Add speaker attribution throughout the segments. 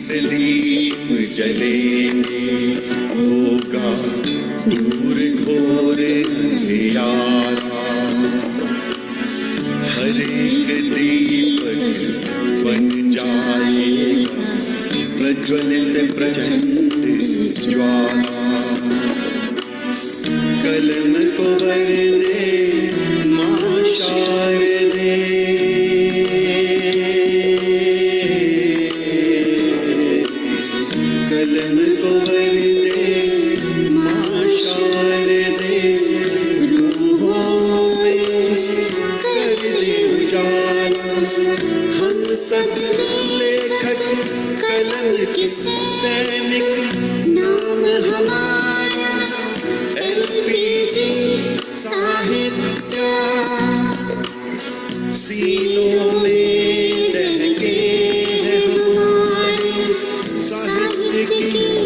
Speaker 1: से दीप जलेंगे, होगा दूर घोर अंधियारा। हर एक दीपक बन जाएगा प्रज्वलित प्रचंड ज्वाला। कलम को वरदे मां शारदे, कलम को वरदे मां शारदे, रूहों में कर दे उजाला। हम सब लेखक कलम के सैनिक, नाम हमारा एलपीजी साहित्य। सीनों में दहके हैं हमारे साहित्य की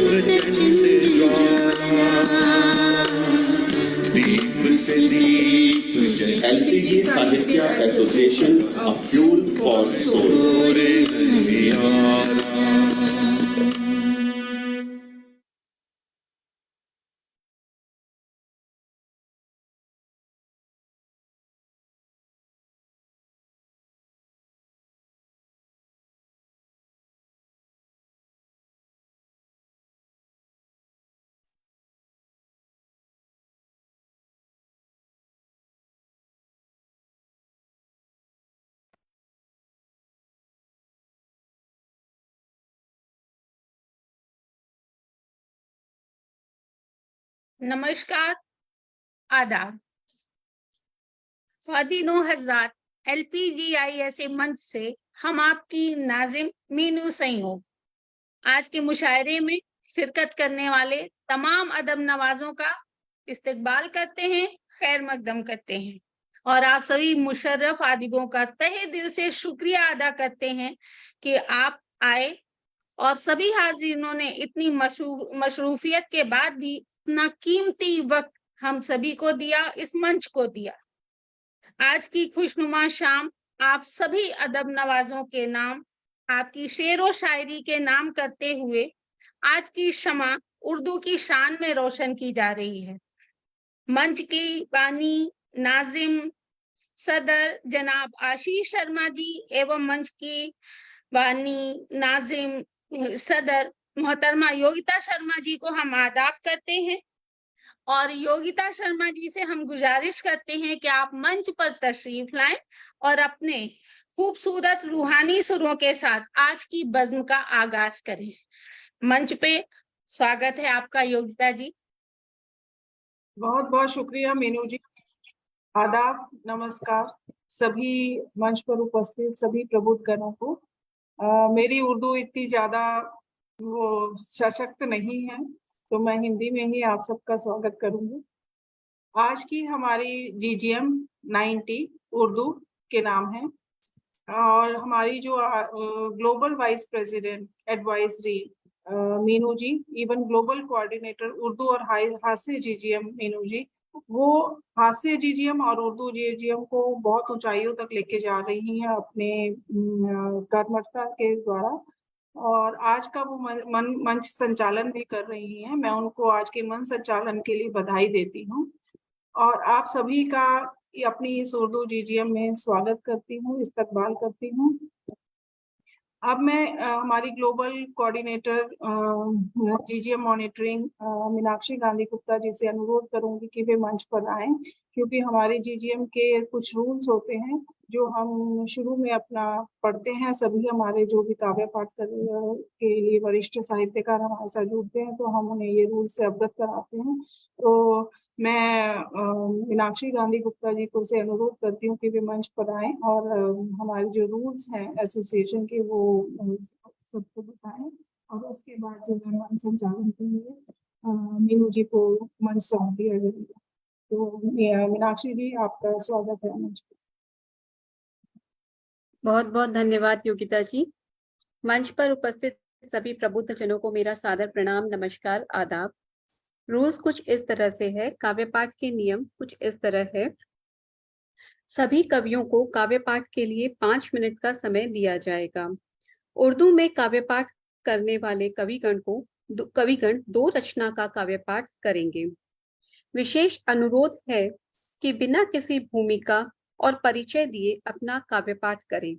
Speaker 1: प्रचंड ज्वाला। दीप से दीप जले,
Speaker 2: LPG Sahitya Association, a fuel for soul.
Speaker 3: नमस्कार, आदाब। वादी 9000 LPGISA मंच से हम आपकी नाजिम मीनू संयोग आज के मुशायरे में शिरकत करने वाले तमाम अदब नवाजों का इस्तकबाल करते हैं, खैर मकदम करते हैं और आप सभी मुशर्रफ आदिबों का तहे दिल से शुक्रिया अदा करते हैं कि आप आए और सभी हाजिरों ने इतनी मशरूफियत के बाद भी अपना कीमती वक्त हम सभी को दिया, इस मंच को दिया। आज की खुशनुमा शाम आप सभी अदब नवाजों के नाम, आपकी शेर व शायरी के नाम करते हुए आज की शमा उर्दू की शान में रोशन की जा रही है। मंच की बानी नाजिम सदर जनाब आशीष शर्मा जी एवं मंच की बानी नाजिम सदर मोहतरमा योगिता शर्मा जी को हम आदाब करते हैं और योगिता शर्मा जी से हम गुजारिश करते हैं कि आप मंच पर तशरीफ लाएं और अपने खूबसूरत रूहानी सुरों के साथ आज की बज़्म का आगाज करें। मंच पे स्वागत है आपका योगिता जी।
Speaker 4: बहुत बहुत शुक्रिया मीनू जी। आदाब, नमस्कार सभी मंच पर उपस्थित सभी प्रबुद्धगणों को। मेरी उर्दू इतनी ज्यादा वो सशक्त नहीं है, तो मैं हिंदी में ही आप सबका स्वागत करूंगी। आज की हमारी GGM 90 उर्दू के नाम है और हमारी जो global vice president advisory Meenu ji, even global coordinator Urdu और हास्य GGM मीनू जी, वो हास्य GGM और उर्दू GGM को बहुत ऊंचाइयों तक लेके जा रही हैं अपने कर्मठता के द्वारा और आज का वो मंच संचालन भी कर रही हैं। मैं उनको आज के मंच संचालन के लिए बधाई देती हूँ और आप सभी का अपनी इस उर्दू GGM में स्वागत करती हूँ, इस्तकबाल करती हूँ। अब मैं हमारी global coordinator GGM monitoring Meenakshi Gandhi Gupta ji से अनुरोध करूंगी कि वे मंच पर आए, क्योंकि हमारे GGM के कुछ रूल्स होते हैं जो हम शुरू में अपना पढ़ते हैं। सभी हमारे जो भी काव्य पाठ के लिए वरिष्ठ साहित्यकार हमारे साथ जुड़ते हैं तो हम उन्हें ये रूल्स से अवगत कराते हैं। तो मैं मीनाक्षी गांधी गुप्ता जी को से अनुरोध करती हूँ कि वे मंच पर आए और हमारे जो रूल्स हैं एसोसिएशन के वो सबको बताएं और उसके बाद जो है मंच संचालन के लिए मीनू जी को मंच सौंप दिया जाएगा। तो मीनाक्षी जी, आपका स्वागत है मंच पर।
Speaker 5: बहुत बहुत धन्यवाद योगिता जी। मंच पर उपस्थित सभी प्रबुद्ध जनों को मेरा सादर प्रणाम, नमस्कार, आदाब। रूल्स कुछ इस तरह से है, काव्य पाठ के नियम कुछ इस तरह है। सभी कवियों को काव्य पाठ के लिए 5 मिनट का समय दिया जाएगा। उर्दू में काव्य पाठ करने वाले कविगण दो रचना का काव्य पाठ करेंगे। विशेष अनुरोध है कि बिना किसी भूमिका और परिचय दिए अपना काव्य पाठ करें।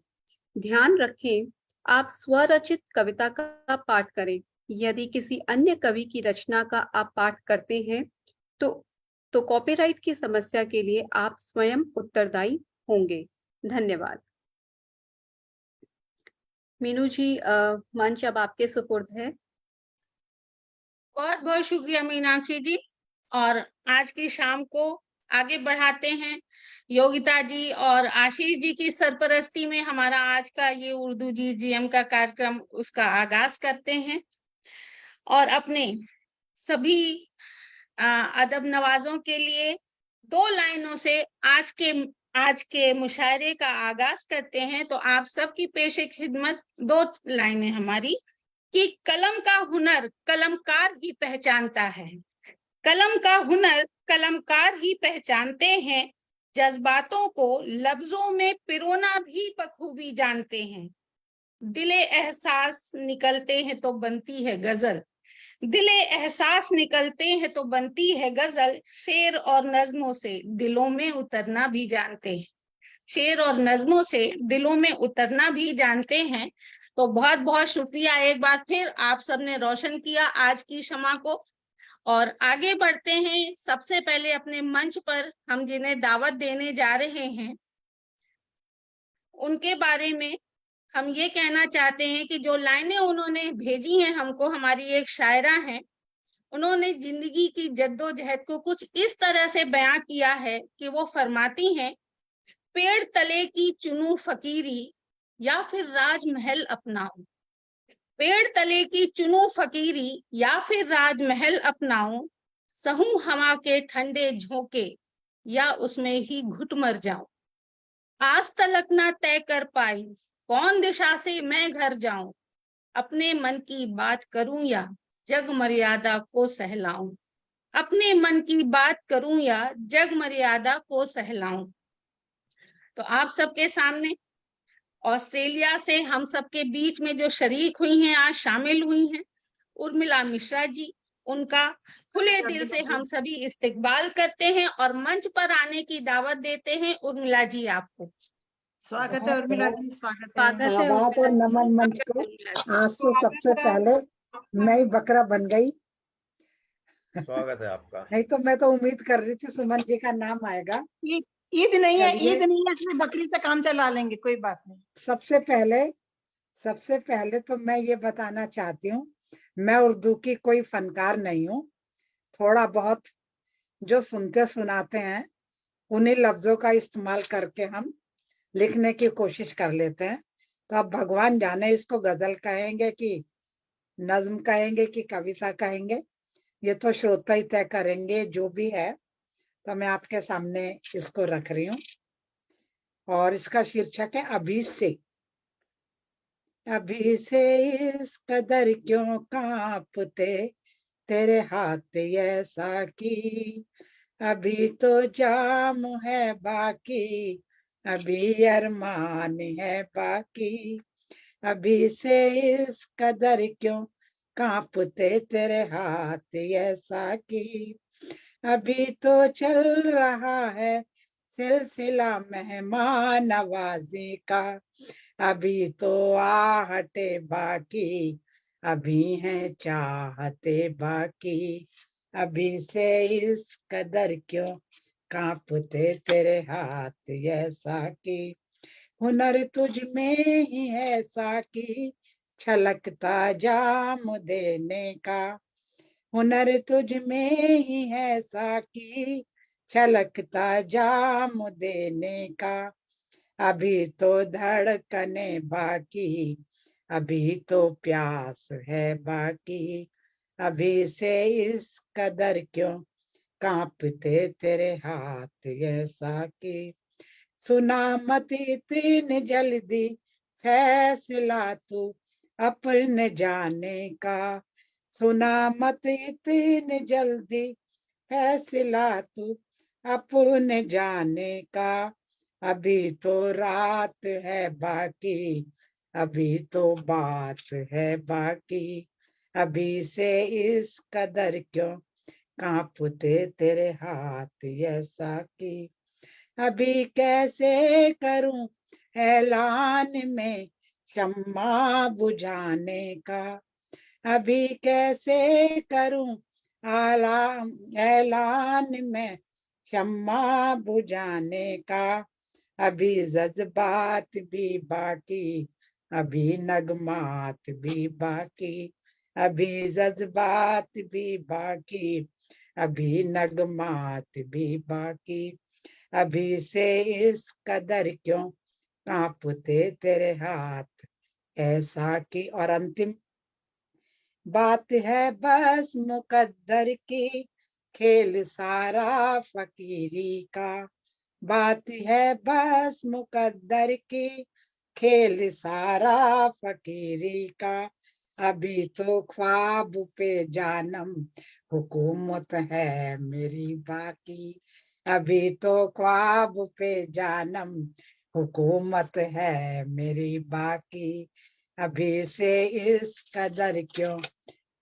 Speaker 5: ध्यान रखें, आप स्वरचित कविता का पाठ करें। यदि किसी अन्य कवि की रचना का आप पाठ करते हैं तो कॉपीराइट की समस्या के लिए आप स्वयं उत्तरदायी होंगे। धन्यवाद। मीनू जी, मंच अब आपके सुपुर्द है।
Speaker 3: बहुत बहुत शुक्रिया मीनाक्षी जी। और आज की शाम को आगे बढ़ाते हैं। योगिता जी और आशीष जी की सरपरस्ती में हमारा आज का ये उर्दू GGM का कार्यक्रम उसका आगाज करते हैं और अपने सभी अदब नवाजों के लिए 2 लाइनों से आज के मुशायरे का आगाज करते हैं। तो आप सबकी पेशे खिदमत 2 लाइनें हमारी कि कलम का हुनर कलमकार ही पहचानता है। कलम का हुनर कलमकार ही पहचानते हैं। जज्बातों को लफ्जों में पिरोना भी बखूबी जानते हैं। दिले एहसास निकलते हैं तो बनती है गजल। दिले एहसास निकलते हैं तो बनती है गजल। शेर और नज्मों से दिलों में उतरना भी जानते हैं। शेर और नज्मों से दिलों में उतरना भी जानते हैं। तो बहुत बहुत शुक्रिया एक बार फिर, आप सबने रोशन किया आज की शमा को। और आगे बढ़ते हैं। सबसे पहले अपने मंच पर हम जिन्हें दावत देने जा रहे हैं उनके बारे में हम ये कहना चाहते हैं कि जो लाइनें उन्होंने भेजी हैं हमको, हमारी एक शायरा हैं, उन्होंने जिंदगी की जद्दोजहद को कुछ इस तरह से बयां किया है कि वो फरमाती हैं, पेड़ तले की चुनू फकीरी या फिर राजमहल अपनाऊं। पेड़ तले की चुनू फकीरी या फिर राजमहल अपनाऊं। सहूं हवा के ठंडे झोंके या उसमें ही घुट मर जाऊं। आज तलक ना तय कर पाई कौन दिशा से मैं घर जाऊं। अपने मन की बात करूं या जग मर्यादा को सहलाऊं। अपने मन की बात करूं या जग मर्यादा को सहलाऊं। तो आप सबके सामने ऑस्ट्रेलिया से हम सबके बीच में जो शरीक हुई हैं, आज शामिल हुई हैं, उर्मिला मिश्रा जी, उनका खुले दिल से हम सभी इस्तकबाल करते हैं और मंच पर आने की दावत देते हैं। उर्मिला जी, आपको
Speaker 6: स्वागत है उर्मिला जी, स्वागत है।
Speaker 5: स्वागत है
Speaker 7: आबाद और
Speaker 5: उर्मिला जी।
Speaker 7: नमन मंच को। आज तो सबसे पहले मैं ही बकरा बन गई।
Speaker 1: स्वागत है आपका।
Speaker 7: नहीं तो मैं तो उम्मीद कर रही थी सुमन जी का नाम आएगा।
Speaker 6: ईद नहीं है,
Speaker 7: चलिए।
Speaker 6: ईद नहीं है, इसलिए बकरी से काम चला लेंगे, कोई बात नहीं।
Speaker 7: सबसे पहले तो मैं ये बताना चाहती हूँ, मैं उर्दू की कोई फनकार नहीं हूँ। थोड़ा बहुत जो सुनते सुनाते हैं उन्हीं लफ्जों का इस्तेमाल करके हम लिखने की कोशिश कर लेते हैं। तो अब भगवान जाने इसको गजल कहेंगे कि नज्म कहेंगे कि कविता कहेंगे, ये तो श्रोता ही तय करेंगे। जो भी है तो मैं आपके सामने इसको रख रही हूँ और इसका शीर्षक है अभी से। अभी से इस कदर क्यों कांपते तेरे हाथ ऐसा की। अभी तो जाम है बाकी, अभी अरमान है बाकी। अभी से इस कदर क्यों कांपते तेरे हाथ ऐसा की। अभी तो चल रहा है सिलसिला मेहमान नवाजी का। अभी तो आहटे बाकी, अभी हैं चाहते बाकी। अभी से इस कदर क्यों कांपते तेरे हाथ ऐसा की। हुनर तुझ में ही है साकी, छलकता जाम देने का। हुनर तुझ में ही है साकी, छलकता जाम देने का। अभी तो धड़कने बाकी, अभी तो प्यास है बाकी। अभी से इस कदर क्यों कांपते तेरे हाथ ऐसा की। सुना मत इतनी जल्दी फैसला तू अपने जाने का। सुना मत इतनी जल्दी फैसला तू अपने जाने का। अभी तो रात है बाकी, अभी तो बात है बाकी, अभी से इस कदर क्यों कांपते तेरे हाथ ऐसा की। अभी कैसे करूं ऐलान में शम्मा बुझाने का, अभी कैसे करूं ऐलान में शम्मा बुझाने का। अभी जज्बात भी बाकी, अभी नगमात भी बाकी, अभी जज्बात भी बाकी, अभी नगमात भी बाकी। अभी से इस कदर क्यों कांपते तेरे हाथ ऐसा की। और अंतिम बात है बस मुकद्दर की, खेल सारा फकीरी का। बात है बस मुकद्दर की, खेल सारा फकीरी का। अभी तो ख्वाब पे जानम हुकूमत है मेरी बाकी, अभी तो ख्वाब पे जानम हुकूमत है मेरी बाकी। अभी से इस कदर क्यों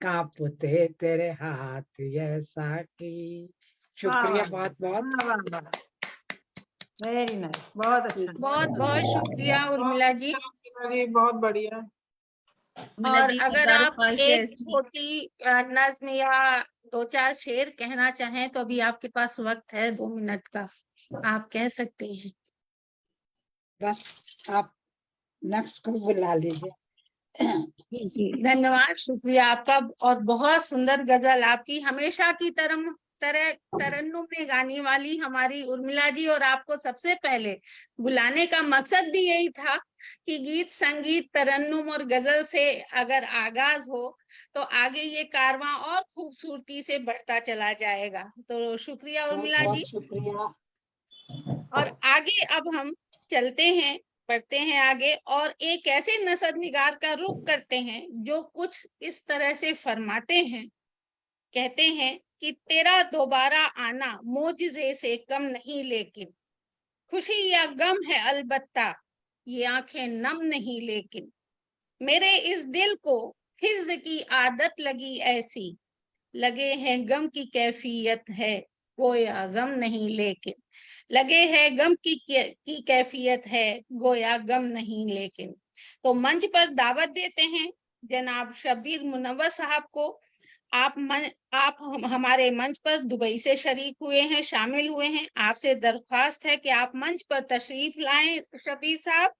Speaker 7: कांपते तेरे हाथ ऐसा की। शुक्रिया बहुत बहुत।
Speaker 6: वेरी नाइस, बहुत अच्छा।
Speaker 3: बहुत बहुत शुक्रिया उर्मिला जी।
Speaker 4: जी बहुत बढ़िया।
Speaker 3: और अगर आप एक छोटी नज्म या दो चार शेर कहना चाहें तो अभी आपके पास वक्त है 2 मिनट का, आप कह सकते हैं।
Speaker 7: बस आप नेक्स्ट को बुला लीजिए।
Speaker 3: जी धन्यवाद, शुक्रिया आपका। और बहुत सुंदर गजल आपकी, हमेशा की तरन्नुम में गाने वाली हमारी उर्मिला जी। और आपको सबसे पहले बुलाने का मकसद भी यही था कि गीत संगीत तरन्नुम और गजल से अगर आगाज हो तो आगे ये कारवां और खूबसूरती से बढ़ता चला जाएगा। तो शुक्रिया उर्मिला जी।
Speaker 7: शुक्रिया।
Speaker 3: और आगे अब हम चलते हैं, बढ़ते हैं आगे और एक ऐसे नसर निगार का रुख करते हैं जो कुछ इस तरह से फरमाते हैं, कहते हैं कि तेरा दोबारा आना मोजिज़े से कम नहीं, लेकिन खुशी या गम है अलबत्ता ये आंखें नम नहीं, लेकिन मेरे इस दिल को हिज्र की आदत लगी ऐसी, लगे हैं गम की कैफियत है गोया गम नहीं, लेकिन लगे हैं गम की कैफियत है गोया गम नहीं, लेकिन। तो मंच पर दावत देते हैं जनाब शब्बीर मुनव्वर साहब को। आप हमारे मंच पर दुबई से शरीक हुए हैं, शामिल हुए हैं। आपसे दरख्वास्त है कि आप मंच पर तशरीफ लाएं शब्बीर साहब,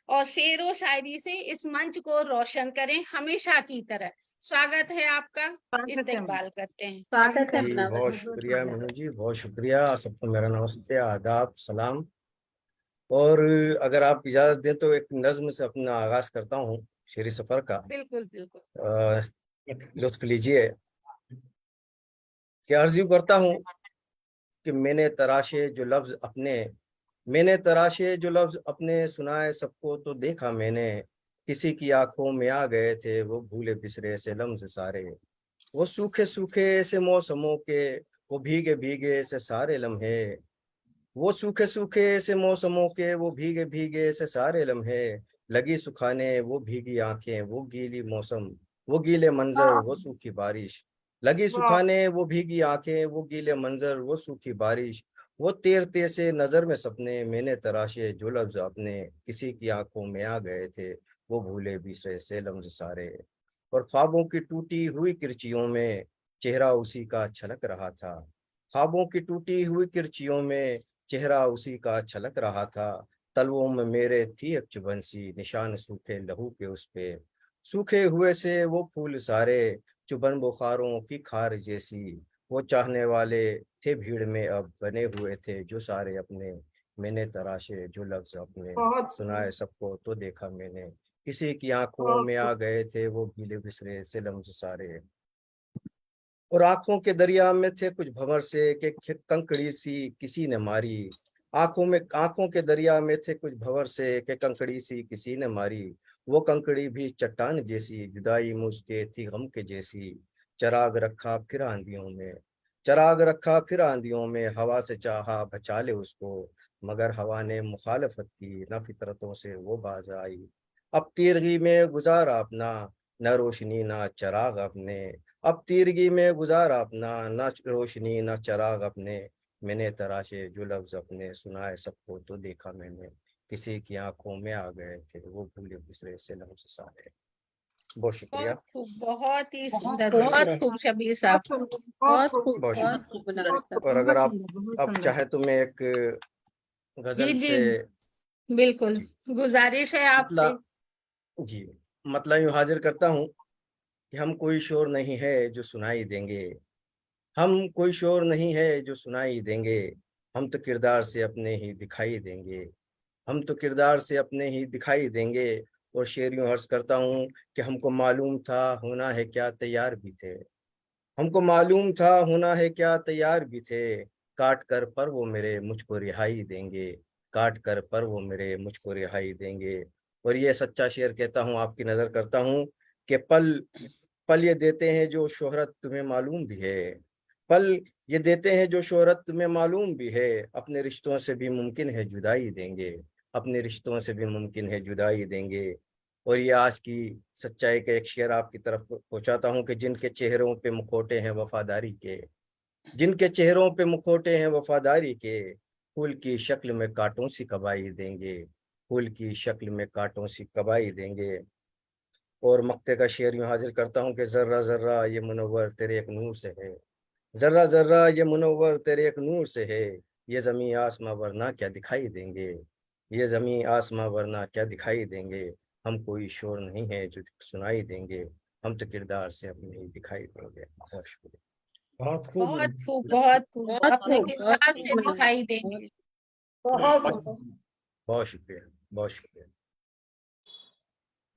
Speaker 3: और शेर व शायरी से इस मंच को रोशन करें हमेशा की तरह। स्वागत है आपका, इस्तेकबाल करते हैं।
Speaker 5: स्वागत है
Speaker 1: जी
Speaker 5: मुनव्वर
Speaker 1: बहुत
Speaker 5: जी।
Speaker 1: शुक्रिया मीनू जी, बहुत शुक्रिया। सबको मेरा नमस्ते, आदाब, सलाम। और अगर आप इजाज़त दें तो एक नज्म से अपना आगाज़ करता हूँ शेरी सफ़र का।
Speaker 3: बिल्कुल बिल्कुल।
Speaker 1: लुत्फ़ लीजिए कि अर्ज़ यूँ करता हूँ कि मैंने तराशे जो लफ्ज़ अपने सुनाए सबको तो देखा मैंने, किसी की आंखों में आ गए थे वो भूले बिसरे से लम्ज़ सारे, वो सूखे सूखे से मौसमों के वो भीगे भीगे से सारे लम्हे, वो सूखे सूखे से मौसमों के वो भीगे भीगे से सारे लम्हे, लगी सुखाने वो भीगी आंखें वो गीली मौसम वो गीले मंजर वो सूखी बारिश, लगी सुखाने वो भीगी आंखें वो गीले मंजर वो सूखी बारिश, वो तैरते से नजर में सपने मैंने तराशे जो लफ्ज अपने, किसी की आंखों में आ गए थे वो भूले बिसरे से लम्ज सारे, और ख्वाबों की टूटी हुई किरचियों में चेहरा उसी का छलक रहा था, ख्वाबों की टूटी हुई किरचियों में चेहरा उसी का छलक रहा था, तलवों में मेरे थी एक चुभन सी निशान सूखे लहू के उस पे, सूखे हुए से वो फूल सारे चुभन बुखारों की खार जैसी, वो चाहने वाले थे भीड़ में अब बने हुए थे जो सारे अपने, मैंने तराशे जो लफ्ज अपने
Speaker 4: बहुत
Speaker 1: सुनाए सबको तो देखा मैंने, किसी की आंखों में आ गए थे वो गीले बिसरे से लम्ज सारे, और आंखों के दरिया में थे कुछ भंवर से कि कंकड़ी सी किसी ने मारी, आंखों के दरिया में थे कुछ भंवर से कि कंकड़ी सी किसी ने मारी, वो कंकड़ी भी चट्टान जैसी जुदाई मुझके थी गम के जैसी, चराग रखा फिर आंधियों में चराग रखा फिर आंधियों में हवा से चाहा बचा ले उसको, मगर हवा ने मुखालफत की न फितरतों से वो बाज आई, अब तीरगी में गुजारा अपना, न रोशनी न चराग अपने। अब तीरगी में गुजारा अपना, न रोशनी न चराग अपने। मैंने तराशे जो लफ्ज अपने, सुनाए सबको तो देखा मैंने। किसी की आंखों में आ गए थे वो भूले बिसरे से लम्स सारे। बहुत शुक्रिया।
Speaker 3: बहुत खूब, बहुत ही सुंदर,
Speaker 7: खूब,
Speaker 3: बहुत खूब शबीर साहब।
Speaker 4: बहुत सुंदर,
Speaker 5: बहुत
Speaker 4: खूब,
Speaker 5: खूब,
Speaker 1: बहुत
Speaker 5: बहुत खूब
Speaker 4: बहुत
Speaker 5: नमस्कार।
Speaker 4: खूब,
Speaker 1: और अगर
Speaker 6: बहुत
Speaker 1: आप
Speaker 6: सुंदर, बहुत
Speaker 1: अब
Speaker 6: सुंदर।
Speaker 1: चाहे तो मैं एक
Speaker 3: जी
Speaker 1: गजल
Speaker 3: जी,
Speaker 1: से
Speaker 3: बिल्कुल,
Speaker 1: जी
Speaker 3: गुजारिश है आपसे।
Speaker 1: मतलब जी मतलब यूं हाजिर करता हूँ कि हम कोई शोर नहीं है जो सुनाई देंगे। हम कोई शोर नहीं है जो सुनाई देंगे। हम तो किरदार से अपने ही दिखाई देंगे। हम तो किरदार से अपने ही दिखाई देंगे। और शेर यूं अर्ज करता हूँ कि हमको मालूम था होना है क्या तैयार भी थे। हमको मालूम था होना है क्या तैयार भी थे। काट कर पर वो मेरे मुझको रिहाई देंगे। काट कर पर वो मेरे मुझको रिहाई देंगे। और ये सच्चा शेर कहता हूँ, आपकी नजर करता हूँ कि पल पल ये देते हैं जो शोहरत तुम्हें मालूम भी है। पल ये देते हैं जो शोहरत तुम्हें मालूम भी है। अपने रिश्तों से भी मुमकिन है जुदाई देंगे। अपने रिश्तों से भी मुमकिन है जुदाई देंगे। और ये आज की सच्चाई का एक शेर आपकी तरफ पहुंचाता हूँ कि जिनके चेहरों पे मुखौटे हैं वफादारी के। जिनके चेहरों पे मुखौटे हैं वफादारी के। फूल की शक्ल में कांटों सी कबाई देंगे। फूल की शक्ल में कांटों सी कबाई देंगे। और मक्ते का शेर यूं हाजिर करता हूँ कि जर्रा जर्रा ये मुनव्वर तेरे एक नूर से है। जर्रा जर्रा ये मुनव्वर तेरे एक नूर से है। ये जमी आसमां वरना क्या दिखाई देंगे। ये जमी आसमां वरना क्या दिखाई देंगे। हम कोई शोर नहीं है जो सुनाई देंगे। हम तो किरदार से अपने ही दिखाई देंगे। बहुत शुक्रिया।
Speaker 8: बहुत खूब
Speaker 3: बहुत खूब, बहुत खूब,
Speaker 5: बहुत
Speaker 3: अपने
Speaker 5: खूब, बहुत
Speaker 3: किरदार से
Speaker 5: खूब
Speaker 3: दिखाई
Speaker 5: मनोज।
Speaker 3: देंगे।
Speaker 4: बहुत सुंदर।
Speaker 1: बहुत शुक्रिया। बहुत शुक्रिया।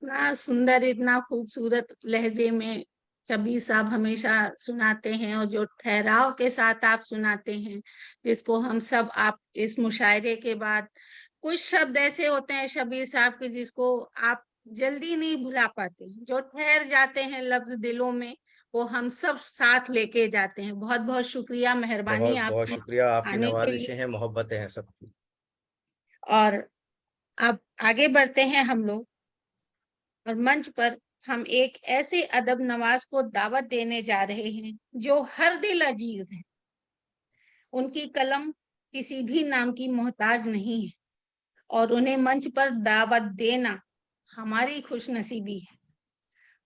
Speaker 3: इतना सुंदर, इतना खूबसूरत लहजे में शबीर साहब हमेशा सुनाते हैं, और जो ठहराव के साथ आप सुनाते हैं, जिसको हम सब, आप इस मुशायरे के बाद कुछ शब्द ऐसे होते हैं शबीर साहब के जिसको आप जल्दी नहीं भुला पाते, जो ठहर जाते हैं लफ्ज दिलों में, वो हम सब साथ लेके जाते हैं। बहुत बहुत शुक्रिया, मेहरबानी
Speaker 1: बहुत बहुत
Speaker 3: आपकी
Speaker 1: शुक्रिया। आपकी
Speaker 3: आने के लिए।
Speaker 1: नवाजिशें हैं, मोहब्बतें हैं सबकी।
Speaker 3: और अब आगे बढ़ते हैं हम लोग, और मंच पर हम एक ऐसे अदब नवाज को दावत देने जा रहे हैं जो हर दिल अजीज है। उनकी कलम किसी भी नाम की मोहताज नहीं है, और उन्हें मंच पर दावत देना हमारी खुशनसीबी है।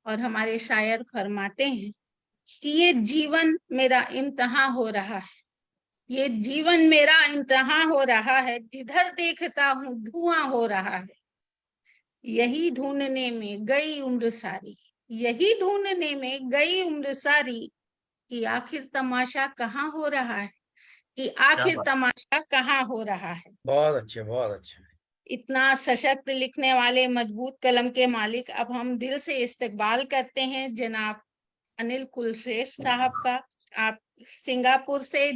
Speaker 3: और हमारे शायर फरमाते हैं कि ये जीवन मेरा इम्तहान हो रहा है। ये जीवन मेरा इम्तहान हो रहा है, जिधर देखता हूँ धुआं हो रहा है। यही ढूंढने में गई उम्र सारी, यही ढूंढने में गई उम्र सारी, कि आखिर तमाशा कहाँ हो रहा है, कि
Speaker 1: क्या
Speaker 3: आखिर
Speaker 1: बात।
Speaker 3: तमाशा कहाँ हो रहा है।
Speaker 1: बहुत अच्छे, बहुत अच्छे।
Speaker 3: इतना सशक्त लिखने वाले मजबूत कलम के मालिक, अब हम दिल से इस्तकबाल करते हैं जनाब अनिल कुलश्रेष्ठ साहब का। आप सिंगापुर से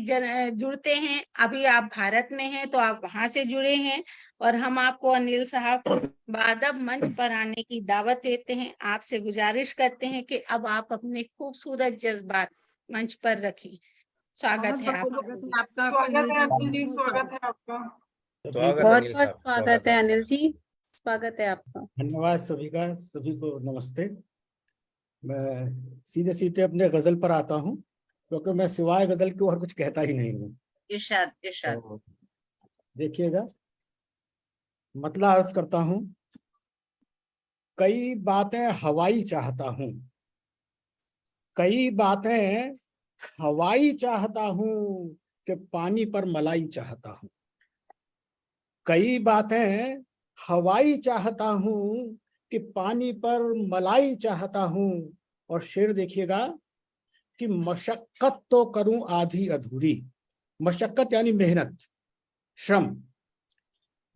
Speaker 3: जुड़ते हैं, अभी आप भारत में हैं तो आप वहां से जुड़े हैं, और हम आपको अनिल साहब बादब मंच पर आने की दावत देते हैं। आपसे गुजारिश करते हैं कि अब आप अपने खूबसूरत जज्बात मंच पर रखें। स्वागत है
Speaker 6: बहुत
Speaker 3: आपका।
Speaker 6: स्वागत है आपका
Speaker 4: स्वागत है
Speaker 6: अनिल
Speaker 4: अनिल जी,
Speaker 6: जी।
Speaker 4: स्वागत है आपका।
Speaker 1: स्वागत
Speaker 5: बहुत
Speaker 1: अनिल
Speaker 5: बहुत
Speaker 1: साहब,
Speaker 5: स्वागत है
Speaker 1: आपका।
Speaker 5: अनिल जी, स्वागत है आपका।
Speaker 8: धन्यवाद सभी का, सभी को नमस्ते। मैं सीधे सीधे अपने गजल पर आता हूँ, क्योंकि मैं सिवाय गजल के और कुछ कहता ही नहीं हूँ।
Speaker 6: इरशाद इरशाद।
Speaker 8: तो देखिएगा, मतलब अर्ज करता हूँ। कई बातें हवाई चाहता हूँ, कई बातें हवाई चाहता हूँ, कि पानी पर मलाई चाहता हूँ। कई बातें हवाई चाहता हूँ, कि पानी पर मलाई चाहता हूँ। और शेर देखिएगा कि मशक्कत तो करूं आधी अधूरी। मशक्कत यानी मेहनत, श्रम।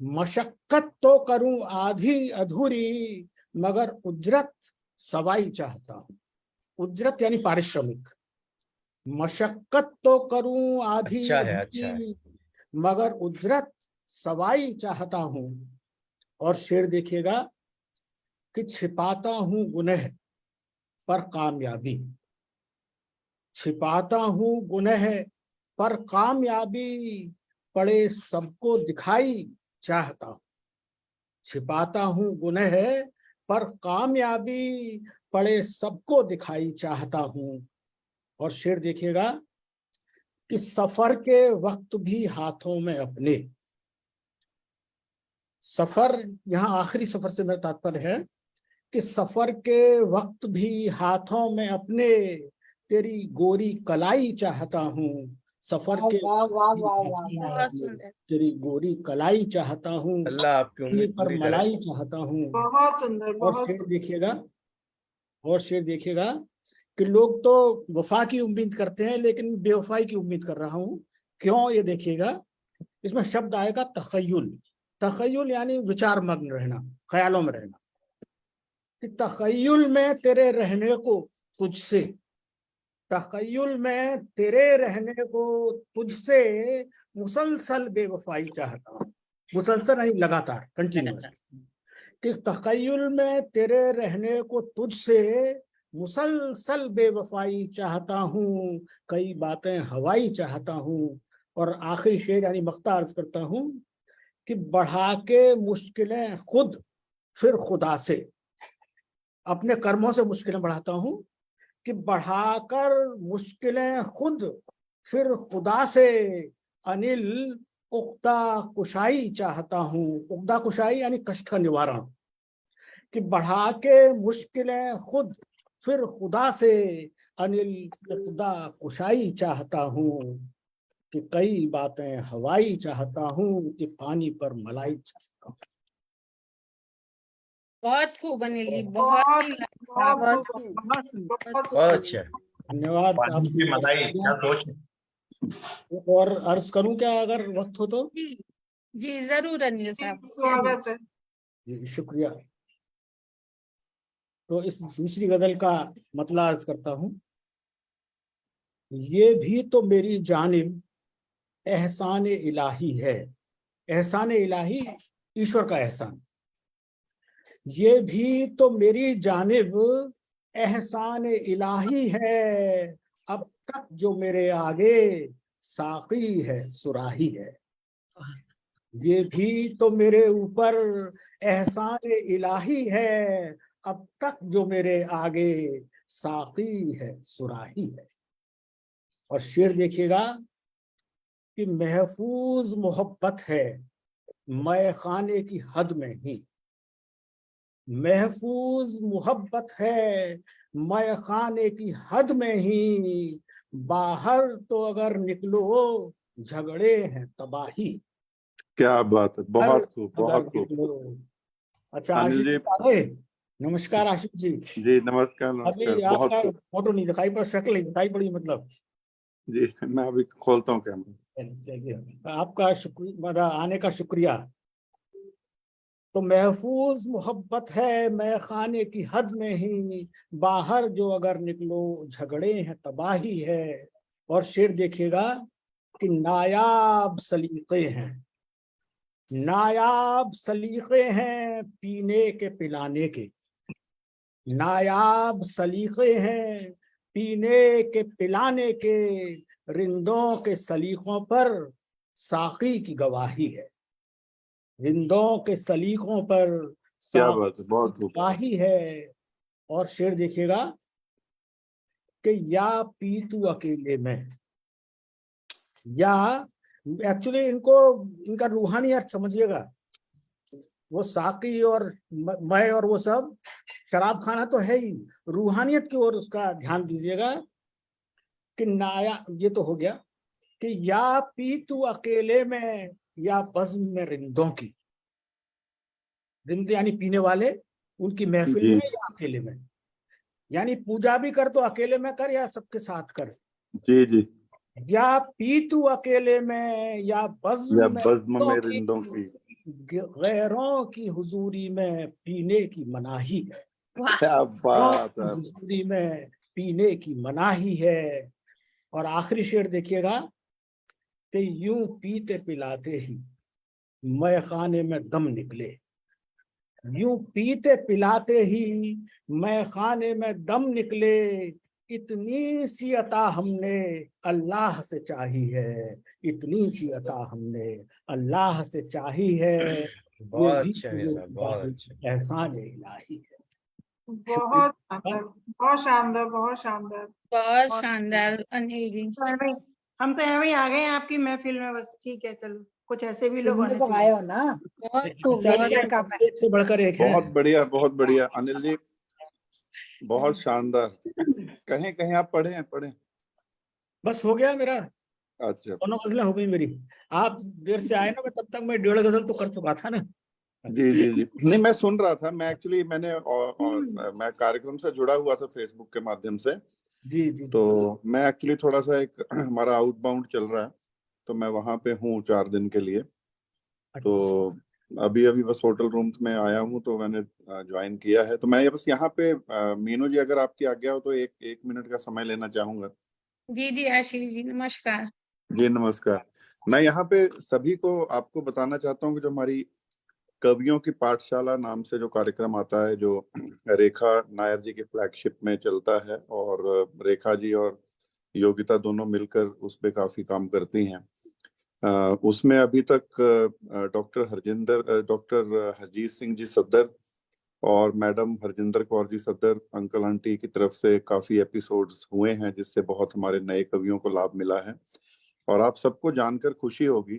Speaker 8: मशक्कत तो करूं आधी अधूरी, मगर उजरत सवाई चाहता हूं। उजरत यानी पारिश्रमिक। मशक्कत तो करूं आधी
Speaker 1: अच्छा है, अच्छा है।
Speaker 8: अधूरी, मगर उजरत सवाई चाहता हूं। और शेर देखिएगा कि छिपाता हूं गुनह पर कामयाबी। छिपाता हूं गुनह पर कामयाबी, पड़े सबको दिखाई चाहता हूं। छिपाता हूं गुनह पर कामयाबी पड़े सबको दिखाई चाहता हूँ। और शेर देखिएगा कि सफर के वक्त भी हाथों में अपने, सफर यहाँ आखिरी सफर से मेरा तात्पर्य है कि सफर के वक्त भी हाथों में अपने तेरी गोरी कलाई चाहता हूँ। सफर
Speaker 7: वाह
Speaker 8: के
Speaker 7: वाह
Speaker 8: वक्त
Speaker 7: वाह
Speaker 8: भी
Speaker 7: वाह
Speaker 8: हाथों
Speaker 7: वाह
Speaker 8: में
Speaker 7: वाह।
Speaker 3: बहुत
Speaker 8: अपने
Speaker 3: सुंदर।
Speaker 8: तेरी गोरी कलाई चाहता हूँ,
Speaker 1: अल्लाह आपकी
Speaker 8: अपनी
Speaker 1: उम्मीद
Speaker 8: पर
Speaker 1: पूरी करे।
Speaker 8: मलाई चाहता हूँ।
Speaker 4: बहुत सुंदर,
Speaker 8: और
Speaker 4: बहुत
Speaker 8: शेर
Speaker 4: सुंदर।
Speaker 8: देखिएगा, और शेर देखिएगा कि लोग तो वफा की उम्मीद करते हैं लेकिन बेवफाई की उम्मीद कर रहा हूँ। क्यों? ये देखिएगा, इसमें शब्द आएगा तखय्युल। तखय्युल यानी विचार मग्न रहना, ख्यालों में रहना। कि तखय्युल में तेरे रहने को तुझसे, तखय्युल में तेरे रहने को तुझसे मुसलसल बेवफाई चाहता हूँ। मुसलसल नहीं, लगातार, कंटिन्यूअस। कि तखय्युल में तेरे रहने को तुझसे मुसलसल बेवफाई चाहता हूँ, कई बातें हवाई चाहता हूँ। और आखिरी शेर यानी मक्ता अर्ज करता हूँ कि बढ़ा के मुश्किलें खुद फिर खुदा से, अपने कर्मों से मुश्किलें बढ़ाता हूँ कि बढ़ाकर मुश्किलें खुद फिर खुदा से, अनिल उक्ता कुशाई चाहता हूँ। उक्ता कुशाई यानी कष्ट का निवारण। कि बढ़ा के मुश्किलें खुद फिर खुदा से, अनिल उक्ता कुशाई चाहता हूँ। कि कई बातें हवाई चाहता हूँ, कि पानी पर मलाई चाहता हूँ।
Speaker 3: बहुत खूब अनिल जी, बहुत ही
Speaker 4: बहुत
Speaker 3: लाजवाब।
Speaker 4: खूब,
Speaker 5: बहुत
Speaker 4: बहुत
Speaker 5: खूब,
Speaker 4: खूब, बहुत
Speaker 1: बहुत
Speaker 4: खूब।
Speaker 1: अच्छा।
Speaker 8: धन्यवाद
Speaker 2: पानी की मलाई, क्या सोच है।
Speaker 8: और अर्ज करूं क्या अगर वक्त हो तो?
Speaker 3: जी जी जरूर अनिल साहब।
Speaker 4: स्वागत है।
Speaker 8: जी शुक्रिया। तो इस दूसरी गजल का मतलब अर्ज करता हूं। ये भी तो मेरी जानिब एहसान इलाही है। एहसान इलाही, ईश्वर का एहसान। ये भी तो मेरी जानिब एहसान इलाही है, अब तक जो मेरे आगे साकी है सुराही है। ये भी तो मेरे ऊपर एहसान इलाही है, अब तक जो मेरे आगे साकी है सुराही है। और शेर देखिएगा कि महफूज मोहब्बत है मैं खाने की हद में ही। महफूज मोहब्बत है मैं खाने की हद में ही, बाहर तो अगर निकलो झगड़े हैं तबाही।
Speaker 9: क्या बात है,
Speaker 8: हर
Speaker 9: बहुत खूब,
Speaker 8: अगर
Speaker 9: बहुत खूब।
Speaker 8: निकलो। अच्छा
Speaker 9: अनिल
Speaker 8: आशीष
Speaker 9: जी,
Speaker 8: जी आ गए। नमस्कार आशीष जी।
Speaker 9: जी नमस्कार, नमस्कार,
Speaker 8: अभी
Speaker 9: बहुत
Speaker 8: आपका
Speaker 9: खूब।
Speaker 8: फोटो नहीं दिखाई पर शक्ल ही दिखाई पड़ी मतलब।
Speaker 9: जी मैं अभी खोलता हूँ कैमरा।
Speaker 8: चलिए, आपका शुक्रिया, आने का शुक्रिया। तो महफूज मोहब्बत है मैं खाने की हद में ही, बाहर जो अगर निकलो झगड़े हैं तबाही है। और शेर देखिएगा कि नायाब सलीके हैं, नायाब सलीके हैं पीने के पिलाने के। नायाब सलीके हैं पीने के पिलाने के, रिंदों के सलीकों पर साकी की गवाही है। रिंदों के सलीकों पर
Speaker 9: क्या
Speaker 8: साकी
Speaker 9: बात है, बहुत
Speaker 8: की
Speaker 9: खूब।
Speaker 8: गवाही है। और शेर देखिएगा कि या पी तू अकेले में, या एक्चुअली इनको, इनका रूहानी अर्थ समझिएगा। वो साकी और मैं और वो सब शराब खाना तो है ही, रूहानियत की ओर उसका ध्यान दीजिएगा। कि नाया, ये तो हो गया कि या पी तू अकेले में या बज़्म में रिंदों की। रिंद यानी पीने वाले, उनकी महफिल
Speaker 9: जी
Speaker 8: में या अकेले में। यानी पूजा भी कर तो अकेले में कर या सबके साथ कर।
Speaker 9: जी जी।
Speaker 8: या पी तू अकेले में या बज़्म
Speaker 9: या
Speaker 8: में
Speaker 9: बज़्म में
Speaker 8: रिंदों
Speaker 9: रिंदों
Speaker 8: की,
Speaker 9: की।
Speaker 8: गैरों की हुजूरी में पीने की मनाही है।
Speaker 3: वाह।
Speaker 9: क्या बात है।
Speaker 8: हुजूरी में पीने की मनाही है। और आखिरी शेर देखिएगा कि यूं पीते पिलाते ही मैं खाने में दम निकले। यूं पीते पिलाते ही मैं खाने में दम निकले, इतनी सी अता हमने अल्लाह से चाही है। इतनी सी अता हमने अल्लाह से चाही है।
Speaker 1: बहुत
Speaker 8: भी
Speaker 1: अच्छे अनिल साहब, बहुत अच्छे।
Speaker 8: एहसान इलाही है।
Speaker 4: बहुत शानदार, बहुत शानदार, बहुत शानदार।
Speaker 3: बहुत शानदार अनिल जी।
Speaker 6: हम तो एवं ही आ गए हैं आपकी महफिल में, बस ठीक है, चलो कुछ ऐसे भी लोग
Speaker 7: सुनने
Speaker 6: होने
Speaker 7: तो आए
Speaker 6: चाहिए।
Speaker 7: हो ना।
Speaker 3: बहुत खूब,
Speaker 8: अच्छा,
Speaker 3: बहुत
Speaker 7: एक
Speaker 3: खूब।
Speaker 8: एक से बढ़कर एक है।
Speaker 9: बहुत बढ़िया, बहुत बढ़िया अनिल जी, बहुत शानदार। कहीं कहीं आप पढ़े हैं?
Speaker 8: बस हो गया मेरा,
Speaker 9: अच्छा,
Speaker 8: दोनों गजलें हो गई मेरी। आप देर से आए ना, मैं तब तक मैं 1.5 गजल तो कर चुका था ना।
Speaker 9: जी जी जी। नहीं, मैं सुन रहा था, मैं एक्चुअली मैंने और मैं कार्यक्रम से जुड़ा हुआ था फेसबुक के माध्यम से,
Speaker 8: जी जी।
Speaker 9: तो मैं एक्चुअली थोड़ा सा एक हमारा आउटबाउंड चल रहा है, तो मैं वहां पे हूँ 4 दिन के लिए। तो अभी अभी बस होटल रूम में आया हूँ, तो मैंने ज्वाइन किया है। तो मैं बस यहाँ पे मीनू जी, अगर आपकी आज्ञा हो तो एक मिनट का समय लेना चाहूंगा।
Speaker 3: जी जी आशीष जी, नमस्कार।
Speaker 9: जी नमस्कार। मैं यहाँ पे सभी को आपको बताना चाहता हूँ कि जो हमारी कवियों की पाठशाला नाम से जो कार्यक्रम आता है, जो रेखा नायर जी की फ्लैगशिप में चलता है, और रेखा जी और योगिता दोनों मिलकर उस पे काफी काम करती हैं। उसमें अभी तक डॉक्टर हरजीत सिंह जी सद्दर और madam Harjinder Kaur ji सद्दर, uncle aunty की तरफ से काफी एपिसोड्स हुए हैं, जिससे बहुत हमारे नए कवियों को लाभ मिला है। और आप सबको जानकर खुशी होगी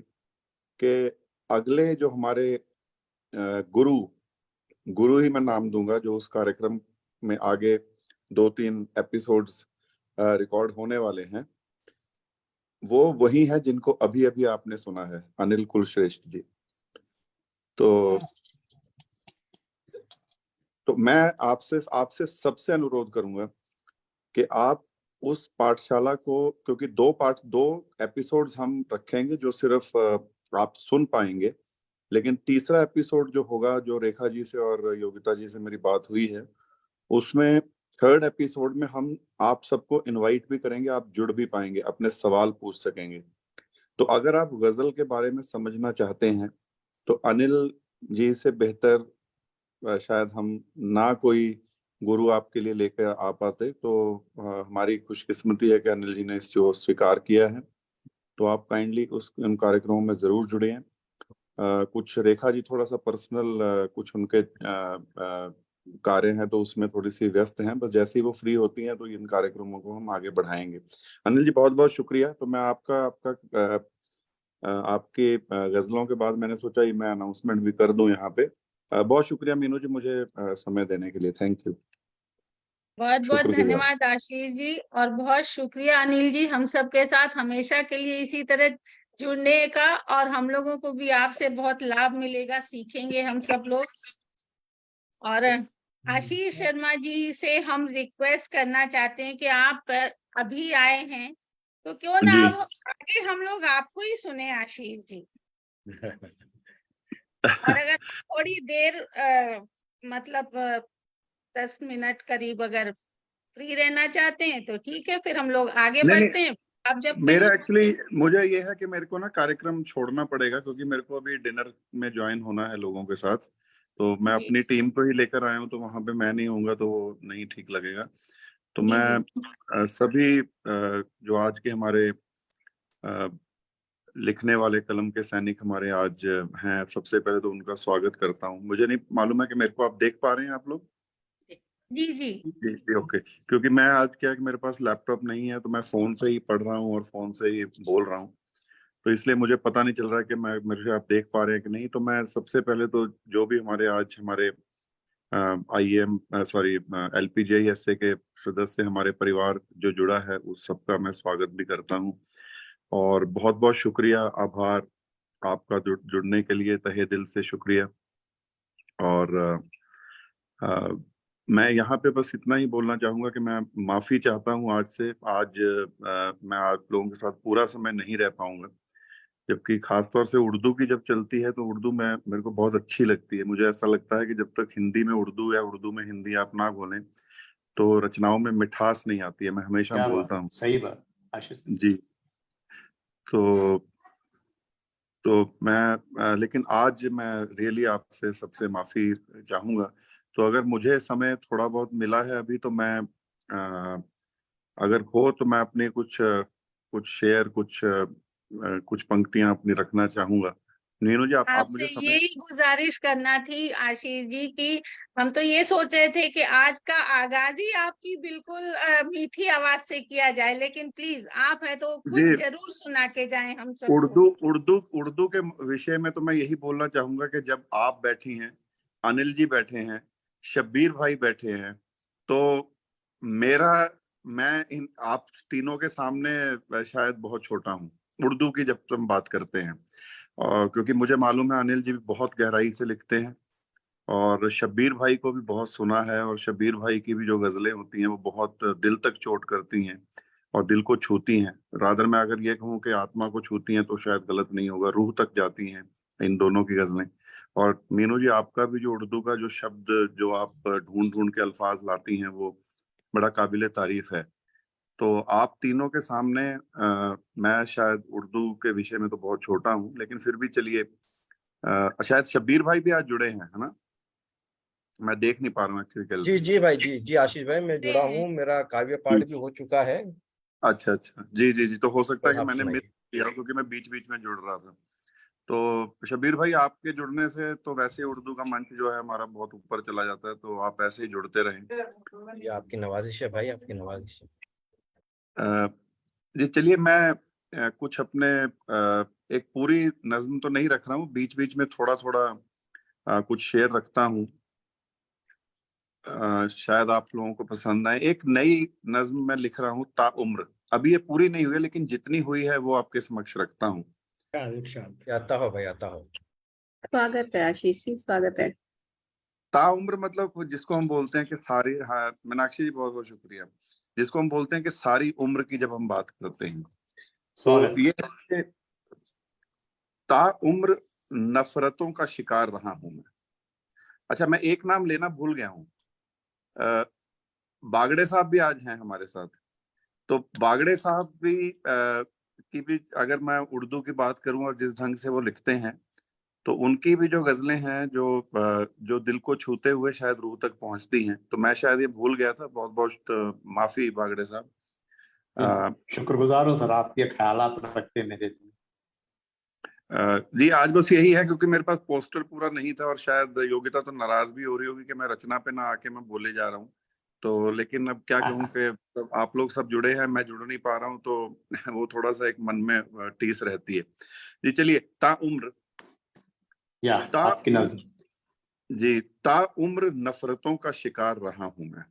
Speaker 9: कि अगले जो हमारे गुरु ही मैं नाम दूंगा, जो उस कार्यक्रम में आगे 2-3 एपिसोड्स रिकॉर्ड होने वाले हैं, वो वही है जिनको अभी अभी आपने सुना है, अनिल कुलश्रेष्ठ जी। तो मैं आपसे सबसे अनुरोध करूंगा कि आप उस पाठशाला को, क्योंकि 2 एपिसोड्स हम रखेंगे जो सिर्फ आप सुन पाएंगे, लेकिन तीसरा एपिसोड जो होगा, जो रेखा जी से और योगिता जी से मेरी बात हुई है, उसमें 3rd एपिसोड में हम आप सबको इनवाइट भी करेंगे, आप जुड़ भी पाएंगे, अपने सवाल पूछ सकेंगे। तो अगर आप गजल के बारे में समझना चाहते हैं, तो अनिल जी से बेहतर शायद हम ना कोई गुरु आपके लिए लेकर आ पाते। तो हमारी खुशकिस्मती है कि अनिल जी ने इसको स्वीकार किया है। तो आप काइंडली उन कार्यक्रमों में जरूर जुड़े। कुछ रेखा जी थोड़ा सा पर्सनल कुछ उनके कार्य हैं, तो उसमें थोड़ी सी व्यस्त हैं। बस जैसे ही वो फ्री होती हैं तो इन कार्यक्रमों को हम आगे बढ़ाएंगे। अनिल जी बहुत बहुत शुक्रिया। तो मैं आपके गजलों के बाद मैंने सोचा ये मैं अनाउंसमेंट भी कर दूं यहाँ पे। बहुत शुक्रिया मीनू जी, मुझे समय देने के लिए। Thank you.
Speaker 3: बहुत बहुत
Speaker 9: शुक्रगुजार।
Speaker 3: धन्यवाद आशीष जी, और बहुत शुक्रिया अनिल जी, हम सबके साथ हमेशा के लिए इसी तरह जुड़ने का। और हम लोगों को भी आपसे बहुत लाभ मिलेगा, सीखेंगे हम सब लोग। और आशीष शर्मा जी से हम रिक्वेस्ट करना चाहते हैं कि आप अभी आए हैं तो क्यों ना
Speaker 9: जी।
Speaker 3: अब आगे हम लोग आपको ही सुने आशीष जी। और अगर थोड़ी देर मतलब 10 मिनट करीब अगर फ्री रहना चाहते हैं तो ठीक है, फिर हम लोग आगे
Speaker 9: नहीं,
Speaker 3: बढ़ते हैं। आप जब
Speaker 9: मेरा
Speaker 3: कहें।
Speaker 9: एक्चुअली मुझे ये है कि मेरे को ना कार्यक्रम छोड़ना पड़ेगा, क्योंकि मेरे को अभी डिनर में ज्वाइन होना है लोगों के साथ। तो मैं
Speaker 3: जी
Speaker 9: अपनी टीम को ही लेकर आया हूँ, तो वहां पे मैं नहीं होऊंगा तो वो नहीं ठीक लगेगा। तो
Speaker 3: जी
Speaker 9: मैं
Speaker 3: जी
Speaker 9: सभी जो आज के हमारे लिखने वाले कलम के सैनिक हमारे आज हैं, सबसे पहले तो उनका स्वागत करता हूँ। मुझे नहीं मालूम है कि मेरे को आप देख पा रहे हैं आप लोग?
Speaker 3: जी जी
Speaker 9: जी जी, ओके। क्योंकि मैं आज क्या है कि मेरे पास लैपटॉप नहीं है, तो मैं फोन से ही पढ़ रहा हूँ और फोन से ही बोल रहा हूँ, तो इसलिए मुझे पता नहीं चल रहा है कि मैं मेरे आप देख पा रहे हैं कि नहीं। तो मैं सबसे पहले तो जो भी हमारे IEM सॉरी LPJSA के सदस्य, हमारे परिवार जो जुड़ा है, उस सबका मैं स्वागत भी करता हूँ। और बहुत बहुत शुक्रिया, आभार आपका जुड़ने के लिए, तहे दिल से शुक्रिया। और मैं यहाँ पे बस इतना ही बोलना चाहूंगा कि मैं माफी चाहता हूँ आज से। मैं आप लोगों के साथ पूरा समय नहीं रह पाऊंगा, जबकि खासतौर से उर्दू की जब चलती है तो उर्दू में मेरे को बहुत अच्छी लगती है। मुझे ऐसा लगता है कि जब तक हिंदी में उर्दू या उर्दू में हिंदी आप ना बोलें, तो रचनाओं में मिठास नहीं आती है। मैं हमेशा बोलता हूँ।
Speaker 8: सही बात आशीष
Speaker 9: जी। तो मैं लेकिन आज मैं रियली आपसे सबसे माफी चाहूंगा। तो अगर मुझे समय थोड़ा बहुत मिला है अभी, तो मैं अगर हो तो मैं अपने कुछ शेयर, कुछ पंक्तियां अपनी रखना चाहूंगा। नीनू जी आप
Speaker 3: आपसे
Speaker 9: मुझे समय
Speaker 3: यही गुजारिश करना थी आशीष जी की हम तो ये सोच रहे थे कि आज का आगाज ही आपकी बिल्कुल मीठी आवाज से किया जाए, लेकिन प्लीज आप है तो खुद
Speaker 9: जी
Speaker 3: जरूर सुना के जाएं हम सबको।
Speaker 9: उर्दू के विषय में तो मैं यही बोलना चाहूंगा कि जब आप बैठी हैं, अनिल जी बैठे हैं, शब्बीर भाई बैठे हैं, तो मैं आप तीनों के सामने शायद बहुत छोटा हूँ उर्दू की जब हम बात करते हैं, और क्योंकि मुझे मालूम है अनिल जी भी बहुत गहराई से लिखते हैं और शब्बीर भाई को भी बहुत सुना है, और शब्बीर भाई की भी जो गजलें होती हैं वो बहुत दिल तक चोट करती हैं और दिल को छूती हैं। रादर मैं अगर ये कहूँ कि आत्मा को छूती हैं तो शायद गलत नहीं होगा, रूह तक जाती हैं इन दोनों की गजलें। और मीनू जी आपका भी जो उर्दू का जो शब्द जो आप ढूंढ ढूंढ के अल्फाज लाती हैं वो बड़ा काबिले तारीफ है। तो आप तीनों के सामने मैं शायद उर्दू के विषय में तो बहुत छोटा हूँ, लेकिन फिर भी चलिए शायद शब्बीर भाई भी आज जुड़े हैं, है ना? मैं देख नहीं पा रहा हूँ एक्चुअली
Speaker 1: जी
Speaker 9: गैलरी में।
Speaker 1: जी भाई, जी जी आशीष भाई, मैं जुड़ा
Speaker 3: हैं।
Speaker 1: हूँ, मेरा काव्य पाठ भी हो चुका है।
Speaker 9: अच्छा अच्छा, जी जी जी, तो हो सकता है
Speaker 1: भाई
Speaker 9: कि
Speaker 1: आप
Speaker 9: मैंने मिस
Speaker 1: सुनाइए।
Speaker 9: किया क्योंकि मैं बीच बीच में जुड़ रहा था। तो शबीर भाई आपके जुड़ने से तो वैसे उर्दू का मंच जो है हमारा बहुत ऊपर चला जाता है, तो आप ऐसे ही जुड़ते रहें।
Speaker 1: ये आपकी नवाजिश है भाई, आपकी नवाजिश है।
Speaker 9: अ, जी चलिए, मैं कुछ अपने एक पूरी नज्म तो नहीं रख रहा हूँ, बीच बीच में थोड़ा थोड़ा कुछ शेर रखता हूँ, शायद आप लोगों को पसंद आए। एक नई नज्म मैं लिख रहा हूँ ता उम्र, अभी ये पूरी नहीं हुई है लेकिन जितनी हुई है वो आपके समक्ष रखता हूँ।
Speaker 1: ये आता हो भाई, आता हो।
Speaker 5: स्वागत है आशीष जी, स्वागत है।
Speaker 9: ता उम्र मतलब जिसको हम बोलते हैं कि सारी, हाँ मीनाक्षी जी बहुत बहुत शुक्रिया, जिसको हम बोलते हैं कि सारी उम्र की जब हम बात करते हैं तो ये ता उम्र नफरतों का शिकार रहा हूं मैं। अच्छा, मैं एक नाम लेना भूल गया हूँ, बागड़े साहब भी आज हैं हमारे साथ। तो बागड़े साहब भी की भी अगर मैं उर्दू की बात करूं और जिस ढंग से वो लिखते हैं तो उनकी भी जो गजलें हैं जो दिल को छूते हुए शायद रूह तक पहुंचती हैं, तो मैं शायद ये भूल गया था, बहुत बहुत माफी बागड़े साहब।
Speaker 10: शुक्रगुजार हूँ सर, आपके ख्यालात रखते मेरे लिए।
Speaker 9: जी आज बस यही है क्योंकि मेरे पास पोस्टर पूरा नहीं था और शायद योगिता तो नाराज भी हो रही होगी कि मैं रचना पे ना आके मैं बोले जा रहा हूँ, तो लेकिन अब क्या कहूँ कि आप लोग सब जुड़े हैं, मैं जुड़ नहीं पा रहा हूँ, तो वो थोड़ा सा एक मन में टीस रहती है। जी चलिए, ता उम्र
Speaker 10: आपकी नज़र।
Speaker 9: जी, ता उम्र नफरतों का शिकार रहा हूं मैं,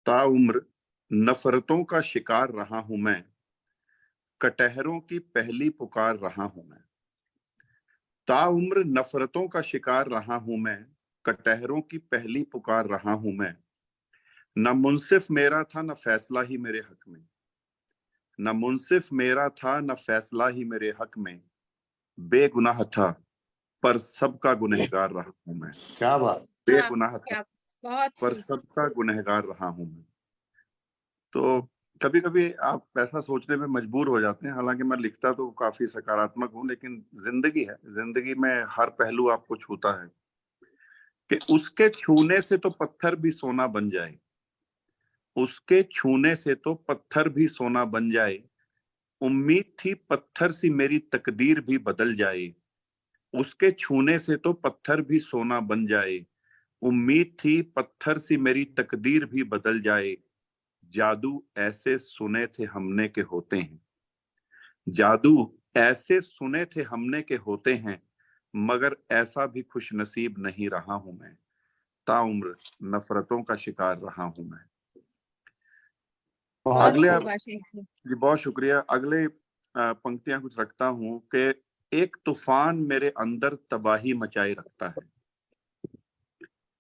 Speaker 9: ता उम्र नफरतों का शिकार रहा हूं मैं, कटहरों की पहली पुकार रहा हूं मैं। ता उम्र नफरतों का शिकार रहा हूं मैं, कटहरों की पहली पुकार रहा हूं मैं। न मुंसिफ मेरा था न फैसला ही मेरे हक में, न मुंसिफ मेरा था न फैसला ही मेरे हक में, बेगुनाह था पर सबका गुनहगार रहा हूं मैं।
Speaker 10: क्या बात,
Speaker 9: बेगुनाह था
Speaker 3: बहुत
Speaker 9: पर सबका गुनहगार रहा हूं मैं। तो कभी कभी आप ऐसा सोचने में मजबूर हो जाते हैं, हालांकि मैं लिखता तो काफी सकारात्मक हूं, लेकिन जिंदगी है, जिंदगी में हर पहलू आपको छूता है कि उसके छूने से तो पत्थर भी सोना बन जाए, उसके छूने से तो पत्थर भी सोना बन जाए, उम्मीद थी पत्थर सी मेरी तकदीर भी बदल जाए, उसके छूने से तो पत्थर भी सोना बन जाए, उम्मीद थी पत्थर सी मेरी तकदीर भी बदल जाए। जादू ऐसे सुने थे हमने के होते हैं, जादू ऐसे सुने थे हमने के होते हैं, मगर ऐसा भी खुश नसीब नहीं रहा हूं मैं, ताउम्र नफरतों का शिकार रहा हूं मैं। अगले जी बहुत शुक्रिया, अगले पंक्तियां कुछ रखता हूं कि एक तूफान मेरे अंदर तबाही मचाए रखता है,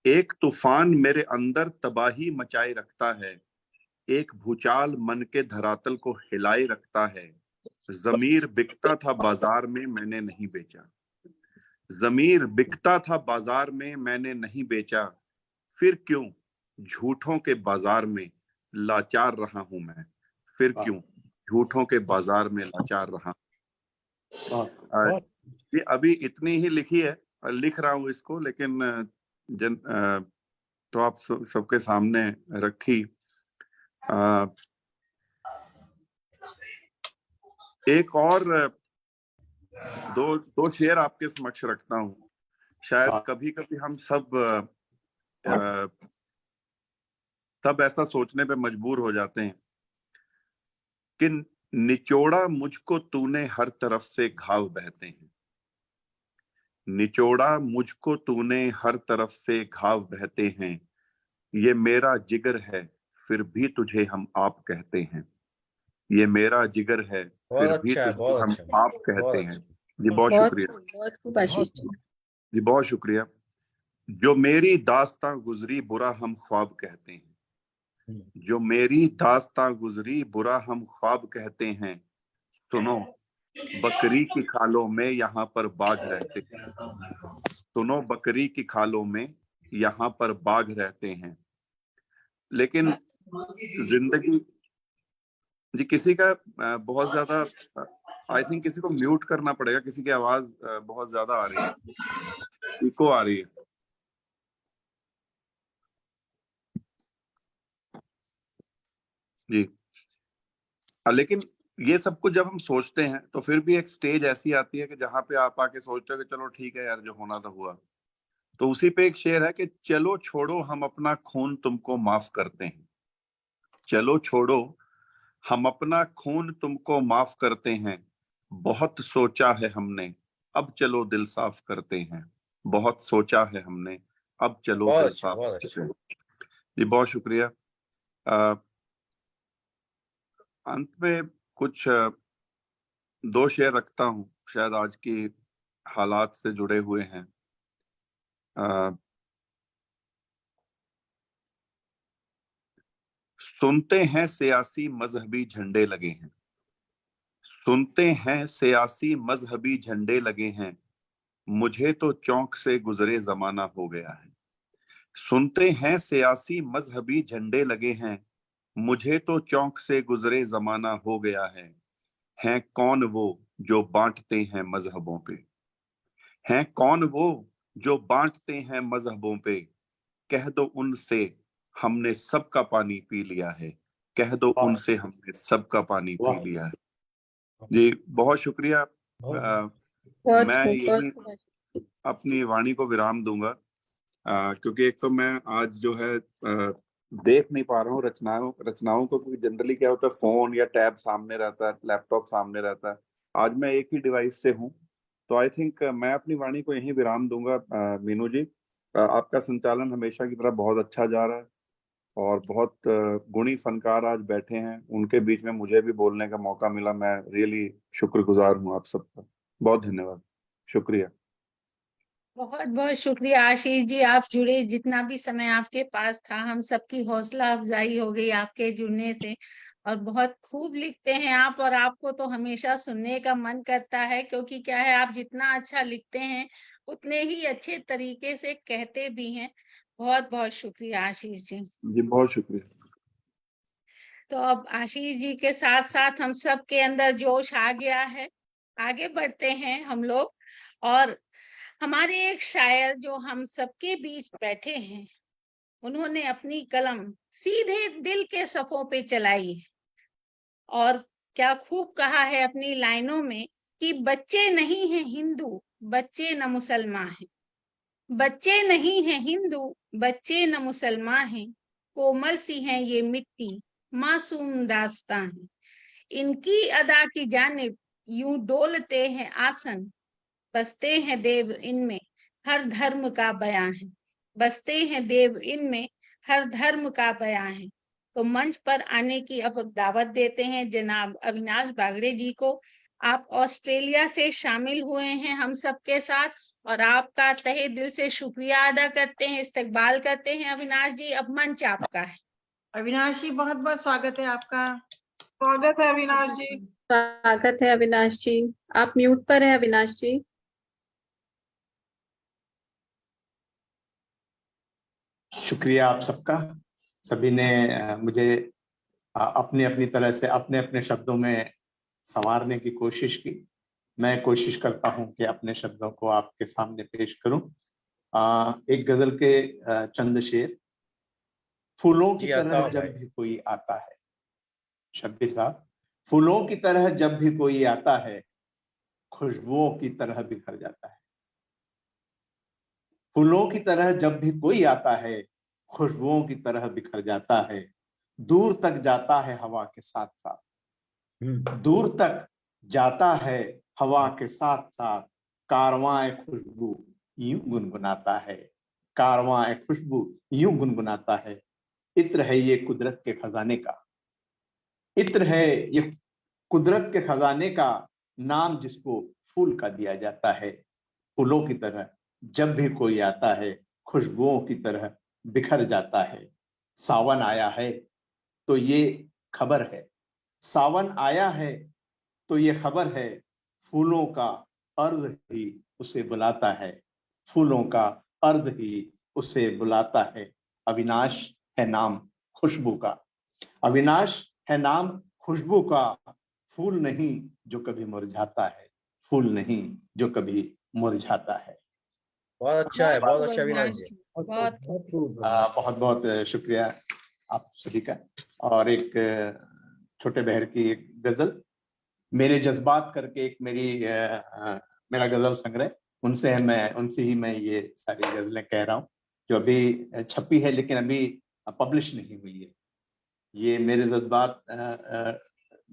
Speaker 9: एक तूफान मेरे अंदर तबाही मचाए रखता है, एक भूचाल मन के धरातल को हिलाए रखता है। जमीर बिकता था बाजार में मैंने नहीं बेचा, जमीर बिकता था बाजार में मैंने नहीं बेचा, फिर क्यों झूठों के बाजार में लाचार रहा हूं मैं, फिर क्यों झूठों के बाजार में लाचार रहा। ये अभी इतनी ही लिखी है, लिख रहा हूं इसको, लेकिन तो आप सबके सामने रखी। एक और दो शेर आपके समक्ष रखता हूँ। शायद कभी कभी हम सब ऐसा सोचने पे मजबूर हो जाते हैं कि निचोड़ा मुझको तूने हर तरफ से घाव बहते हैं, निचोड़ा मुझको तूने हर तरफ से घाव बहते हैं, ये मेरा जिगर है फिर भी तुझे हम आप कहते हैं, ये मेरा जिगर है फिर भी तुझे
Speaker 1: बहुत
Speaker 9: हम
Speaker 1: अच्छा,
Speaker 9: आप कहते
Speaker 1: बहुत
Speaker 9: हैं।
Speaker 1: अच्छा।
Speaker 9: जी बहुत शुक्रिया,
Speaker 5: बहुत खूब आशीष जी।
Speaker 9: जी बहुत शुक्रिया। जो मेरी दास्तां गुजरी बुरा हम ख्वाब कहते हैं, जो मेरी दास्तां गुजरी बुरा हम ख्वाब कहते हैं, सुनो बकरी की खालों में यहाँ पर बाघ रहते हैं, सुनो बकरी की खालों में यहाँ पर बाघ रहते हैं। लेकिन जिंदगी जी किसी का बहुत ज्यादा आई थिंक किसी को म्यूट करना पड़ेगा, किसी की आवाज बहुत ज्यादा आ रही है, इको आ रही है। जी लेकिन ये सब कुछ जब हम सोचते हैं तो फिर भी एक स्टेज ऐसी आती है कि जहां पे आप आके सोचते हो कि चलो ठीक है यार, जो होना था हुआ। तो उसी पे एक शेर है कि चलो छोड़ो हम अपना खून तुमको माफ करते हैं, चलो छोड़ो हम अपना खून तुमको माफ करते हैं, बहुत सोचा है हमने अब चलो दिल साफ करते हैं, बहुत सोचा है हमने अब चलो दिल साफ करते हैं। जी बहुत शुक्रिया। अंत में कुछ दो शेर रखता हूं, शायद आज की हालात से जुड़े हुए हैं। सुनते हैं सियासी मजहबी झंडे लगे हैं, सुनते हैं सियासी मजहबी झंडे लगे हैं, मुझे तो चौंक से गुजरे जमाना हो गया है, सुनते हैं सियासी मजहबी झंडे लगे हैं, मुझे तो चौंक से गुजरे जमाना हो गया है कौन वो जो बांटते हैं मजहबों पे, हैं कौन वो जो बांटते हैं मजहबों पे, कह दो उनसे हमने सबका पानी पी लिया है, कह दो उनसे हमने सबका पानी पी लिया है। जी बहुत शुक्रिया। मैं यही अपनी वाणी को विराम दूंगा, क्योंकि एक तो मैं आज जो है देख नहीं पा रहा हूँ रचनाओं को, क्योंकि जनरली क्या होता है फोन या टैब सामने रहता है, लैपटॉप सामने रहता है। आज मैं एक ही डिवाइस से हूँ, तो आई थिंक मैं अपनी वाणी को यहीं विराम दूंगा। मीनू जी, आपका संचालन हमेशा की तरह बहुत अच्छा जा रहा है और बहुत गुणी फनकार आज बैठे हैं, उनके बीच में मुझे भी बोलने का मौका मिला। मैं रियली शुक्रगुजार हूँ आप सबका, बहुत धन्यवाद, शुक्रिया।
Speaker 3: बहुत बहुत शुक्रिया आशीष जी, आप जुड़े, जितना भी समय आपके पास था हम सबकी हौसला अफजाई हो गई आपके जुड़ने से। और बहुत खूब लिखते हैं आप, और आपको तो हमेशा सुनने का मन करता है, क्योंकि क्या है आप जितना अच्छा लिखते हैं उतने ही अच्छे तरीके से कहते भी हैं। बहुत बहुत शुक्रिया आशीष जी।
Speaker 9: जी बहुत शुक्रिया।
Speaker 3: तो अब आशीष जी के साथ साथ हम सब के अंदर जोश आ गया है, आगे बढ़ते हैं हम लोग। और हमारे एक शायर जो हम सबके बीच बैठे हैं, उन्होंने अपनी कलम सीधे दिल के सफों पे चलाई है, और क्या खूब कहा है अपनी लाइनों में कि बच्चे नहीं हैं हिंदू, बच्चे न मुसलमान हैं, बच्चे नहीं हैं हिंदू, बच्चे न मुसलमान हैं, कोमल सी हैं ये मिट्टी, मासूम दास्तां है, इनकी अदा की जानिब यूं डोलते हैं आसन, बसते हैं देव इनमें हर धर्म का बयां है, बसते हैं देव इनमें हर धर्म का बयां है। तो मंच पर आने की अब दावत देते हैं जनाब अविनाश बागड़े जी को। आप ऑस्ट्रेलिया से शामिल हुए हैं हम सबके साथ, और आपका तहे दिल से शुक्रिया अदा करते हैं, इस्तकबाल करते हैं। अविनाश जी, अब मंच आपका है।
Speaker 6: अविनाश जी बहुत बहुत स्वागत है आपका।
Speaker 4: स्वागत है अविनाश जी।
Speaker 5: स्वागत है अविनाश जी, आप म्यूट पर हैं अविनाश जी।
Speaker 10: शुक्रिया आप सबका, सभी ने मुझे अपनी अपनी तरह से अपने अपने शब्दों में संवारने की कोशिश की। मैं कोशिश करता हूं कि अपने शब्दों को आपके सामने पेश करूं। एक गजल के चंद शेर। फूलों की तरह जब भी कोई आता है, शब्बीर साहब, फूलों की तरह जब भी कोई आता है, खुशबुओं की तरह बिखर जाता है। फूलों की तरह जब भी कोई आता है, खुशबुओं की तरह बिखर जाता है। दूर तक जाता है हवा के साथ साथ, दूर तक जाता है हवा के साथ साथ। कारवां खुशबू यूं गुनगुनाता है, कारवां खुशबू यूं गुनगुनाता है। इत्र है ये कुदरत के खजाने का, इत्र है ये कुदरत के खजाने का, नाम जिसको फूल का दिया जाता है। फूलों की तरह जब भी कोई आता है, खुशबुओं की तरह बिखर जाता है। सावन आया है तो ये खबर है, सावन आया है तो ये खबर है। फूलों का अर्ज ही उसे बुलाता है, फूलों का अर्ज ही उसे बुलाता है। अविनाश है नाम खुशबू का, अविनाश है नाम खुशबू का। फूल नहीं जो कभी मुरझाता है, फूल नहीं जो कभी मुरझाता है।
Speaker 1: बहुत अच्छा है, बहुत अच्छा
Speaker 3: अविनाश
Speaker 1: अविनाश जी।
Speaker 3: जी, बहुत
Speaker 10: बहुत बहुत शुक्रिया आप सभी का। और एक छोटे बहर की एक गजल, मेरे जज्बात करके एक मेरा गजल संग्रह, उनसे ही मैं ये सारी गजलें कह रहा हूँ, जो अभी छपी है लेकिन अभी पब्लिश नहीं हुई है। ये मेरे जज्बात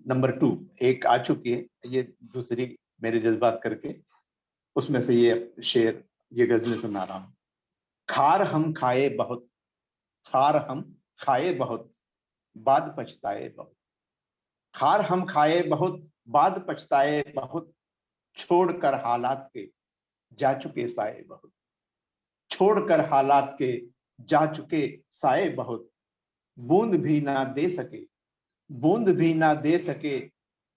Speaker 10: नंबर 2 एक आ चुकी है, ये दूसरी मेरे जज्बात करके, उसमें से ये शेर, ये गजलें सुना रहा हूँ। खार हम खाए बहुत, खार हम खाए बहुत, बाद पछताए बहुत। खार हम खाए बहुत, बाद पछताए बहुत। छोड़कर हालात के जा चुके साए बहुत, छोड़कर हालात के जा चुके साए बहुत। बूंद भी ना दे सके, बूंद भी ना दे सके,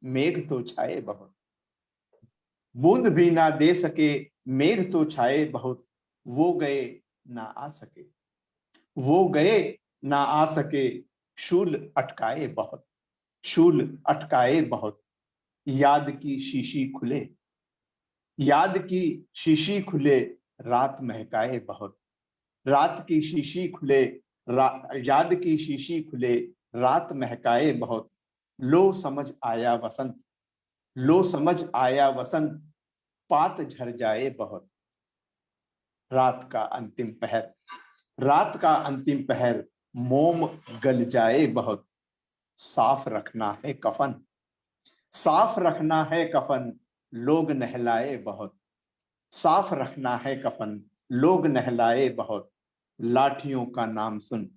Speaker 10: मेघ तो छाए बहुत। बूंद भी ना दे सके, मेघ तो छाए बहुत। वो गए ना आ सके, वो गए ना आ सके। शूल अटकाए बहुत, शूल अटकाए बहुत। याद की शीशी खुले, याद की शीशी खुले, रात महकाए बहुत। रात की शीशी खुले, याद की शीशी खुले, रात महकाए बहुत। लो समझ आया वसंत, लो समझ आया वसंत, पात झर जाए बहुत। रात का अंतिम पहर, रात का अंतिम पहर, मोम गल जाए बहुत। साफ रखना है कफन, साफ रखना है कफन, लोग नहलाए बहुत। साफ रखना है कफन, लोग नहलाए बहुत। लाठियों का नाम सुन,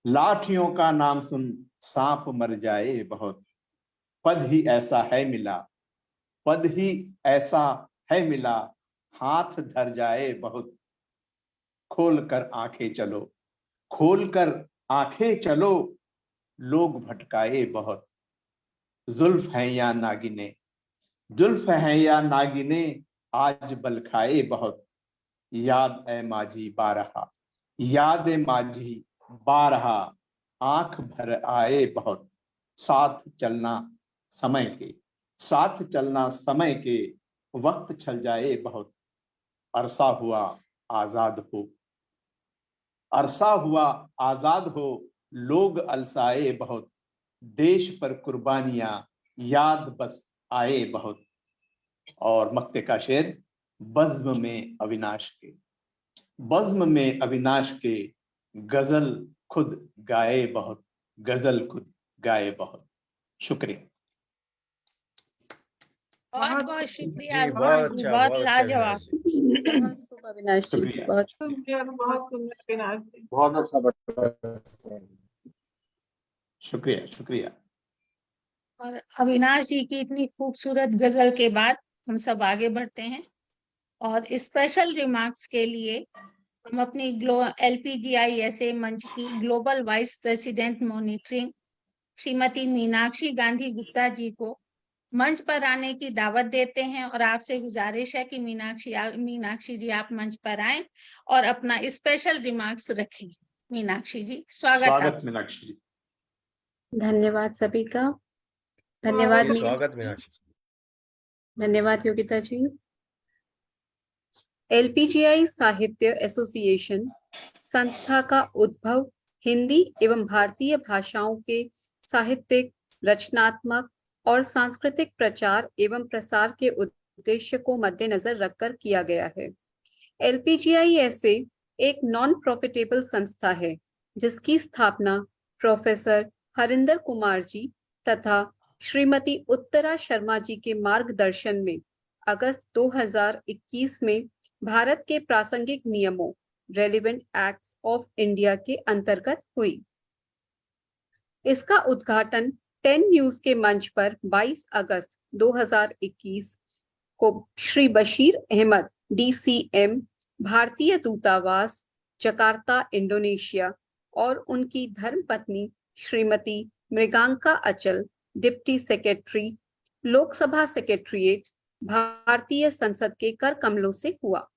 Speaker 10: लाठियों का नाम सुन, सांप मर जाए बहुत। पद ही ऐसा है मिला, पद ही ऐसा है मिला, हाथ धर जाए बहुत। खोल कर आंखें चलो, खोल कर आंखें चलो, लोग भटकाए बहुत। जुल्फ है या नागिने, जुल्फ है या नागिने, आज बल खाए बहुत। याद ए माझी बारहा, याद ए माझी बारहा, आंख भर आए बहुत। साथ चलना समय के, साथ चलना समय के, वक्त छल जाए बहुत। अरसा हुआ आजाद हो, अरसा हुआ आजाद हो, लोग अलसाए बहुत। देश पर कुर्बानियां याद बस आए बहुत। और मक्ते का शेर, बज्म में अविनाश के, बज्म में अविनाश के, गजल खुद गाए बहुत, गजल खुद गाए बहुत। शुक्रिया।
Speaker 3: बहुत बहुत शुक्रिया
Speaker 1: जी,
Speaker 3: अविनाश
Speaker 1: बहुत
Speaker 3: जी,
Speaker 1: अच्छा,
Speaker 3: बहुत
Speaker 1: बहुत अच्छा अविनाश
Speaker 3: लाजवाब।
Speaker 1: जी।
Speaker 5: बहुत खूब अविनाश जी,
Speaker 10: शुक्रिया।
Speaker 5: बहुत
Speaker 4: सुंदर, बहुत सुंदर अविनाश जी।
Speaker 9: बहुत अच्छा बता।
Speaker 10: शुक्रिया, शुक्रिया।
Speaker 3: और अविनाश जी की इतनी खूबसूरत गजल के बाद हम सब आगे बढ़ते हैं और स्पेशल रिमार्क्स के लिए हम अपनी LPGISA मंच की global vice president monitoring Shrimati Meenakshi Gandhi Gupta ji को मंच पर आने की दावत देते हैं और आपसे गुजारिश है कि मीनाक्षी जी आप मंच पर आएं और अपना स्पेशल रिमार्क्स रखें। मीनाक्षी जी,
Speaker 10: स्वागत मीनाक्षी जी।
Speaker 5: धन्यवाद सभी का। धन्यवाद
Speaker 1: जी,
Speaker 5: मीना
Speaker 1: स्वागत
Speaker 5: जी,
Speaker 1: मीनाक्षी।
Speaker 5: धन्यवाद योगिता जी। LPGI साहित्य एसोसिएशन संस्था का उद्भव हिंदी एवं भारतीय भाषाओं के साहित्यिक, रचनात्मक और सांस्कृतिक प्रचार एवं प्रसार के उद्देश्य को मद्देनजर रखकर किया गया है। LPGI एक नॉन प्रॉफिटेबल संस्था है जिसकी स्थापना प्रोफेसर हरिंदर कुमार जी तथा श्रीमती उत्तरा शर्मा जी के मार्गदर्शन में अगस्त 2021 में भारत के प्रासंगिक नियमों रेलिवेंट एक्ट्स ऑफ इंडिया के अंतर्गत हुई। इसका उद्घाटन 10 न्यूज के मंच पर 22 अगस्त 2021 को श्री बशीर अहमद DCM भारतीय दूतावास जकार्ता इंडोनेशिया और उनकी धर्मपत्नी श्रीमती मृगांका अचल डिप्टी सेक्रेटरी लोकसभा सेक्रेटरीट भारतीय संसद के कर कमलों से हुआ।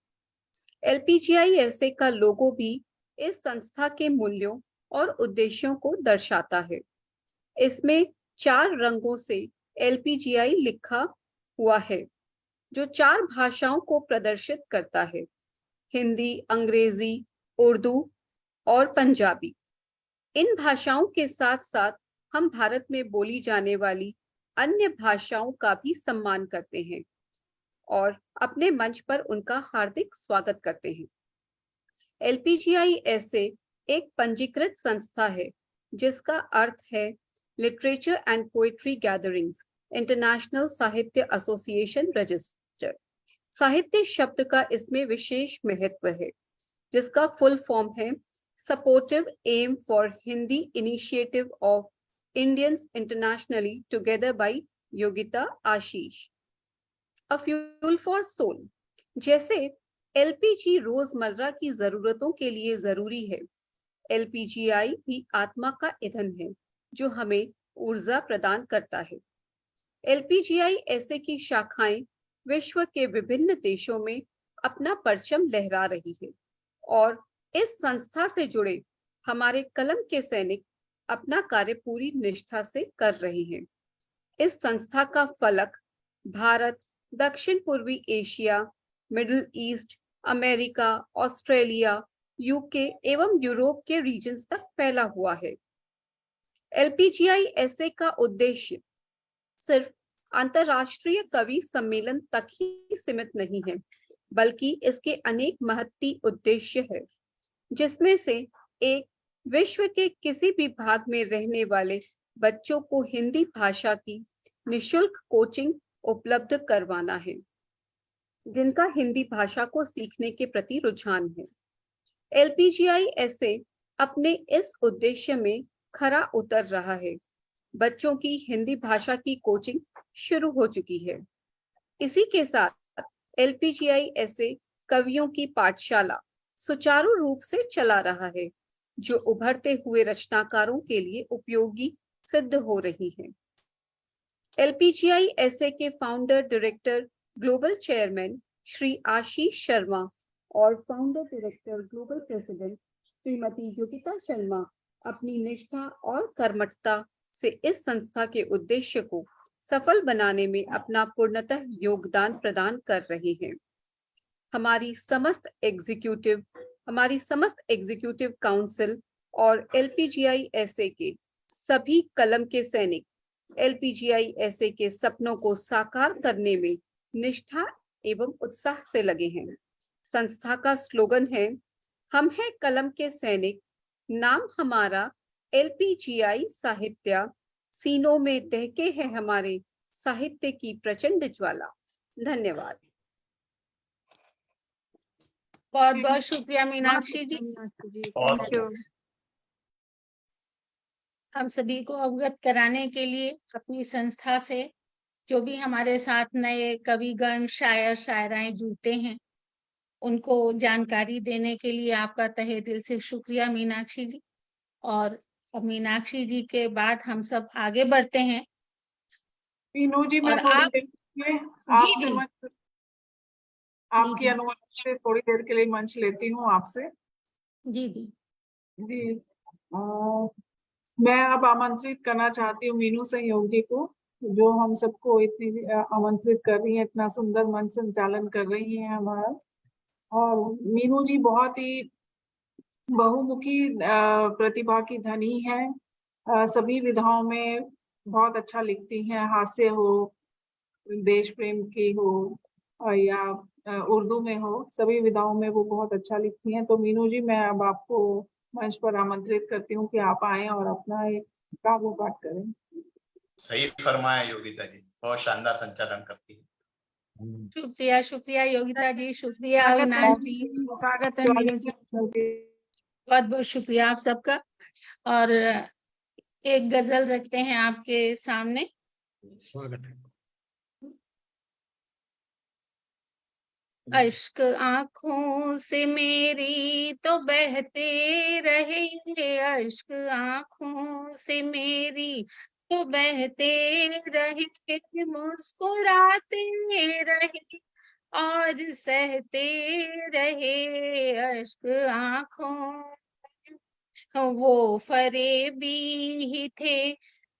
Speaker 5: LPGI का लोगो भी इस संस्था के मूल्यों और उद्देश्यों को दर्शाता है। इसमें 4 रंगों से LPGI लिखा हुआ है जो 4 भाषाओं को प्रदर्शित करता है, हिंदी, अंग्रेजी, उर्दू और पंजाबी। इन भाषाओं के साथ साथ हम भारत में बोली जाने वाली अन्य भाषाओं का भी सम्मान करते हैं और अपने मंच पर उनका हार्दिक स्वागत करते हैं। LPGI एक पंजीकृत संस्था है जिसका अर्थ है literature and poetry gatherings international Sahitya association register. साहित्य शब्द का इसमें विशेष महत्व है जिसका फुल फॉर्म है supportive M for Hindi initiative of Indians internationally together by Yogita Ashish. A fuel for soul. जैसे LPG रोजमर्रा की जरूरतों के लिए जरूरी है, LPGI भी आत्मा का ईंधन है जो हमें ऊर्जा प्रदान करता है। LPGI की शाखाएं विश्व के विभिन्न देशों में अपना परचम लहरा रही है और इस संस्था से जुड़े हमारे कलम के सैनिक अपना कार्य पूरी निष्ठा से कर रहे हैं। इस संस्था का फलक भारत, दक्षिण पूर्वी Asia, middle east, America, Australia, UK एवं यूरोप के रीजन्स तक फैला हुआ है। LPGI का उद्देश्य सिर्फ अंतरराष्ट्रीय कवि सम्मेलन तक ही सीमित नहीं है, बल्कि इसके अनेक महत्वपूर्ण उद्देश्य है, जिसमें से एक विश्व के किसी भी भाग में रहने वाले बच्चों को हिंदी भाषा की निशुल्क कोचिंग उपलब्ध करवाना है, जिनका हिंदी भाषा को सीखने के प्रति रुझान है। LPGI अपने इस उद्देश्य में खरा उतर रहा है। बच्चों की हिंदी भाषा की कोचिंग शुरू हो चुकी है। इसी के साथ LPGI कवियों की पाठशाला सुचारू रूप से चला रहा है, जो उभरते हुए रचनाकारों के लिए उपयोगी सिद्ध हो रही है। LPGI के founder director global chairman Shri Ashish Sharma और founder director global president Shrimati Yogita Sharma अपनी निष्ठा और कर्मठता से इस संस्था के उद्देश्य को सफल बनाने में अपना पूर्णतः योगदान प्रदान कर रहे हैं। हमारी समस्त एग्जीक्यूटिव काउंसिल और LPGI के सभी कलम के सैनिक LPGI के सपनों को साकार करने में निष्ठा एवं उत्साह से लगे हैं। संस्था का स्लोगन है, हम हैं कलम के सैनिक, नाम हमारा LPGI साहित्य, सीनों में दहके है हमारे साहित्य की प्रचंड ज्वाला। धन्यवाद।
Speaker 3: बहुत बहुत शुक्रिया मीनाक्षी जी।
Speaker 6: Thank you.
Speaker 3: हम सभी को अवगत कराने के लिए अपनी संस्था से जो भी हमारे साथ नए कविगण, शायर, शायराएं जुड़ते हैं, उनको जानकारी देने के लिए आपका तहे दिल से शुक्रिया मीनाक्षी जी। और अब मीनाक्षी जी के बाद हम सब आगे बढ़ते हैं।
Speaker 4: मीनू जी, मैं
Speaker 3: और
Speaker 4: थोड़ी
Speaker 3: आप-
Speaker 4: देर के लिए
Speaker 3: जी,
Speaker 4: आपसे आपकी अनुमति से थोड़ी देर के लिए मंच लेती हूँ आपसे।
Speaker 3: जी जी
Speaker 4: जी, मैं अब आमंत्रित करना चाहती हूँ मीनू सहयोगी को, जो हम सबको इतनी आमंत्रित कर रही है, इतना सुंदर मंच संचालन कर रही है हमारा। और मीनू जी बहुत ही बहुमुखी प्रतिभा की धनी है। सभी विधाओं में बहुत अच्छा लिखती हैं, हास्य हो, देश प्रेम की हो या उर्दू में हो, सभी विधाओं में वो बहुत अच्छा लिखती हैं। तो मीनू जी, मैं अब आपको मंच पर आमंत्रित करती हूँ कि आप आएं और अपना एक काव्य पाठ करें।
Speaker 10: सही फरमाया योगिता जी, बहुत शानदार संचालन करती है।
Speaker 3: शुक्रिया, शुक्रिया योगिता जी, शुक्रिया
Speaker 6: स्वागत है
Speaker 3: अविनाश जी,
Speaker 6: स्वागत है मीनू जी।
Speaker 3: बहुत बहुत शुक्रिया आप सबका। और एक गजल रखते हैं आपके सामने।
Speaker 8: स्वागत है।
Speaker 3: अश्क आंखों से मेरी तो बहते रहे, अश्क आंखों से मेरी तो बहते रहे, मुस्कुराते रहे और सहते रहे। अश्क आंखों, वो फरेबी ही थे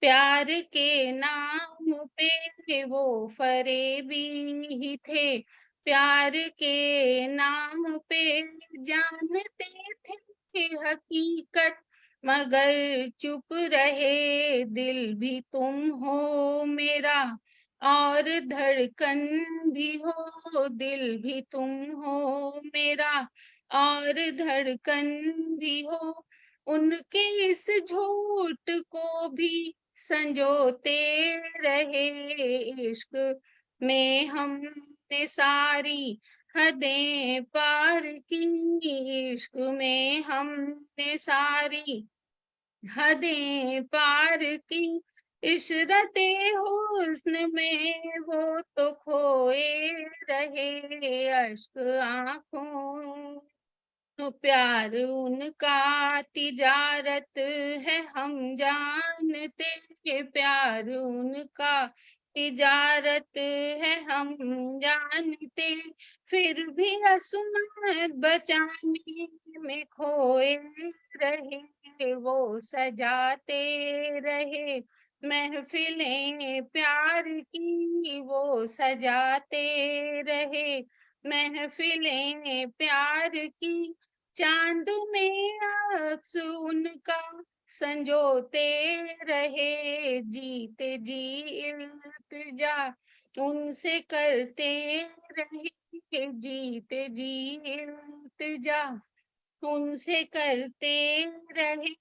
Speaker 3: प्यार के नाम पे, वो फरेबी ही थे प्यार के नाम पे, जानते थे हकीकत मगर चुप रहे। दिल भी तुम हो मेरा और धड़कन भी हो, दिल भी तुम हो मेरा और धड़कन भी हो। उनके इस झूठ को भी संजोते रहे, इश्क में हमने सारी हदें पार की, इश्क में हमने सारी हदें पार की। इशरते हुस्न में वो तो खोए रहे, अश्क आंखों, तो प्यार उनका तिजारत है हम जानते हैं, प्यार उनका तिजारत है हम जानते, फिर भी असमत बचाने में खोए रहे, वो सजाते रहे महफिलें प्यार की, वो सजाते रहे महफिलें प्यार की। चांद में अक्स उनका संजोते रहे, जीते जी इल्तिजा उनसे करते रहे, जीते जी इल्तिजा उनसे करते रहे।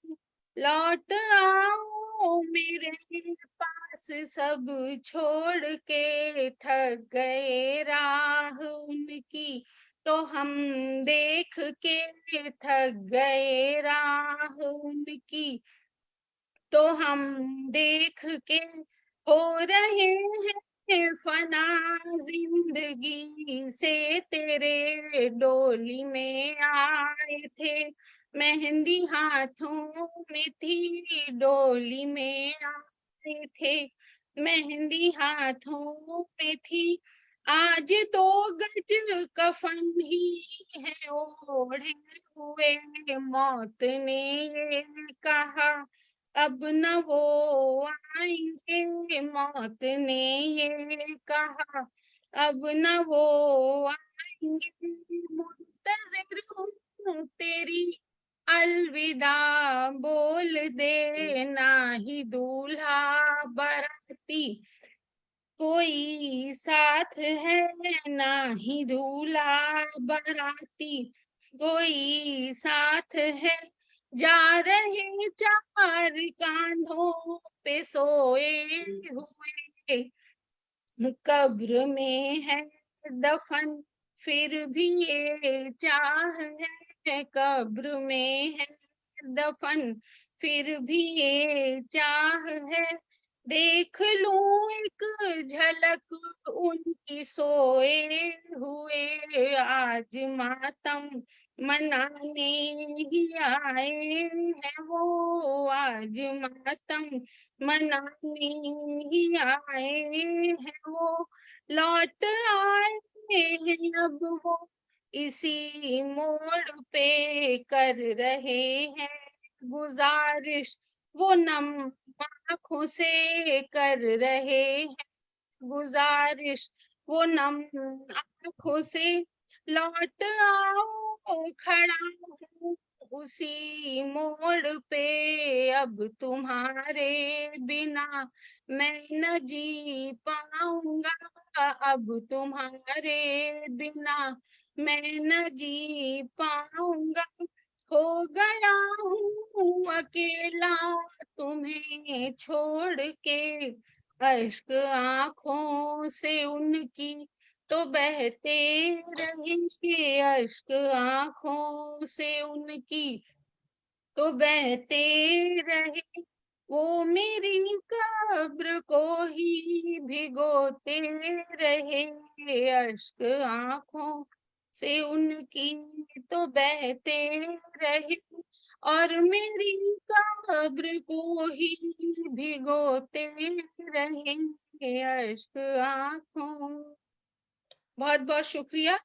Speaker 3: लौट आओ मेरे पास सब छोड़ के, थक गए राह उनकी तो हम देख के, थक गए राह उनकी तो हम देख के। हो रहे हैं फना जिंदगी से तेरे, डोली में आए थे मेहंदी हाथों में थी, डोली में आए थे मेहंदी हाथों में थी। आज 2 गज कफन ही है ओढ़े हुए, मौत ने ये कहा अब न वो आएंगे, मौत ने ये कहा अब न वो आएंगे। मुंतजिर हूँ तेरी अलविदा बोल दे, ना ही दूल्हा बाराती कोई साथ है, ना ही दूल्हा बाराती कोई साथ है। जा रहे 4 कांधों पे सोए हुए, कब्र में है दफन फिर भी ये चाह है, कब्र में है दफन फिर भी ये चाह है। देख लूं एक झलक उनकी सोए हुए, आज मातम मनाने ही आए हैं वो, आज मातम मनाने ही आए हैं वो। लौट आए हैं अब वो इसी मोड़ पे, कर रहे हैं गुजारिश वो नम आँखों से, कर रहे हैं गुजारिश वो नम आँखों से। लौट आओ खड़ा हूँ उसी मोड़ पे, अब तुम्हारे बिना मैं न जी पाऊंगा, अब तुम्हारे बिना मैं न जी पाऊंगा। हो गया हूँ अकेला तुम्हें छोड़ के, अश्क आंखों से उनकी तो बहते रहेंगे, अश्क आंखों से उनकी तो बहते रहे। वो मेरी कब्र को ही भिगोते रहे, अश्क आंखों से उनकी तो बहते रहे, और मेरी कब्र को ही भिगोते रहे, अश्क आंखों। बहुत बहुत शुक्रिया,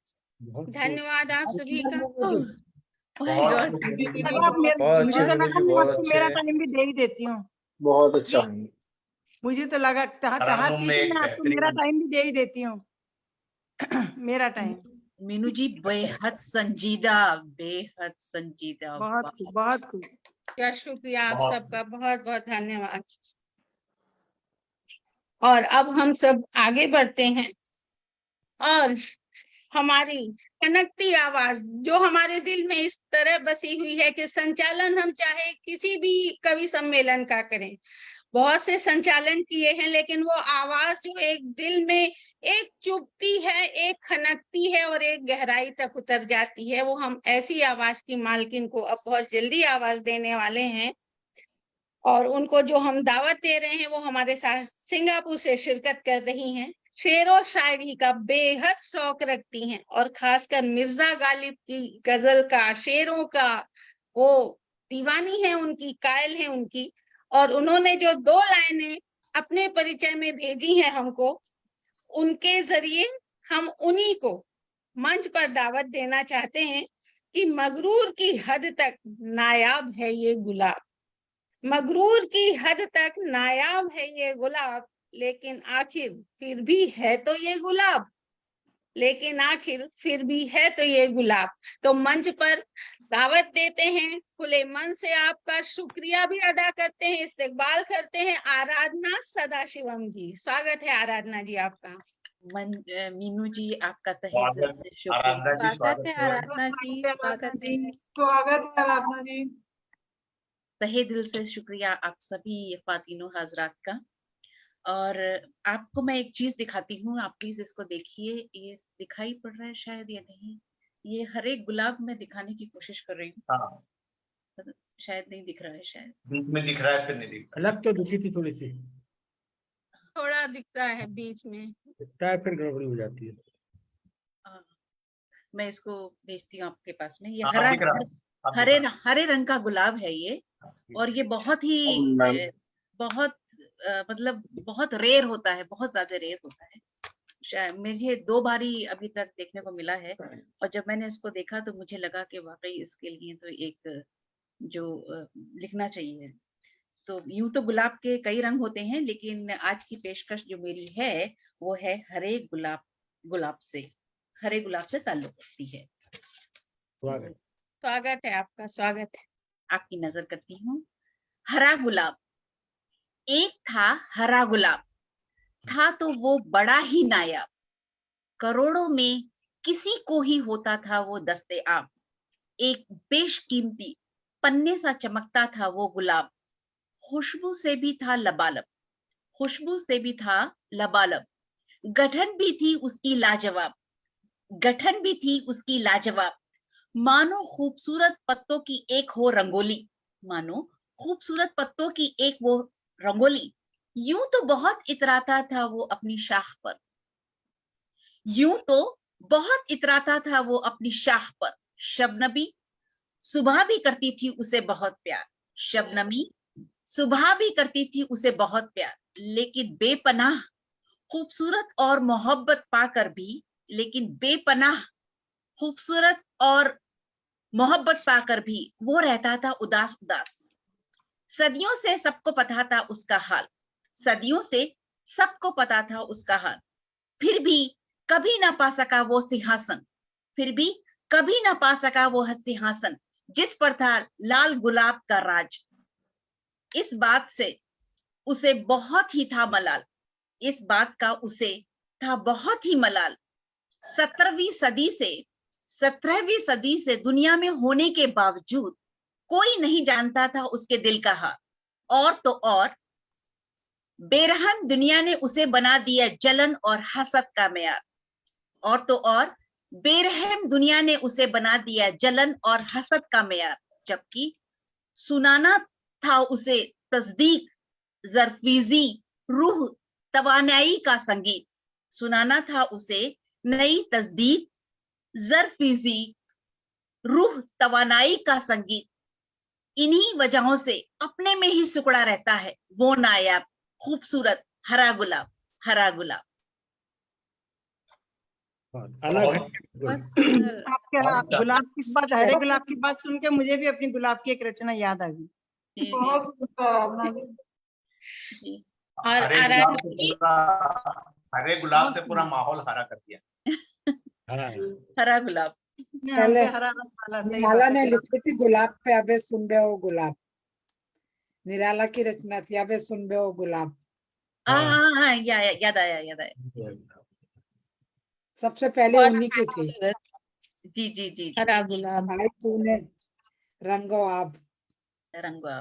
Speaker 3: धन्यवाद आप सभी का।
Speaker 10: बहुत
Speaker 6: चलो आप
Speaker 1: बहुत
Speaker 6: मुझे
Speaker 1: अच्छे
Speaker 6: तो
Speaker 1: मीनू
Speaker 6: लगा
Speaker 1: जी,
Speaker 6: मैं
Speaker 1: बहुत
Speaker 6: आपको मेरा
Speaker 1: अच्छे।
Speaker 6: टाइम भी दे ही देती हूँ।
Speaker 10: बहुत अच्छा।
Speaker 6: मुझे तो लगा
Speaker 10: तरन्नुम
Speaker 6: चाहती
Speaker 10: ने
Speaker 6: कि
Speaker 10: एक
Speaker 6: मैं आपको मेरा
Speaker 10: बेहतरीन
Speaker 6: टाइम भी दे ही देती हूँ। मेरा टाइम
Speaker 11: मीनू जी बेहद संजीदा, बेहद संजीदा।
Speaker 6: बहुत
Speaker 11: वाह।
Speaker 6: खूब, बहुत खूब।
Speaker 3: क्या शुक्रिया आप
Speaker 10: बहुत।
Speaker 3: सबका, बहुत बहुत धन्यवाद। और अब हम सब आगे बढ़ते हैं और हमारी कनकती आवाज जो हमारे दिल में इस तरह बसी हुई है कि संचालन हम चाहे किसी भी कवि सम्मेलन का करें, बहुत से संचालन किए हैं, लेकिन वो आवाज जो एक दिल में एक चुभती है, एक खनकती है और एक गहराई तक उतर जाती है, वो हम ऐसी आवाज की मालकिन को अब बहुत जल्दी आवाज देने वाले हैं। और उनको जो हम दावत दे रहे हैं वो हमारे साथ सिंगापुर से शिरकत कर रही हैं। शेर और शायरी का बेहद शौक रखती हैं और खासकर मिर्जा गालिब की गजल का, शेरों का वो दीवानी है उनकी, कायल है उनकी। और उन्होंने जो 2 लाइनें अपने परिचय में भेजी हैं हमको, उनके जरिए हम उन्हीं को मंच पर दावत देना चाहते हैं कि मगरूर की हद तक नायाब है ये गुलाब, मगरूर की हद तक नायाब है ये गुलाब, लेकिन आखिर फिर भी है तो ये गुलाब, लेकिन आखिर फिर भी है तो ये गुलाब। तो मंच पर दावत देते हैं, खुले मन से आपका शुक्रिया भी अदा करते हैं, इस्तकबाल करते हैं आराधना सदाशिवम जी। स्वागत है आराधना जी आपका।
Speaker 11: मीनू जी आपका तहे दिल से शुक्रिया।
Speaker 5: स्वागत है आराधना जी, स्वागत है।
Speaker 4: स्वागत है आराधना जी।
Speaker 11: तहे दिल से शुक्रिया आप सभी ख्वातीनों हजरात का। और आपको मैं एक चीज दिखाती हूँ, आप प्लीज इसको देखिए। ये दिखाई पड़ रहा है शायद या नहीं, ये हर एक गुलाब में दिखाने की कोशिश कर रही हूँ।
Speaker 10: हाँ।
Speaker 11: शायद नहीं दिख रहा है, शायद
Speaker 10: बीच में दिख रहा है, फिर नहीं दिख रहा।
Speaker 8: अलग तो दिखी थी थोड़ी सी,
Speaker 3: थोड़ा दिखता है बीच में,
Speaker 8: टाइम फिर गड़बड़ी हो जाती है।
Speaker 11: मैं इसको भेजती हूँ आपके पास में। ये
Speaker 10: हाँ,
Speaker 11: हरा
Speaker 10: दिख रहा है, अब
Speaker 11: हरे
Speaker 10: दिख रहा
Speaker 11: हरे रंग का गुलाब है ये, और ये बहुत ही बहुत मतलब बहुत रेयर होता है, बहुत ज्यादा रेयर होता है। मुझे 2 बारी अभी तक देखने को मिला है, और जब मैंने इसको देखा तो मुझे लगा कि वाकई इसके लिए तो एक जो लिखना चाहिए। तो यूं तो गुलाब के कई रंग होते हैं, लेकिन आज की पेशकश जो मेरी है वो है हरे गुलाब से, हरे गुलाब से ताल्लुक रखती है।
Speaker 3: स्वागत है आपका, स्वागत है।
Speaker 11: आपकी नजर करती हूँ। हरा गुलाब। एक था हरा गुलाब, था तो वो बड़ा ही नायाब, करोड़ों में किसी को ही होता था वो दस्तेआब। एक बेशकीमती पन्ने सा चमकता था वो गुलाब, खुशबू से भी था लबालब, खुशबू से भी था लबालब। गठन भी थी उसकी लाजवाब, गठन भी थी उसकी लाजवाब। मानो खूबसूरत पत्तों की एक हो रंगोली, मानो खूबसूरत पत्तों की एक वो रंगोली। यूं तो बहुत इतराता था वो अपनी शाख पर, यूं तो बहुत इतराता था वो अपनी शाख पर। शबनमी सुबह भी करती थी उसे बहुत प्यार, शबनमी सुबह भी करती थी उसे बहुत प्यार। लेकिन बेपनाह खूबसूरत और मोहब्बत पाकर भी, लेकिन बेपनाह खूबसूरत और मोहब्बत पाकर भी वो रहता था उदास उदास। सदियों से सबको पता था उसका हाल, सदियों से सबको पता था उसका हाल। फिर भी कभी ना पा सका वो सिंहासन, फिर भी कभी ना पा सका वो सिंहासन। जिस पर था लाल गुलाब का राज। इस बात से उसे बहुत ही था मलाल, इस बात का उसे था बहुत ही मलाल। 17वीं सदी से दुनिया में होने के बावजूद कोई नहीं जानता था उसके दिल का हाल। और तो और बेरहम दुनिया ने उसे बना दिया जलन और हसद का मेयार। और तो और बेरहम दुनिया ने उसे बना दिया जलन और हसद का मेयार। जबकि सुनाना था उसे तस्दीक, ज़रफीजी, रूह, तवानाई का संगीत। सुनाना था उसे नई तस्दीक, ज़रफीजी, रूह, तवानाई का संगीत। इन्हीं वजहों से अपने में ही सुकड़ा रहता है वो नायाब, खूबसूरत हरा गुलाब, हरा गुलाब।
Speaker 5: बहुत सुंदर।
Speaker 6: आपके गुलाब की बात, हरे गुलाब की बात सुन के मुझे भी अपनी गुलाब की एक रचना याद आ गई।
Speaker 11: जी, जी,
Speaker 4: बहुत सुंदर आराधना जी।
Speaker 11: जी।
Speaker 3: और
Speaker 10: हरे
Speaker 3: आराधना
Speaker 10: गुलाब से
Speaker 3: जी
Speaker 10: हरे गुलाब से पूरा माहौल हरा कर दिया।
Speaker 11: हरा गुलाब।
Speaker 7: पहले
Speaker 6: हरा रंग वाला, सही
Speaker 7: निराला
Speaker 6: बात
Speaker 7: ने
Speaker 6: है।
Speaker 7: लिखी थी गुलाब पे अबे सुन बे ओ गुलाब। निराला की रचना थी अबे सुन बे ओ गुलाब।
Speaker 11: हाँ, याद आया।
Speaker 7: सबसे पहले
Speaker 3: और
Speaker 7: उन्हीं की थी।
Speaker 3: खूबसूरत
Speaker 11: जी, जी, जी, जी।
Speaker 3: हरा गुलाब।
Speaker 7: भाई तूने रंगो आप।
Speaker 11: रंगवा।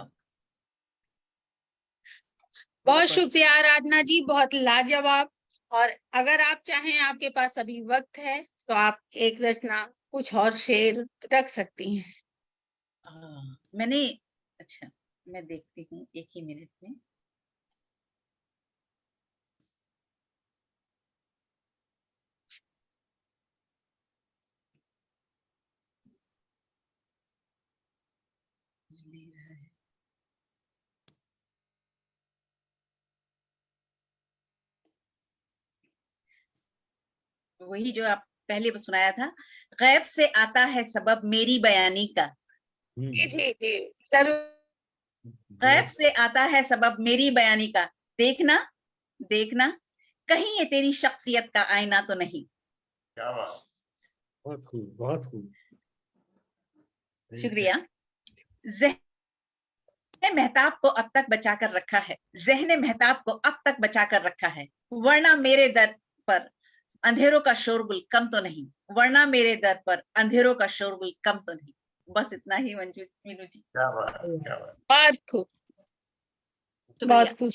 Speaker 3: बहुत शुक्रिया आराधना जी, बहुत लाजवाब। और अगर आप चाहें, आपके पास अभी वक्त है, तो आप एक रचना, कुछ और शेर रख सकती हैं।
Speaker 11: मैंने, अच्छा, मैं देखती हूँ एक ही मिनट में। वही जो आप पहले सुनाया था, गैब से आता है सबब मेरी बयानी का।
Speaker 3: जी जी जी, जरूर।
Speaker 11: गैब से आता है सबब मेरी बयानी का। देखना देखना कहीं ये तेरी शख्सियत का आईना तो नहीं।
Speaker 10: क्या बात।
Speaker 8: बहुत खूब, बहुत खूब।
Speaker 11: शुक्रिया। ज़हन महताब को अब तक बचा कर रखा है, ज़हन महताब को अब तक बचा कर रखा है, वरना मेरे दर पर अंधेरों का शोरगुल कम तो नहीं, वरना मेरे दर पर अंधेरों का शोरगुल कम तो नहीं। बस इतना ही मंजू मीनू जी।
Speaker 10: क्या बात, क्या बात।
Speaker 3: बहुत खूब, बहुत खूब।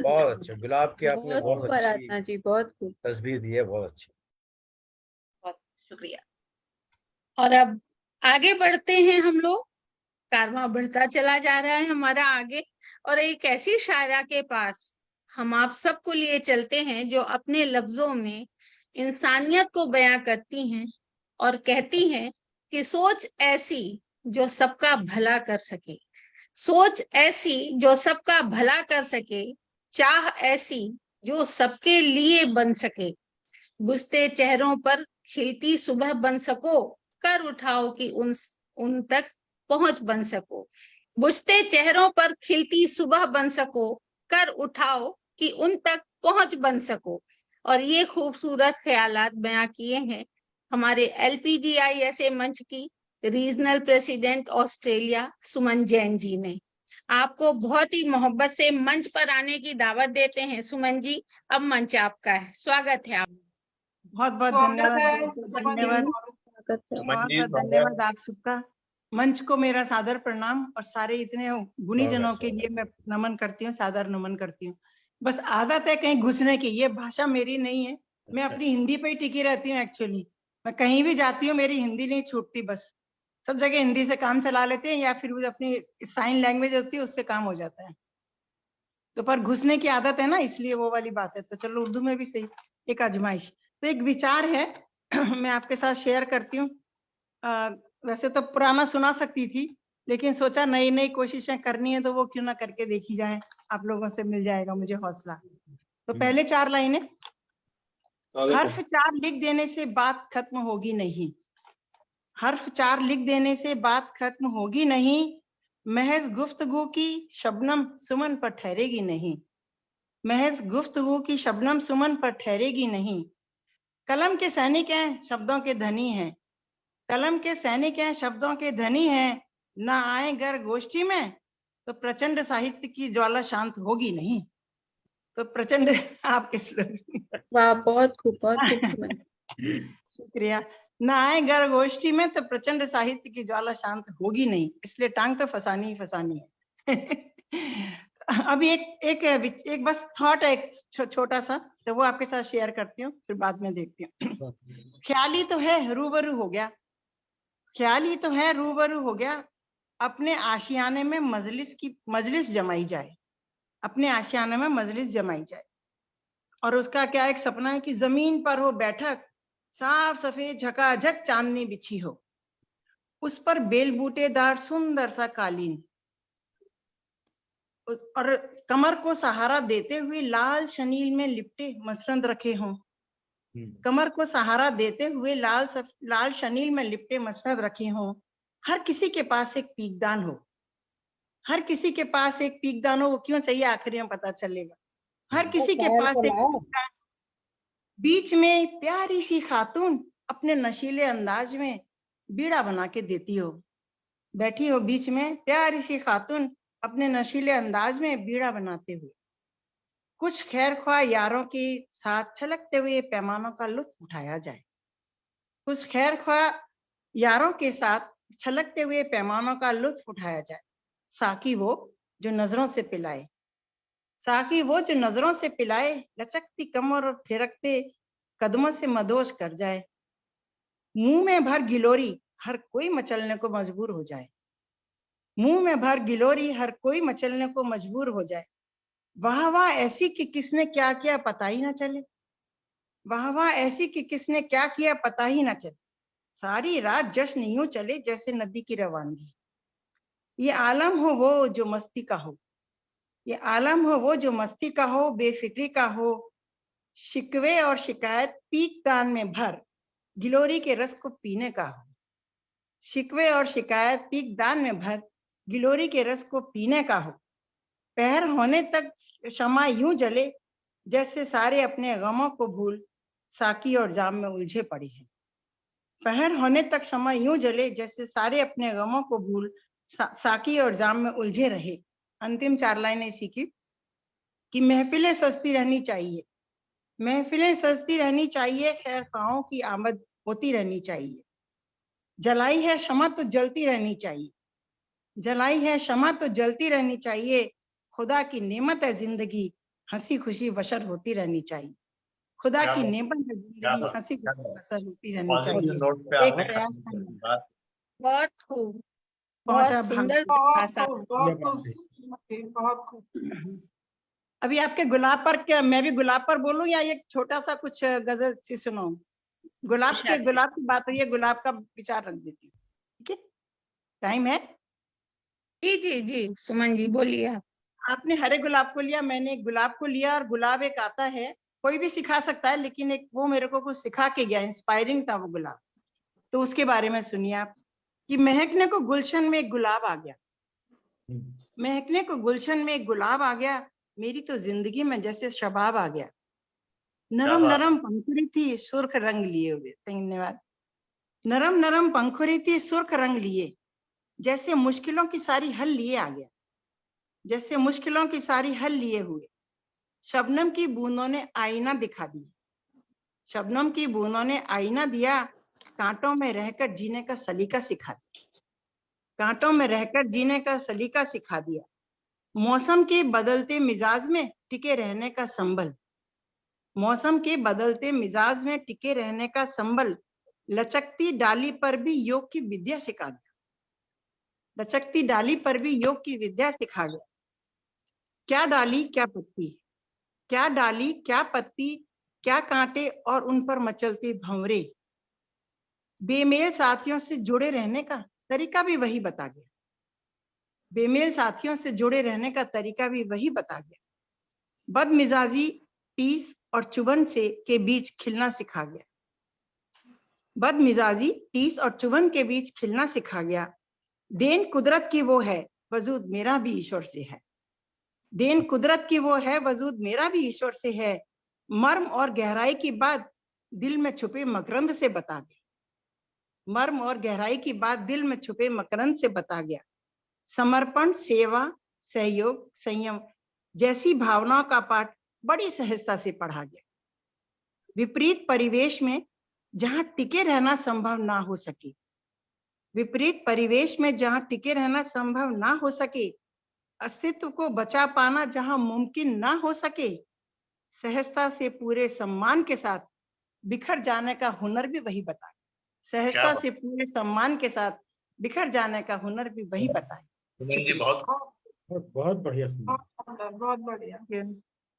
Speaker 1: बहुत अच्छा गुलाब की आपने
Speaker 5: बहुत
Speaker 1: बहुत
Speaker 5: खूब
Speaker 1: अच्छी
Speaker 5: आराधना जी, बहुत खूब।
Speaker 1: तस्वीर दी है, बहुत अच्छी।
Speaker 11: बहुत शुक्रिया।
Speaker 3: और अब आगे बढ़ते हैं हम लोग। कारवां बढ़ता चला जा रहा है हमारा आगे, और एक ऐसी शायरा के पास हम आप सबको लिए चलते हैं जो अपने लफ्जों में इंसानियत को बयां करती हैं और कहती हैं कि सोच ऐसी जो सबका भला कर सके, सोच ऐसी जो सबका भला कर सके, चाह ऐसी जो सबके लिए बन सके, बुझते चेहरों पर खिलती सुबह बन सको, कर उठाओ कि उन तक पहुंच बन सको, बुझते चेहरों पर खिलती सुबह बन सको, कर उठाओ कि उन तक पहुंच बन सको। और ये खूबसूरत ख्यालात बयां किए हैं हमारे LPGISA मंच की रीजनल प्रेसिडेंट ऑस्ट्रेलिया सुमन जैन जी ने। आपको बहुत ही मोहब्बत से मंच पर आने की दावत देते हैं। सुमन जी, अब मंच आपका है, स्वागत है आप।
Speaker 6: बहुत बहुत
Speaker 4: स्वागत
Speaker 6: धन्यवाद,
Speaker 4: है
Speaker 6: बहुत बहुत
Speaker 4: सुमन जी,
Speaker 6: धन्यवाद,
Speaker 4: स्वागत है।
Speaker 6: बहुत बहुत धन्यवाद आप सबका। मंच को मेरा सादर प्रणाम और सारे इतने गुणी जनों के लिए मैं नमन करती हूँ, सादर नमन करती हूँ। बस आदत है कहीं घुसने की, ये भाषा मेरी नहीं है, मैं अपनी हिंदी पे ही टिकी रहती हूँ। एक्चुअली मैं कहीं भी जाती हूँ मेरी हिंदी नहीं छूटती, बस सब जगह हिंदी से काम चला लेते हैं या फिर अपनी साइन लैंग्वेज होती है उससे काम हो जाता है। तो पर घुसने की आदत है ना, इसलिए वो वाली बात है। तो चलो उर्दू में भी सही एक आजमाइश। तो एक विचार है मैं आपके साथ शेयर करती हूँ। वैसे तो पुराना सुना सकती थी, लेकिन सोचा नई नई कोशिशें करनी है तो वो क्यों ना करके देखी जाए, आप लोगों से मिल जाएगा मुझे हौसला। तो पहले 4 लाइनें। हर्फ 4 लिख देने से बात खत्म होगी नहीं, हर्फ 4 लिख देने से बात खत्म होगी नहीं, महज गुफ्तगू की शबनम सुमन पर ठहरेगी नहीं, महज गुफ्तगू की शबनम सुमन पर ठहरेगी नहीं। कलम के सैनिक हैं शब्दों के धनी हैं, कलम के सैनिक हैं शब्दों के धनी हैं, ना आए गर गोष्ठी में तो प्रचंड साहित्य की ज्वाला शांत होगी नहीं। तो प्रचंड आपके श्लोक।
Speaker 5: वाह, बहुत खूब सुमन।
Speaker 6: शुक्रिया। ना आए गर गोष्ठी में तो प्रचंड साहित्य की ज्वाला शांत होगी नहीं, इसलिए टांग तो फसानी ही फसानी है। अभी एक बस थॉट है, एक छोटा सा, तो वो आपके साथ शेयर करती हूँ, फिर बाद में देखती हूँ। ख्याल ही तो है रूबरू हो गया, ख्याल ही तो है रूबरू हो गया, अपने आशियाने में मजलिस जमाई जाए, अपने आशियाने में मजलिस जमाई जाए। और उसका क्या एक सपना है कि जमीन पर हो बैठक, साफ सफेद झकाझक चांदनी बिछी हो, उस पर बेल बूटेदार सुंदर सा कालीन, और कमर को सहारा देते हुए लाल शनील में लिपटे मसरंद रखे हों, कमर को सहारा देते हुए लाल शनील में लिपटे मसरंद रखे हों। हर किसी के पास एक पीकदान हो, हर किसी के पास एक पीकदान हो। वो क्यों चाहिए आखिरी में पता चलेगा। हर किसी के पास एक पीकदान, बीच में प्यारी सी खातून अपने नशीले अंदाज में बीड़ा बना के देती हो, बैठी हो बीच में प्यारी सी खातून अपने नशीले अंदाज में बीड़ा बनाते हुए। कुछ खैर ख्वाह यारों के साथ छलकते हुए पैमानों का लुत्फ उठाया जाए, कुछ खैर ख्वाह यारों के साथ छलकते हुए पैमानों का लुत्फ उठाया जाए। साकी वो जो नजरों से पिलाए, साकी वो जो नजरों से पिलाए, लचकती कमर और थिरकते कदमों से मदोश कर जाए। मुंह में भर गिलोरी हर कोई मचलने को मजबूर हो जाए, मुंह में भर गिलोरी हर कोई मचलने को मजबूर हो जाए। वाह वाह ऐसी कि किसने क्या किया पता ही ना चले, वाह वाह ऐसी कि किसने क्या किया पता ही ना चले। सारी रात जश्न यूं चले जैसे नदी की रवानगी। ये आलम हो वो जो मस्ती का हो, ये आलम हो वो जो मस्ती का हो, बेफिक्री का हो, शिकवे और शिकायत पीक दान में भर गिलोरी के रस को पीने का हो, शिकवे और शिकायत पीक दान में भर गिलोरी के रस को पीने का हो। पहर होने तक शमा यूं जले जैसे सारे अपने गमों को भूल साकी और जाम में उलझे पड़े हैं। पहर होने तक शमा यूं जले जैसे सारे अपने गमों को भूल साकी और जाम में उलझे रहे। अंतिम 4 लाइनें इसी की कि महफिलें सस्ती रहनी चाहिए, महफिलें सस्ती रहनी चाहिए, खैर खाओं की आमद होती रहनी चाहिए। जलाई है शमा तो जलती रहनी चाहिए, जलाई है शमा तो जलती रहनी चाहिए। खुदा की नेमत है जिंदगी, हंसी खुशी बशर होती रहनी चाहिए। खुदा की नेमत है जिंदगी, हंसी खुशी बशर होती रहनी चाहिए। एक प्रयास था।
Speaker 3: बहुत खूब,
Speaker 6: पहुंचा
Speaker 3: बहुत सुंदर
Speaker 4: बहुत
Speaker 3: भाषा।
Speaker 4: खूब, बहुत खूब।
Speaker 6: अभी आपके गुलाब पर क्या, मैं भी गुलाब पर बोलूं या एक छोटा सा कुछ गजल सी सुनाऊं? गुलाब की बात हुई है, गुलाब का विचार रख देती हूँ, ठीक है? टाइम है?
Speaker 3: जी जी जी सुमन जी बोलिए आप।
Speaker 6: आपने हरे गुलाब को लिया, मैंने एक गुलाब को लिया, और गुलाब एक आता है, कोई भी सिखा सकता है, लेकिन एक वो मेरे को कुछ सिखा के गया, इंस्पायरिंग था वो गुलाब। तो उसके बारे में सुनिए आप कि महकने को गुलशन में एक गुलाब आ गया, महकने को गुलशन में एक गुलाब आ गया, मेरी तो जिंदगी में जैसे शबाब आ गया। नरम नरम पंखुड़ी थी सुर्ख रंग लिए हुए, धन्यवाद। नरम नरम पंखुड़ी थी सुर्ख रंग लिए, जैसे मुश्किलों की सारी हल लिए आ गया, जैसे मुश्किलों की सारी हल लिए हुए। शबनम की बूंदों ने आईना दिखा दिया, शबनम की बूंदों ने आईना दिया, कांटों में रहकर जीने का सलीका सिखा दिया, कांटों में रहकर जीने का सलीका सिखा दिया। मौसम के बदलते मिजाज में टिके रहने का संबल, मौसम के बदलते मिजाज में टिके रहने का संबल। लचकती डाली पर भी योग की विद्या सिखा गया, लचकती डाली पर भी योग की विद्या सिखा गया। क्या डाली क्या पत्ती, क्या डाली क्या पत्ती, क्या कांटे और उन पर मचलते भंवरे। बेमेल साथियों से जुड़े रहने का तरीका भी वही बता गया, बेमेल साथियों से जुड़े रहने का तरीका भी वही बता गया। बदमिजाजी टीस और चुभन से के बीच खिलना सिखा गया, बदमिजाजी टीस और चुभन के बीच खिलना सिखा गया। देन कुदरत की वो है वजूद मेरा भी ईश्वर से है, देन कुदरत की वो है वजूद मेरा भी ईश्वर से है। मर्म और गहराई की बात दिल में छुपे मकरंद से बता गया, मर्म और गहराई की बात दिल में छुपे मकरंद से बता गया। समर्पण, सेवा, सहयोग, संयम जैसी भावनाओं का पाठ बड़ी सहजता से पढ़ा गया। विपरीत परिवेश में जहां टिके रहना संभव ना हो सके, विपरीत परिवेश में जहां टिके रहना संभव ना हो सके, अस्तित्व को बचा पाना जहां मुमकिन ना हो सके, सहजता से पूरे सम्मान के साथ बिखर जाने का हुनर भी वही बताए। सहजता से पूरे सम्मान के साथ बिखर जाने का हुनर भी वही बताए।
Speaker 10: जी बहुत
Speaker 8: बहुत बढ़िया सुना।
Speaker 4: बहुत बढ़िया।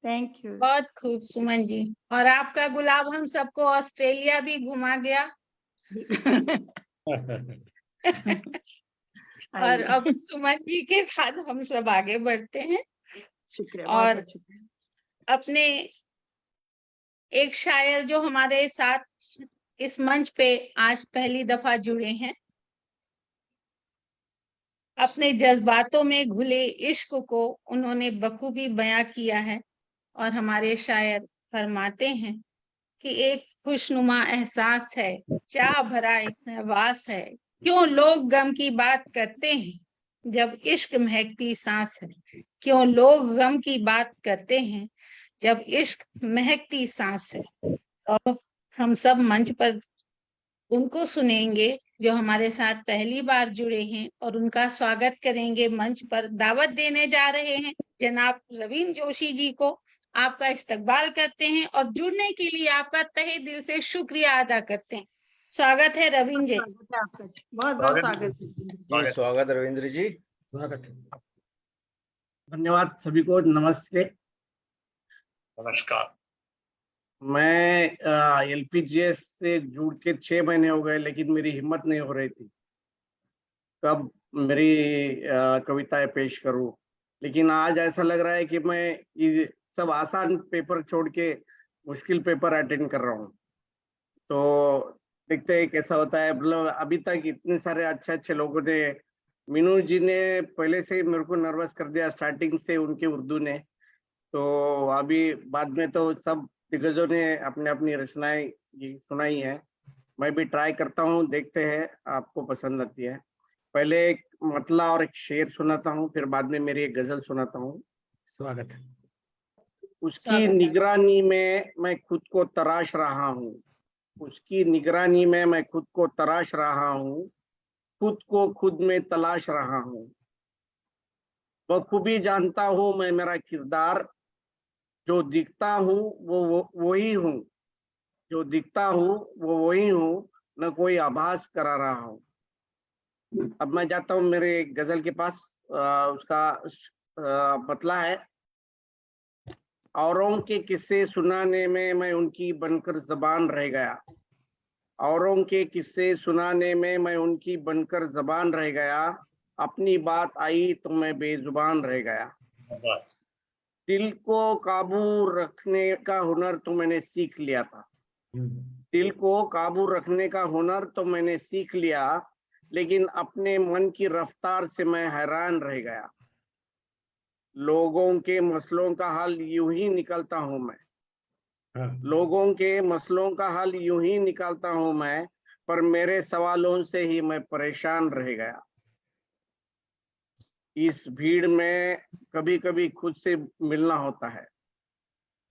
Speaker 6: Thank you.
Speaker 3: बहुत खूब सुमन जी। और आपका गुलाब हम सबको ऑस्ट्रेलिया भी घुमा गया। और अब सुमन जी के बाद हम सब आगे बढ़ते हैं
Speaker 6: शुक्रिया।
Speaker 3: और
Speaker 6: बहुत शुक्रिया।
Speaker 3: अपने एक शायर जो हमारे साथ इस मंच पे आज पहली दफा जुड़े हैं, अपने जज्बातों में घुले इश्क को उन्होंने बखूबी बयां किया है। और हमारे शायर फरमाते हैं कि एक खुशनुमा एहसास है, चाह भरा एक आवास है, क्यों लोग गम की बात करते हैं जब इश्क महकती सांस है, क्यों लोग गम की बात करते हैं जब इश्क महकती सांस है। और हम सब मंच पर उनको सुनेंगे जो हमारे साथ पहली बार जुड़े हैं और उनका स्वागत करेंगे। मंच पर दावत देने जा रहे हैं जनाब रवीन जोशी जी को। आपका इस्तकबाल करते हैं और जुड़ने के लिए आपका तहे दिल से शुक्रिया अदा करते हैं। स्वागत है रवीन जी।
Speaker 6: बहुत बहुत स्वागत।
Speaker 1: जी स्वागत रविंद्र जी।
Speaker 8: स्वागत है।
Speaker 12: धन्यवाद सभी को। नमस्ते।
Speaker 10: नमस्कार।
Speaker 12: मैं एलपीजीएस से जुड़ के 6 महीने हो गए, लेकिन मेरी हिम्मत नहीं हो रही थी कब मेरी कविताएं पेश करूं। लेकिन आज ऐसा लग रहा है कि मैं ये सब आसान पेपर छोड़ के मुश्किल पेपर अटेंड कर रहा हूं। तो देखते हैं कैसा होता है। मतलब अभी तक इतने सारे अच्छे अच्छे लोगों ने, मीनू जी ने पहले से ही मेरे को नर्वस कर दिया स्टार्टिंग से, उनके उर्दू ने। तो अभी बाद में तो सब दिग्गजों ने अपने अपनी रचनाएं सुनाई है। मैं भी ट्राई करता हूँ, देखते हैं आपको पसंद आती है। पहले एक मतला और एक शेर सुनाता हूँ, फिर बाद में मेरी एक गजल सुनाता हूँ।
Speaker 8: स्वागत है।
Speaker 12: उसकी निगरानी में मैं खुद को तराश रहा हूँ, उसकी निगरानी में मैं खुद को तराश रहा हूँ, खुद को खुद में तलाश रहा हूँ। बखूबी जानता हूँ मैं मेरा किरदार, जो दिखता हूँ वो वही हूँ, जो दिखता हूँ वो वही हूँ, न कोई आभास करा रहा हूँ। अब मैं जाता हूँ मेरे गजल के पास। उसका मतला है, औरों के किस्से सुनाने में मैं उनकी बनकर जबान रह गया, औरों के किस्से सुनाने में मैं उनकी बनकर जबान रह गया, अपनी बात आई तो मैं बेजुबान रह गया। दिल को काबू रखने का हुनर तो मैंने सीख लिया था, दिल को काबू रखने का हुनर तो मैंने सीख लिया, लेकिन अपने मन की रफ्तार से मैं हैरान रह गया। लोगों के मसलों का हल यूं ही निकलता हूं मैं, लोगों के मसलों का हल यूं ही निकालता हूं मैं, पर मेरे सवालों से ही मैं परेशान रह गया। इस भीड़ में कभी कभी खुद से मिलना होता है,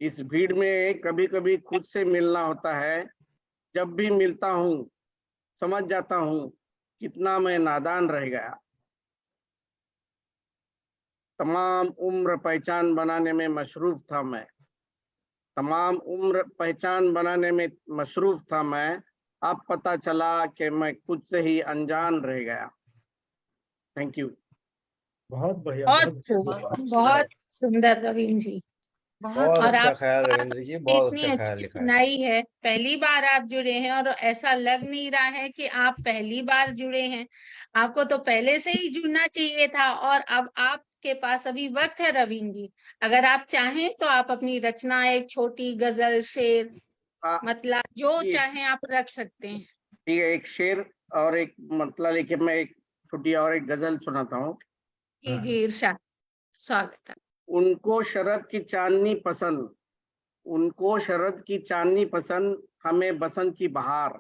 Speaker 12: इस भीड़ में कभी कभी खुद से मिलना होता है। जब भी मिलता हूँ समझ जाता हूँ कितना मैं नादान रह गया। तमाम उम्र पहचान बनाने में मशरूफ था मैं, तमाम उम्र पहचान बनाने में मशरूफ था मैं, अब पता चला कि मैं खुद से ही अनजान रह गया। Thank you.
Speaker 8: बहुत बढ़िया।
Speaker 3: बहुत सुंदर रवीन जी।
Speaker 1: बहुत
Speaker 3: और
Speaker 1: अच्छा
Speaker 3: आप
Speaker 1: ख्याल रविंद्र जी, बहुत
Speaker 3: इतनी
Speaker 1: अच्छा ख्याल
Speaker 3: अच्छी
Speaker 1: लिखा है।
Speaker 3: सुनाई है। पहली बार आप जुड़े हैं और ऐसा लग नहीं रहा है कि आप पहली बार जुड़े हैं, आपको तो पहले से ही जुड़ना चाहिए था। और अब आपके पास अभी वक्त है रवीन जी, अगर आप चाहें तो आप अपनी रचना, एक छोटी गजल, शेर, मतलब जो चाहें आप रख सकते हैं।
Speaker 12: ठीक है, एक शेर और एक मतलब लेके मैं एक छोटी और एक गजल सुनाता हूँ।
Speaker 3: जी जी इरशाद, स्वागत है।
Speaker 12: उनको शरद की चांदनी पसंद, उनको शरद की चांदनी पसंद, हमें बसंत की बहार।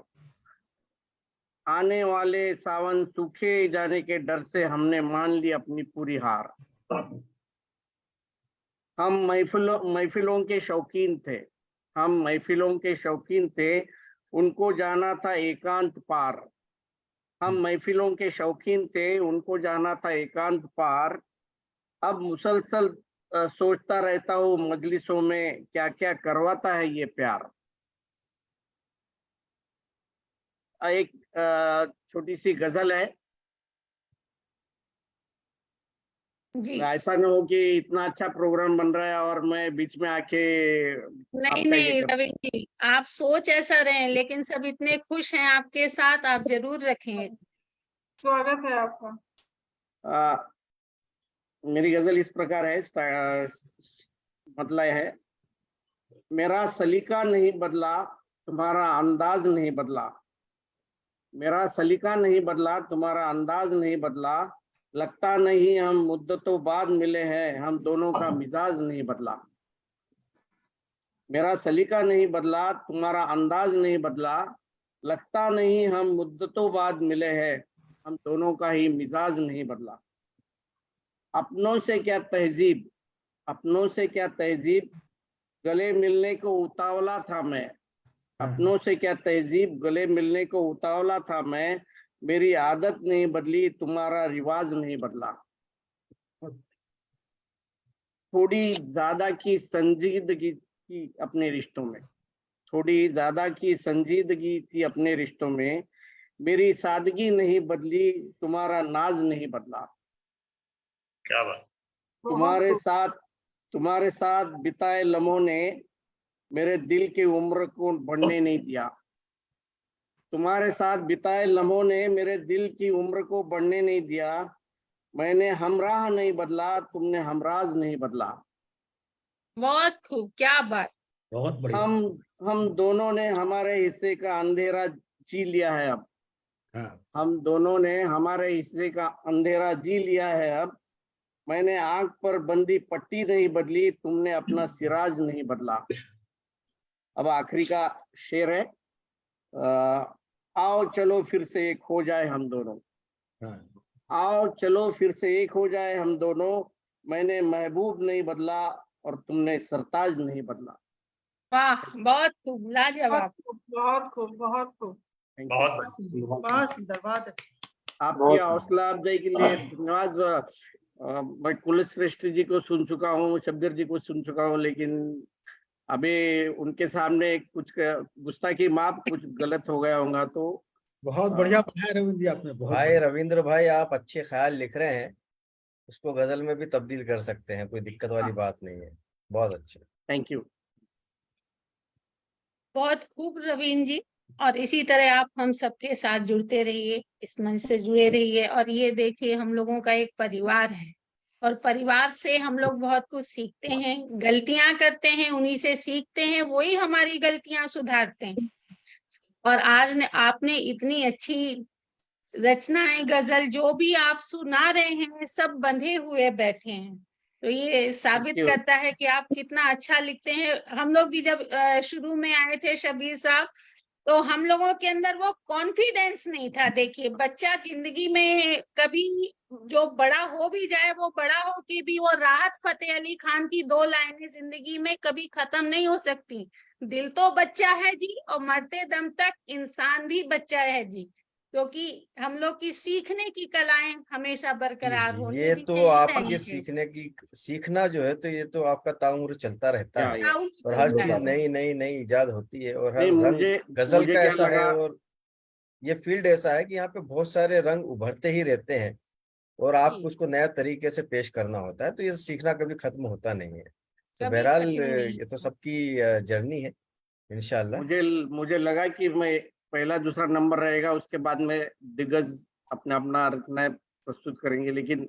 Speaker 12: आने वाले सावन सूखे जाने के डर से हमने मान ली अपनी पूरी हार। हम महफिलों के शौकीन थे, हम महफिलों के शौकीन थे, उनको जाना था एकांत पार। हम महफिलों के शौकीन थे, उनको जाना था एकांत पार। अब मुसलसल सोचता रहता हूँ मजलिसों में क्या क्या करवाता है ये प्यार। एक छोटी सी गजल है।
Speaker 3: जी
Speaker 12: ऐसा न हो कि इतना अच्छा प्रोग्राम बन रहा है और मैं बीच में आके
Speaker 3: नहीं
Speaker 12: आपका ये
Speaker 3: नहीं
Speaker 12: करता
Speaker 3: रवि जी, आप सोच ऐसा रहे, लेकिन सब इतने खुश हैं आपके साथ, आप जरूर रखें।
Speaker 4: स्वागत है आपका।
Speaker 12: मेरी गजल इस प्रकार है, मतलब है, मेरा सलीका नहीं बदला, तुम्हारा अंदाज नहीं बदला। मेरा सलीका नहीं बदला, तुम्हारा अंदाज नहीं बदला। लगता नहीं हम मुद्दतों बाद मिले हैं, हम दोनों का मिजाज नहीं बदला। मेरा सलीका नहीं बदला, तुम्हारा अंदाज नहीं बदला। लगता नहीं हम मुद्दतों बाद मिले हैं, हम दोनों का ही मिजाज नहीं बदला। अपनों से क्या तहजीब, अपनों से क्या तहजीब, गले मिलने को उतावला था मैं। अपनों से क्या तहजीब, गले मिलने को उतावला था मैं। मेरी आदत नहीं बदली, तुम्हारा रिवाज नहीं बदला। थोड़ी ज्यादा की संजीदगी थी अपने रिश्तों में, थोड़ी ज्यादा की संजीदगी थी अपने रिश्तों में। मेरी सादगी नहीं बदली, तुम्हारा नाज नहीं बदला।
Speaker 2: क्या बात।
Speaker 12: तुम्हारे साथ बिताए लम्हों ने मेरे दिल की उम्र को बढ़ने नहीं दिया। तुम्हारे साथ बिताए लम्हों ने मेरे दिल की उम्र को बढ़ने नहीं दिया। मैंने हमराह नहीं बदला, तुमने हमराज नहीं बदला।
Speaker 3: बहुत खूब, क्या बात।
Speaker 8: बहुत बढ़िया।
Speaker 12: हम दोनों ने हमारे हिस्से का अंधेरा जी लिया है अब।
Speaker 8: हाँ।
Speaker 12: हम दोनों ने हमारे हिस्से का अंधेरा जी लिया है अब। मैंने आंख पर बंदी पट्टी नहीं बदली, तुमने अपना सिराज नहीं बदला। अब आखिरी का शेर है, आओ चलो फिर से एक हो जाए हम दोनों।
Speaker 8: हाँ।
Speaker 12: आओ चलो फिर से एक हो जाए हम दोनों। मैंने महबूब नहीं बदला और तुमने सरताज नहीं बदला।
Speaker 3: वाह, बहुत खूब, लाजवाब।
Speaker 4: बहुत खूब, बहुत खूब।
Speaker 2: बहुत
Speaker 6: बहुत सुंदर, बहुत अच्छा।
Speaker 12: आपकी हौसला अफजाई के लिए धन्यवाद। मैं कुलश्रेष्ठ जी को सुन चुका हूँ, शब्दीर जी को सुन चुका हूँ, लेकिन अभी उनके सामने कुछ गुस्ताखी माफ, कुछ गलत हो गया होगा तो।
Speaker 8: बहुत बढ़िया बनाया रविंद्र जी आपने, बहुत
Speaker 1: भाई
Speaker 8: बढ़िया।
Speaker 1: रविंद्र भाई, आप अच्छे ख्याल लिख रहे हैं, उसको गजल में भी तब्दील कर सकते हैं, कोई दिक्कत वाली बात नहीं है। बहुत अच्छे।
Speaker 12: Thank you.
Speaker 3: बहुत खूब रवीन जी, और इसी तरह आप हम सबके साथ जुड़ते रहिए, इस मंच से जुड़े रहिए। और ये देखिए, हम लोगों का एक परिवार है, और परिवार से हम लोग बहुत कुछ सीखते हैं, गलतियां करते हैं, उन्हीं से सीखते हैं, वही हमारी गलतियां सुधारते हैं। और आज ने आपने इतनी अच्छी रचनाएं, गजल जो भी आप सुना रहे हैं, सब बंधे हुए बैठे हैं, तो ये साबित
Speaker 12: you.
Speaker 3: करता है कि आप कितना अच्छा लिखते हैं। हम लोग भी जब शुरू में आए थे शबीर साहब, तो हम लोगों के अंदर वो कॉन्फिडेंस नहीं था। देखिए, बच्चा जिंदगी में कभी जो बड़ा हो भी जाए, वो बड़ा हो के भी वो राहत फतेह अली खान की 2 लाइनें जिंदगी में कभी खत्म नहीं हो सकती। दिल तो बच्चा है जी, और मरते दम तक इंसान भी बच्चा है जी, क्योंकि हम लोग की सीखने की कलाएं हमेशा बरकरार होनी
Speaker 1: ये
Speaker 3: भी
Speaker 1: तो
Speaker 3: चाहिए,
Speaker 1: आपकी
Speaker 3: रहनी चाहिए।
Speaker 1: सीखना जो है, तो ये तो आपका ताउम्र चलता रहता है,
Speaker 12: या
Speaker 1: और हर
Speaker 3: चलता
Speaker 1: चीज
Speaker 3: है।
Speaker 1: नई नई नई इजाद होती है, और हर
Speaker 12: नहीं,
Speaker 1: रंग गजल
Speaker 12: मुझे
Speaker 1: का
Speaker 12: क्या
Speaker 1: ऐसा है,
Speaker 12: लगा,
Speaker 1: और ये फील्ड ऐसा है कि यहाँ पे बहुत सारे रंग उभरते ही रहते हैं, और आपको उसको नया तरीके से पेश करना होता है, तो ये सीखना कभी खत्म होता नहीं है। तो
Speaker 3: कभी
Speaker 1: बहरहाल
Speaker 3: खत्म नहीं।
Speaker 1: ये तो सबकी जर्नी है, इंशाल्लाह।
Speaker 12: मुझे लगा कि मैं पहला दूसरा नंबर रहेगा, उसके बाद में दिग्गज अपना अपना रचनाएं प्रस्तुत करेंगे, लेकिन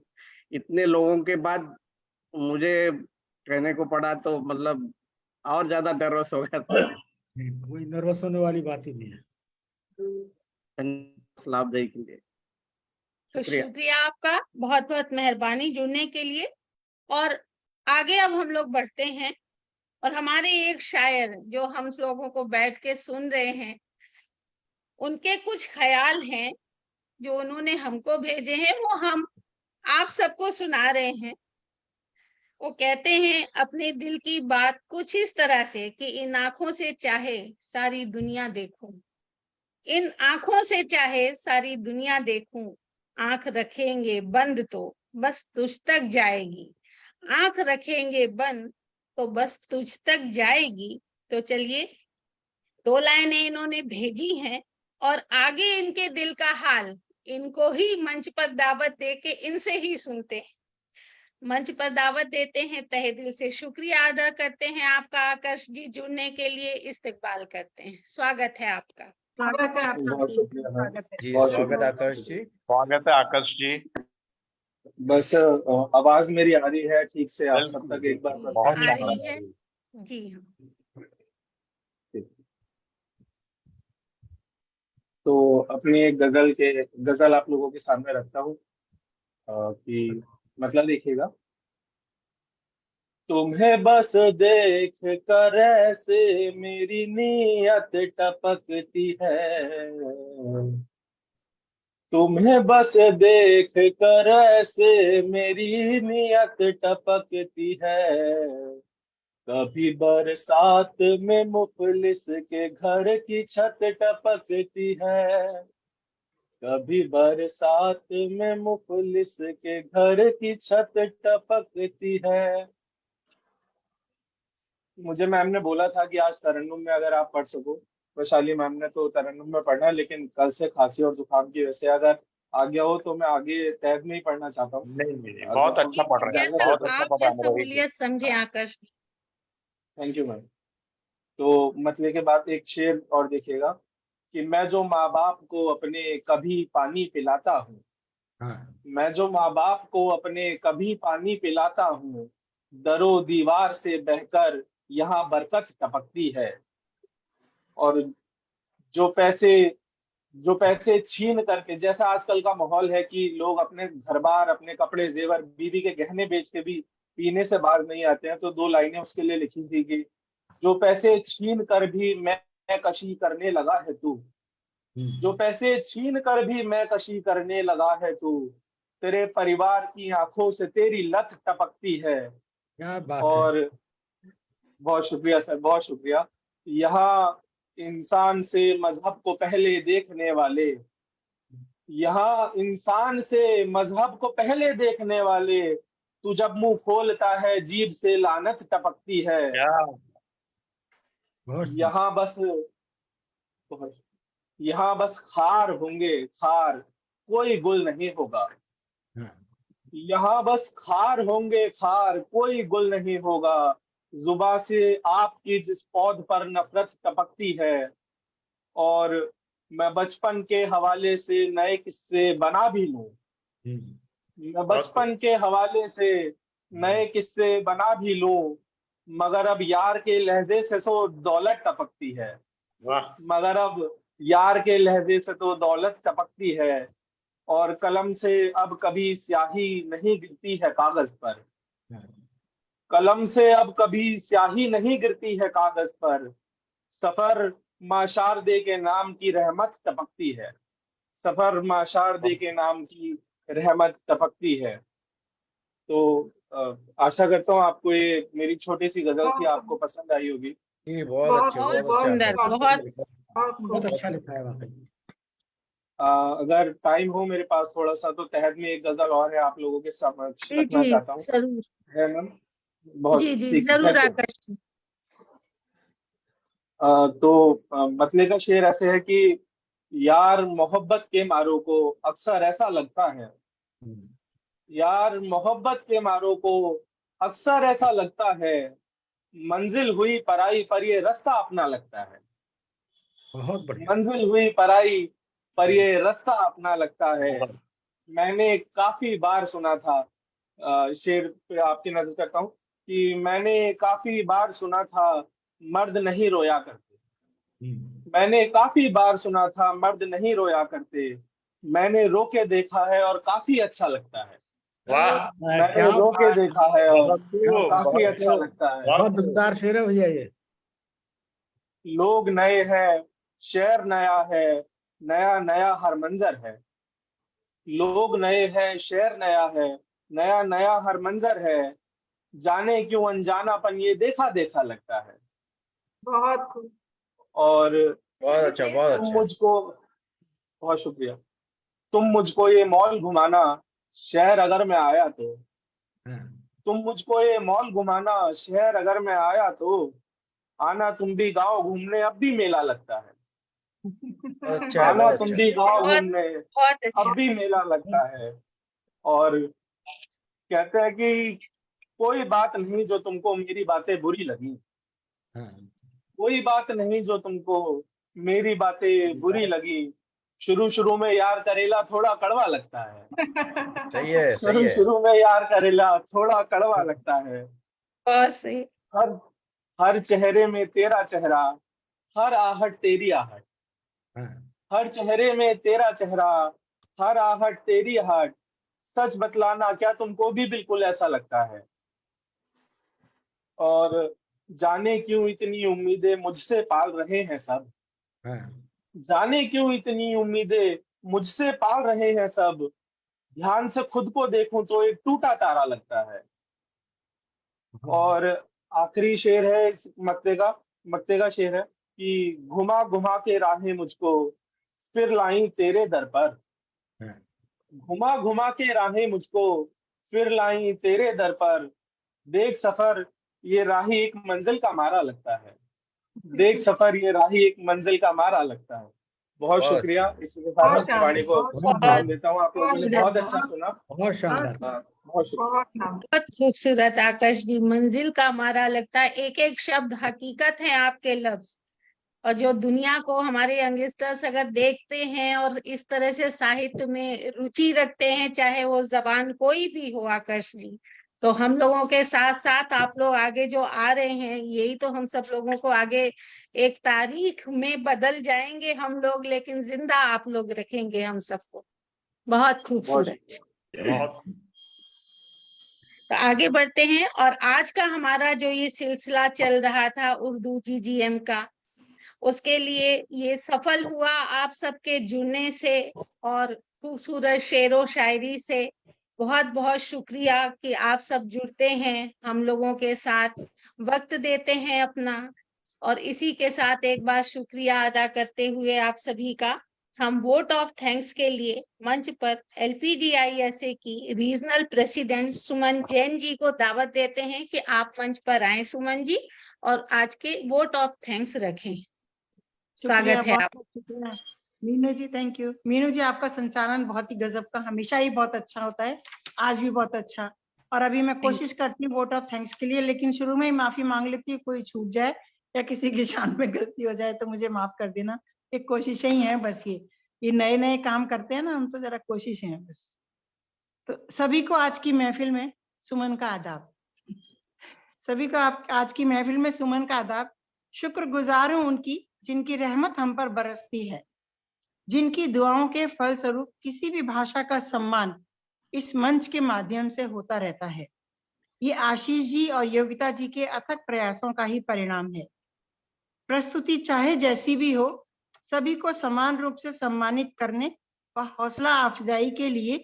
Speaker 12: इतने लोगों के बाद मुझे कहने को पड़ा, तो मतलब और ज्यादा नर्वस हो गया था।
Speaker 8: कोई नर्वस होने वाली बात ही नहीं है।
Speaker 12: लाभदायी के लिए
Speaker 3: तो
Speaker 12: शुक्रिया।
Speaker 3: शुक्रिया आपका, बहुत बहुत मेहरबानी जुड़ने के लिए। और आगे अब हम लोग बढ़ते हैं, और हमारे एक शायर जो हम लोगों को बैठ के सुन रहे हैं, उनके कुछ ख्याल हैं जो उन्होंने हमको भेजे हैं, वो हम आप सबको सुना रहे हैं। वो कहते हैं अपने दिल की बात कुछ इस तरह से कि इन आंखों से चाहे सारी दुनिया देखूं, इन आंखों से चाहे सारी दुनिया देखूं, आंख रखेंगे बंद तो बस तुझ तक जाएगी, आंख रखेंगे बंद तो बस तुझ तक जाएगी। तो चलिए 2 लाइनें इन्होंने भेजी हैं और आगे इनके दिल का हाल इनको ही मंच पर दावत दे के इनसे ही सुनते हैं। मंच पर दावत देते हैं, तहे दिल से शुक्रिया अदा करते हैं आपका आकर्ष जी, जुड़ने के लिए इस्तेकबाल करते हैं। स्वागत है आपका।
Speaker 6: स्वागत है आपका।
Speaker 4: बहुत शुक्रिया मैम।
Speaker 6: स्वागत है।
Speaker 1: जी
Speaker 4: बहुत
Speaker 1: स्वागत आकर्ष जी।
Speaker 13: स्वागत है आकाश जी।
Speaker 4: बस आवाज मेरी आ रही है ठीक से आप सब तक? एक बार बस
Speaker 13: बहुत
Speaker 3: आ रही है जी हाँ।
Speaker 4: तो अपनी एक गजल आप लोगों के सामने रखता हूँ कि मतलब देखिएगा। तुम्हें बस देख कर ऐसे मेरी नीयत टपकती है, तुम्हें बस देख कर ऐसे मेरी नीयत टपकती है। कभी बरसात में मुफलिस के घर की छत टपकती है, कभी बरसात में मुफलिस के घर की छत टपकती है। मुझे मैम ने बोला था कि आज तरन्नुम में अगर आप पढ़ सको, वैशाली मैम ने तो तरन्नुम में पढ़ना है, लेकिन कल से खांसी और जुकाम की वजह से अगर आ गया हो तो मैं आगे तहत में ही पढ़ना चाहता हूँ।
Speaker 13: नहीं बहुत अच्छा पढ़ रहे हैं, बहुत अच्छा पढ़ रहे हैं।
Speaker 3: सहूलियत समझे आकर्ष।
Speaker 4: Thank you ma'am. तो मतलब के बाद एक शेर और देखिएगा कि मैं जो माँ बाप को अपने कभी पानी पिलाता हूँ, मैं जो माँ बाप को अपने कभी पानी पिलाता हूँ, दरो दीवार से बहकर यहाँ बरकत टपकती है। और जो पैसे छीन करके, जैसा आजकल का माहौल है कि लोग अपने घर बार, अपने कपड़े जेवर, बीवी के गहने बेच के भी पीने से बाज नहीं आते हैं, तो 2 लाइनें उसके लिए लिखी थी कि जो पैसे छीन कर भी मैं कशी करने लगा है तू, जो पैसे छीन कर भी मैं कशी करने लगा है तू, तेरे परिवार की आंखों से तेरी लत टपकती है।
Speaker 8: क्या बात
Speaker 4: और
Speaker 8: है।
Speaker 4: बहुत शुक्रिया सर, बहुत शुक्रिया। यहाँ इंसान से मजहब को पहले देखने वाले, यहाँ इंसान से मजहब को पहले देखने वाले, तू जब मुंह खोलता है जीभ से लानत टपकती है। यहाँ बस खार होंगे खार, कोई गुल नहीं होगा। यहाँ बस खार होंगे खार, कोई गुल नहीं होगा। जुबा से आपकी जिस पौध पर नफरत टपकती है। और मैं बचपन के हवाले से नए किस्से बना भी लूं, मैं बचपन के हवाले से नए किस्से बना भी लूं, मगर अब यार के लहजे से तो दौलत टपकती है। मगर अब यार के लहजे से तो दौलत टपकती है। और कलम से अब कभी स्याही नहीं गिरती है कागज पर, कलम से अब कभी स्याही नहीं गिरती है कागज पर। सफर माशारदे के नाम की रहमत टपकती है, सफर माशारदे के नाम की रहमत टपकती है। तो आशा करता हूँ आपको ये मेरी छोटी सी गजल थी, आपको पसंद आई होगी।
Speaker 1: बहुत सुंदर,
Speaker 8: बहुत अच्छा लिखा है वाकई।
Speaker 4: अगर टाइम हो मेरे पास थोड़ा सा, तो तहत में एक गजल और है आप लोगों के समक्ष रखना चाहता हूँ।
Speaker 3: जरूर
Speaker 4: है मैम? बहुत
Speaker 3: जी जी
Speaker 4: ठीक,
Speaker 3: जरूर
Speaker 4: thank you।
Speaker 3: आकर्ष जी।
Speaker 4: तो मतले का शेर ऐसे है कि यार मोहब्बत के मारों को अक्सर ऐसा लगता है, यार मोहब्बत के मारों को अक्सर ऐसा लगता है, मंजिल हुई पराई पर ये रास्ता अपना लगता है।
Speaker 8: बहुत बढ़िया।
Speaker 4: मंजिल हुई पराई पर ये रास्ता अपना लगता है। मैंने काफी बार सुना था, शेर पे आपकी नजर करता हूँ कि मैंने काफी बार सुना था मर्द नहीं रोया करते, मैंने काफी बार सुना था मर्द नहीं रोया करते। मैंने रो के देखा है और काफी अच्छा लगता है। मैंने रो के देखा है और काफी अच्छा लगता है।
Speaker 8: बहुत मजेदार शेर है भैया ये।
Speaker 4: लोग नए हैं, शेर नया है,
Speaker 14: नया नया हर मंजर है। लोग नए हैं, शेर नया है, नया नया हर मंजर है। जाने क्यों अनजानापन ये देखा देखा लगता है।
Speaker 4: बहुत खूब।
Speaker 14: और
Speaker 1: बहुत अच्छा, बहुत
Speaker 14: तुम
Speaker 1: अच्छा।
Speaker 14: मुझको, बहुत शुक्रिया। तुम मुझको ये मॉल घुमाना शहर अगर मैं आया तो, तुम मुझको ये मॉल घुमाना शहर अगर मैं आया तो, आना तुम भी गांव घूमने अब भी मेला लगता है।
Speaker 1: अच्छा है,
Speaker 14: आना
Speaker 1: बहुत
Speaker 14: तुम
Speaker 1: अच्छा।
Speaker 14: भी गांव
Speaker 3: बहुत
Speaker 14: घूमने
Speaker 3: बहुत अच्छा।
Speaker 14: अब भी मेला लगता है। और कहते हैं कि कोई बात नहीं जो तुमको मेरी बातें बुरी लगी, कोई बात नहीं जो तुमको मेरी बातें बुरी लगी। शुरू शुरू में यार करेला थोड़ा कड़वा लगता है।
Speaker 1: सही है, सही
Speaker 14: शुरू
Speaker 1: है।
Speaker 14: शुरू में यार करेला थोड़ा कड़वा लगता है।
Speaker 3: बहुत सही।
Speaker 14: हर हर चेहरे में तेरा चेहरा, हर आहट तेरी आहट। हर चेहरे में तेरा चेहरा, हर आहट तेरी आहट। सच बतलाना क्या तुमको भी बिल्कुल ऐसा लगता है। और जाने क्यों इतनी उम्मीदें मुझसे पाल रहे हैं सब। जाने क्यों इतनी उम्मीदें मुझसे पाल रहे हैं सब। ध्यान से खुद को देखूं तो एक टूटा तारा लगता है। और आखिरी शेर है इस मक्ते का शेर है कि घुमा घुमा के राहें मुझको फिर लाई तेरे दर पर। घुमा घुमा के राहें मुझको फिर लाई तेरे दर पर। देख सफर ये राही एक मंजिल का मारा लगता है। देख सफर ये राही एक मंजिल का मारा लगता है। बहुत
Speaker 1: बहुत
Speaker 14: शुक्रिया।
Speaker 1: अच्छा।
Speaker 14: इसी के साथ
Speaker 4: बहुत
Speaker 14: अपनी
Speaker 4: शानदार,
Speaker 14: वाणी को
Speaker 4: बहुत
Speaker 1: बहुत
Speaker 14: विराम
Speaker 4: शानदार,
Speaker 14: देता हूँ। आप लोगों ने बहुत अच्छा सुना।
Speaker 8: बहुत शानदार।
Speaker 14: हाँ, बहुत शुक्रिया।
Speaker 4: बहुत शानदार।
Speaker 3: बहुत खूबसूरत आकाश जी, मंजिल का मारा लगता है। एक एक शब्द हकीकत है आपके लफ्ज। और जो दुनिया को हमारे यंगस्टर्स अगर देखते हैं और इस तरह से साहित्य में रुचि रखते हैं, चाहे वो जबान कोई भी हो आकाश जी, तो हम लोगों के साथ साथ आप लोग आगे जो आ रहे हैं, यही तो हम सब लोगों को आगे एक तारीख में बदल जाएंगे हम लोग, लेकिन जिंदा आप लोग रखेंगे हम सबको। बहुत
Speaker 14: बहुत
Speaker 3: खूबसूरत।
Speaker 14: शुक्रिया।
Speaker 13: बहुत
Speaker 3: तो आगे बढ़ते हैं। और आज का हमारा जो ये सिलसिला चल रहा था उर्दू GGM का, उसके लिए ये सफल हुआ आप सबके जुड़ने से और खूबसूरत शेरो शायरी से। बहुत बहुत शुक्रिया कि आप सब जुड़ते हैं, हम लोगों के साथ वक्त देते हैं अपना। और इसी के साथ एक बार शुक्रिया अदा करते हुए आप सभी का, हम वोट ऑफ थैंक्स के लिए मंच पर LPGISA की रीजनल प्रेसिडेंट सुमन जैन जी को दावत देते हैं कि आप मंच पर आए सुमन जी, और आज के वोट ऑफ थैंक्स रखें।
Speaker 6: शुक्रिया,
Speaker 3: स्वागत है आप।
Speaker 6: बहुत शुक्रिया मीनू जी। थैंक यू मीनू जी, आपका संचालन बहुत ही गजब का, हमेशा ही बहुत अच्छा होता है, आज भी बहुत अच्छा। और अभी मैं कोशिश करती हूँ वोट ऑफ थैंक्स के लिए, लेकिन शुरू में ही माफी मांग लेती हूँ, कोई छूट जाए या किसी की शान में गलती हो जाए तो मुझे माफ कर देना। एक कोशिश ही है बस। ये नए नए काम करते हैं ना हम, तो जरा कोशिश है बस। तो सभी को आज की महफिल में सुमन का आदाब। सभी को आप आज की महफिल में सुमन का आदाब। शुक्रगुजार हूं उनकी जिनकी रहमत हम पर बरसती है, जिनकी दुआओं के फलस्वरूप किसी भी भाषा का सम्मान इस मंच के माध्यम से होता रहता है। ये आशीष जी और योगिता जी के अथक प्रयासों का ही परिणाम है। प्रस्तुति चाहे जैसी भी हो, सभी को समान रूप से सम्मानित करने व हौसला अफजाई के लिए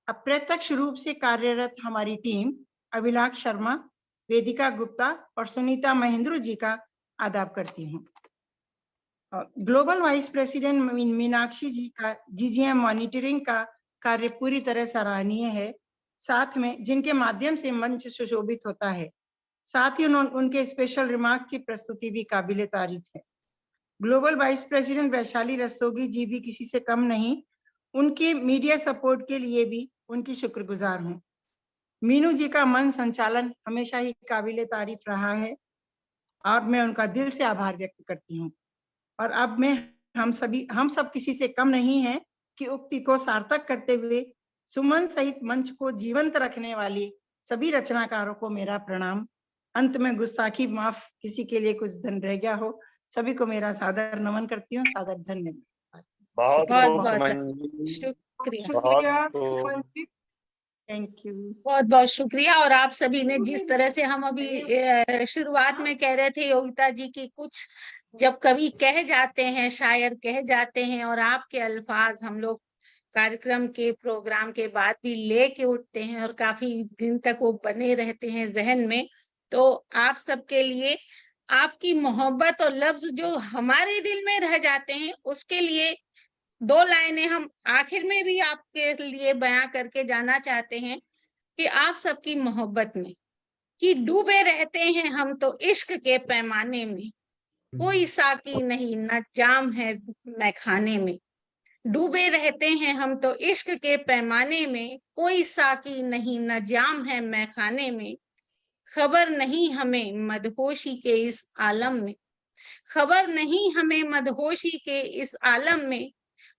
Speaker 6: अप्रत्यक्ष रूप से कार्यरत हमारी टीम अभिलाष शर्मा, वेदिका गुप्ता और सुनीता महेंद्र जी का आदाब करती हूँ। ग्लोबल वाइस प्रेसिडेंट मीनाक्षी जी का GGM मॉनिटरिंग का कार्य पूरी तरह सराहनीय है, साथ में जिनके माध्यम से मंच सुशोभित होता है। साथ ही उनके स्पेशल रिमार्क की प्रस्तुति भी काबिले तारीफ है। Global vice president Vaishali Rastogi ji भी किसी से कम नहीं, उनके मीडिया सपोर्ट के लिए भी उनकी शुक्रगुजार हूँ। मीनू जी का मन संचालन हमेशा ही काबिले तारीफ रहा है और मैं उनका दिल से आभार व्यक्त करती हूँ। और अब मैं हम सब किसी से कम नहीं है कि उक्ति को सार्थक करते हुए सुमन सहित मंच को जीवंत रखने वाली सभी रचनाकारों को मेरा प्रणाम। अंत में गुस्ताखी माफ, किसी के लिए कुछ धन रह गया हो, सभी को मेरा सादर नमन करती हूँ। सादर धन्यवाद।
Speaker 13: बहुत
Speaker 3: बहुत
Speaker 13: खूब
Speaker 3: बहुत
Speaker 13: सुमन जी,
Speaker 3: शुक्रिया।
Speaker 4: शुक्रिया
Speaker 13: बहुत
Speaker 4: सुमन
Speaker 13: खूब।
Speaker 4: जी।
Speaker 6: Thank you.
Speaker 3: बहुत बहुत शुक्रिया। और आप सभी ने जिस तरह से, हम अभी शुरुआत में कह रहे थे योगिता जी की कुछ जब कवि कह जाते हैं, शायर कह जाते हैं और आपके अल्फाज हम लोग कार्यक्रम के प्रोग्राम के बाद भी लेके उठते हैं और काफी दिन तक वो बने रहते हैं जहन में, तो आप सबके लिए आपकी मोहब्बत और लफ्ज जो हमारे दिल में रह जाते हैं, उसके लिए 2 लाइनें हम आखिर में भी आपके लिए बयां करके जाना चाहते हैं कि आप सबकी मोहब्बत में कि डूबे रहते हैं हम तो इश्क के पैमाने में, कोई साकी नहीं न जाम है मैखाने में। डूबे रहते हैं हम तो इश्क के पैमाने में, कोई साकी नहीं न जाम है मैखाने में। खबर नहीं हमें मदहोशी के इस आलम में, खबर नहीं हमें मदहोशी के इस आलम में,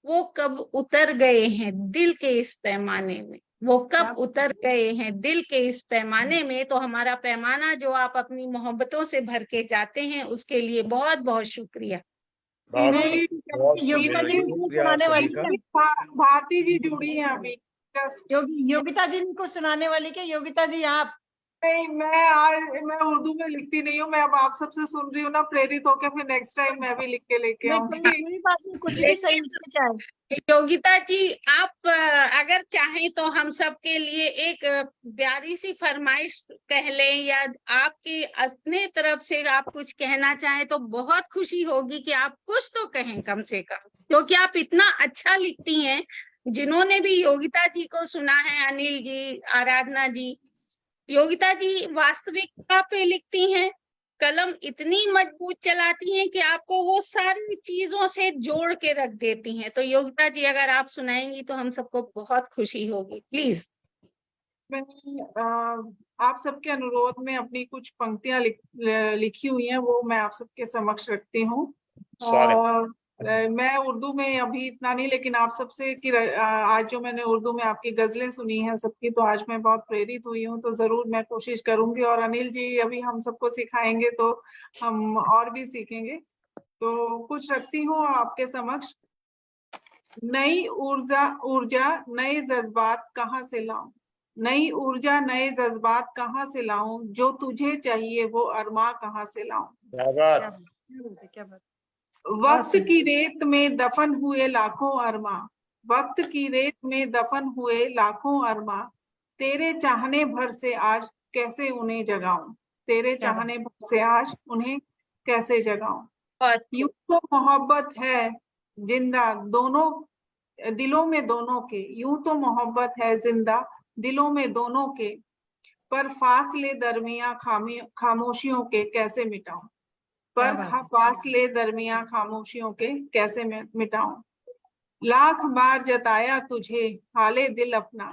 Speaker 3: वो कब उतर गए हैं दिल के इस पैमाने में, वो कब उतर गए हैं दिल के इस पैमाने में। तो हमारा पैमाना जो आप अपनी मोहब्बतों से भर के जाते हैं, उसके लिए बहुत बहुत शुक्रिया।
Speaker 4: भारती जी जुड़ी हैं अभी।
Speaker 6: योगिता जी को सुनाने वाली क्या? योगिता जी आप?
Speaker 4: नहीं, मैं उर्दू में लिखती नहीं हूँ। मैं अब आप सबसे सुन रही हूँ ना, प्रेरित होकर फिर नेक्स्ट टाइम मैं भी लिख के लेके आऊंगी।
Speaker 6: कुछ भी सही
Speaker 3: योगिता जी, आप अगर चाहें तो हम सबके लिए एक प्यारी सी फरमाइश कह लें, या आपकी अपने तरफ से आप कुछ कहना चाहें तो बहुत खुशी होगी कि आप कुछ तो कहें कम से कम, क्योंकि आप इतना अच्छा लिखती हैं। जिन्होंने भी योगिता जी को सुना है, अनिल जी, आराधना जी, योगिता जी वास्तविकता पे लिखती हैं, कलम इतनी मजबूत चलाती हैं कि आपको वो सारी चीजों से जोड़ के रख देती हैं। तो योगिता जी अगर आप सुनाएंगी तो हम सबको बहुत खुशी होगी, प्लीज।
Speaker 4: मैं आप सबके अनुरोध में अपनी कुछ पंक्तियां लिखी हुई हैं, वो मैं आप सबके समक्ष रखती हूँ। और मैं उर्दू में अभी इतना नहीं, लेकिन आप सबसे कि आज जो मैंने उर्दू में आपकी गजलें सुनी हैं सबकी, तो आज मैं बहुत प्रेरित हुई हूँ। तो जरूर मैं कोशिश करूंगी, और अनिल जी अभी हम सबको सिखाएंगे तो हम और भी सीखेंगे। तो कुछ रखती हूँ आपके समक्ष। नई ऊर्जा नए जज्बात कहाँ से लाऊं, नई ऊर्जा नए जज्बात कहाँ से लाऊं, जो तुझे चाहिए वो अरमा कहाँ से लाऊं।
Speaker 13: क्या बात,
Speaker 6: क्या बात।
Speaker 4: वक्त की रेत में दफन हुए लाखों अरमा, वक्त की रेत में दफन हुए लाखों अरमा, तेरे चाहने भर से आज कैसे उन्हें जगाऊं, तेरे चाहने भर से आज उन्हें कैसे जगाऊं। यूं तो मोहब्बत है जिंदा दोनों दिलों में दोनों के, यूं तो मोहब्बत है जिंदा दिलों में दोनों के, पर फासले दरमियां खामोशियों के कैसे मिटाऊं, पर फासले दरमियां खामोशियों के कैसे मिटाऊं। लाख बार जताया तुझे हाले दिल अपना,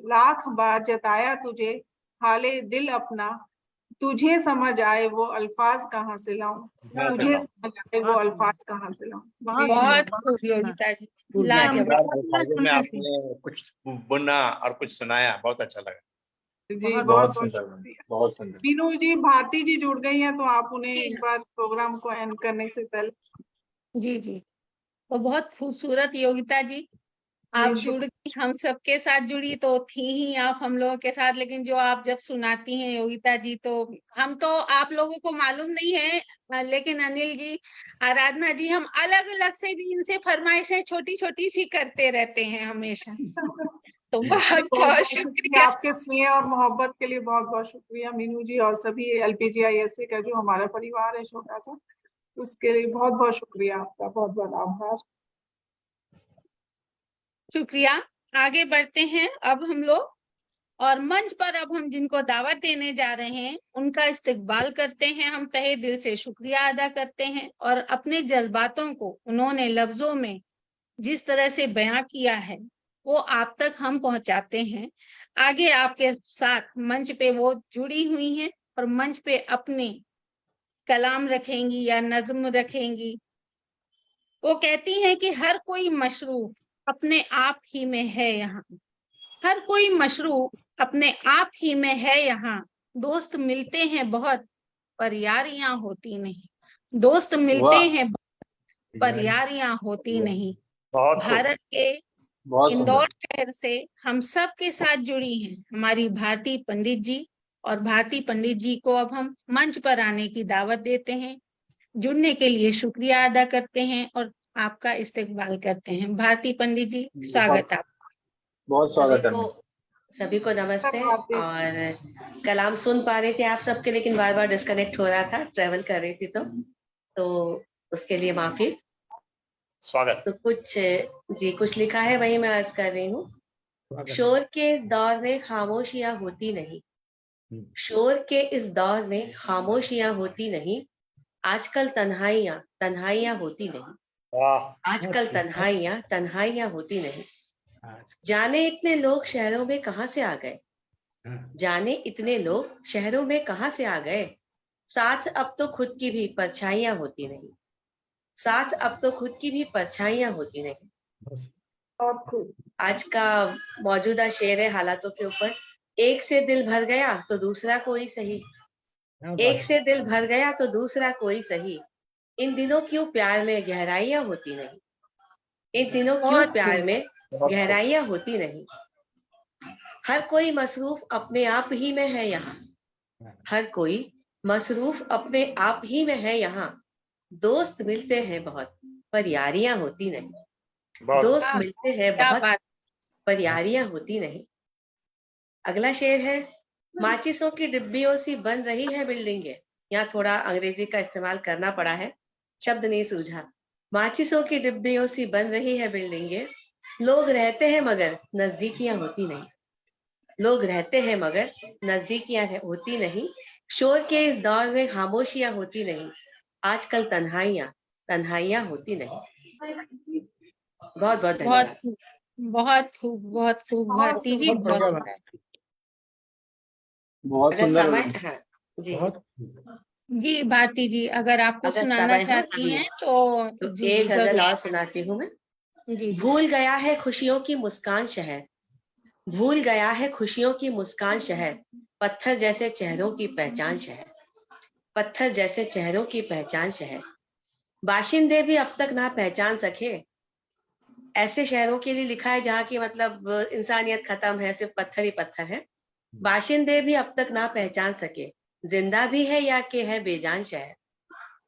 Speaker 4: लाख बार जताया तुझे हाले दिल अपना, तुझे समझ आए वो अल्फाज कहाँ से लाऊं, तुझे समझ आए वो अल्फाज कहाँ से लाऊं।
Speaker 3: बहुत खूब योगिता जी, लाजवाब।
Speaker 13: में आपने कुछ बुना और कुछ सुनाया, बहुत अच्छा लगा
Speaker 4: जी। बहुत शुक्रिया। मीनू जी, भारती जी जुड़ गई हैं, तो आप उन्हें एक बार प्रोग्राम को एंड करने से पहले।
Speaker 3: जी जी, तो बहुत खूबसूरत योगिता जी, आप जुड़ गई, हम सबके साथ जुड़ी तो थी ही आप हम लोगों के साथ, लेकिन जो आप जब सुनाती हैं योगिता जी, तो हम तो आप लोगों को मालूम नहीं है, लेकिन अनिल जी, आराधना जी, हम अलग अलग से भी इनसे फरमाइशें छोटी छोटी सी करते रहते हैं हमेशा। तो बहुत बहुत शुक्रिया,
Speaker 4: आपके स्नेह और मोहब्बत के लिए बहुत बहुत शुक्रिया मीनू जी, और सभी LPGISA का जो हमारा परिवार है छोटा सा, उसके लिए बहुत बहुत शुक्रिया आपका, बहुत बहुत आभार।
Speaker 3: शुक्रिया। आगे बढ़ते हैं अब हम लोग, और मंच पर अब हम जिनको दावत देने जा रहे हैं उनका इस्तकबाल करते हैं। हम तहे दिल से शुक्रिया अदा करते हैं, और अपने जज्बातों को उन्होंने लफ्जों में जिस तरह से बयां किया है वो आप तक हम पहुंचाते हैं। आगे आपके साथ मंच पे वो जुड़ी हुई हैं और मंच पे अपने कलाम रखेंगी या नज्म रखेंगी। वो कहती हैं कि हर कोई मशरूफ अपने आप ही में है यहाँ, हर कोई मशरूफ अपने आप ही में है यहाँ, दोस्त मिलते हैं बहुत पर यारियां होती नहीं, दोस्त मिलते हैं पर यारियां होती नहीं। भारत के इंदौर शहर से हम सब के साथ जुड़ी हैं हमारी भारती पंडित जी, और भारती पंडित जी को अब हम मंच पर आने की दावत देते हैं। जुड़ने के लिए शुक्रिया अदा करते हैं और आपका इस्तकबाल करते हैं। भारती पंडित जी, स्वागत है आपका।
Speaker 14: बहुत स्वागत है।
Speaker 15: सभी को नमस्ते। और कलाम सुन पा रहे थे आप सबके, लेकिन बार बार डिस्कनेक्ट हो रहा था, ट्रेवल कर रही थी तो उसके लिए माफी।
Speaker 13: स्वागत।
Speaker 15: तो कुछ लिखा है, वही मैं अर्ज कर रही हूँ। शोर के इस दौर में खामोशियां होती नहीं, शोर के इस दौर में खामोशियां होती नहीं, आजकल तन्हाइयां होती नहीं, आजकल तन्हाइयां होती नहीं। जाने इतने लोग शहरों में कहाँ से आ गए, जाने इतने लोग शहरों में कहाँ से आ गए, साथ अब तो खुद की भी परछाइयां होती नहीं, साथ अब तो खुद की भी परछाइयां होती नहीं। आज का मौजूदा शेर है हालातों के ऊपर। एक से दिल भर गया तो दूसरा कोई सही, एक से दिल भर गया तो दूसरा कोई सही, इन दिनों क्यों प्यार में गहराइयां होती नहीं, इन दिनों क्यों प्यार में गहराइयां होती नहीं। हर कोई मसरूफ अपने आप ही में है यहाँ, हर कोई मसरूफ अपने आप ही में है यहाँ, दोस्त मिलते हैं बहुत पर यारियां होती नहीं, दोस्त मिलते हैं बहुत पर यारियां होती नहीं। अगला शेर है, माचिसों की डिब्बियों सी बन रही है बिल्डिंगें। यहाँ थोड़ा अंग्रेजी का इस्तेमाल करना पड़ा है, शब्द नहीं सूझा। माचिसों की डिब्बियों सी बन रही है बिल्डिंगें, लोग रहते हैं मगर नजदीकियां होती नहीं, लोग रहते हैं मगर नजदीकियां होती नहीं। शोर के इस दौर में खामोशियां होती नहीं, आजकल तन्हाइयां होती नहीं। बहुत बहुत धन्यवाद।
Speaker 3: बहुत खूब भारती जी, बहुत सुंदर।
Speaker 14: बहुत सुंदर।
Speaker 15: हाँ जी
Speaker 3: जी भारती जी, अगर आपको सुनाना चाहती हैं तो जी,
Speaker 15: एक गजल
Speaker 3: जरूर।
Speaker 15: और सुनाती हूँ मैं।
Speaker 3: जी।
Speaker 15: भूल गया है खुशियों की मुस्कान शहर, भूल गया है खुशियों की मुस्कान शहर, पत्थर जैसे चेहरों की पहचान शहर, पत्थर जैसे चेहरों की पहचान शहर। बाशिंदे भी अब तक ना पहचान सके, ऐसे शहरों के लिए लिखा है जहाँ की मतलब इंसानियत खत्म है, सिर्फ पत्थर ही पत्थर है। बाशिंदे भी अब तक ना पहचान सके, जिंदा भी है या के है बेजान शहर,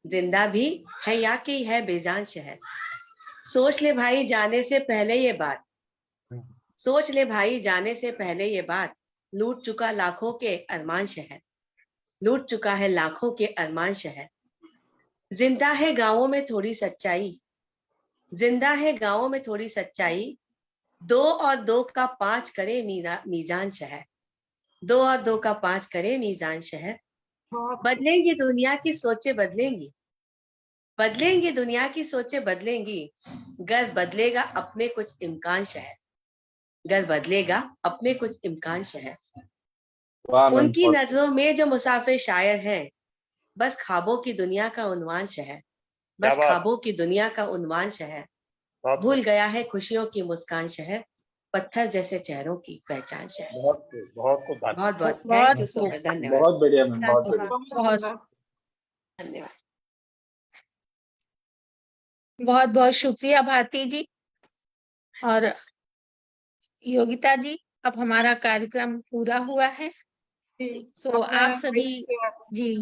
Speaker 15: जिंदा भी है या के है बेजान शहर। सोच ले भाई जाने से पहले ये बात, सोच ले भाई जाने से पहले ये बात, लूट चुका लाखों के अरमान शहर, लूट चुका है लाखों के अरमान शहर। जिंदा है गांवों में थोड़ी सच्चाई, जिंदा है गांवों में थोड़ी सच्चाई, 2 और 2 का 5 करे मीजान शहर, 2 और 2 का 5 करे मीजान शहर। बदलेंगी दुनिया की सोचें बदलेंगी, बदलेंगी दुनिया की सोचें बदलेंगी, गर बदलेगा अपने कुछ इम्कान शहर, गर बदलेगा अपने कुछ इम्कान शहर। उनकी नजरों में जो मुसाफिर शायर है, बस ख्वाबों की दुनिया का उन्वान शहर, बस ख्वाबों की दुनिया का उन्वान शहर। भूल गया है खुशियों की मुस्कान शहर, पत्थर जैसे चेहरों की पहचान शहर। बहुत बहुत थैंक यू सो मच, धन्यवाद।
Speaker 14: बहुत बढ़िया मैम, बहुत बढ़िया।
Speaker 15: धन्यवाद।
Speaker 3: बहुत बहुत शुक्रिया भारती जी। और योगिता जी, अब हमारा कार्यक्रम पूरा हुआ है, तो आप सभी जी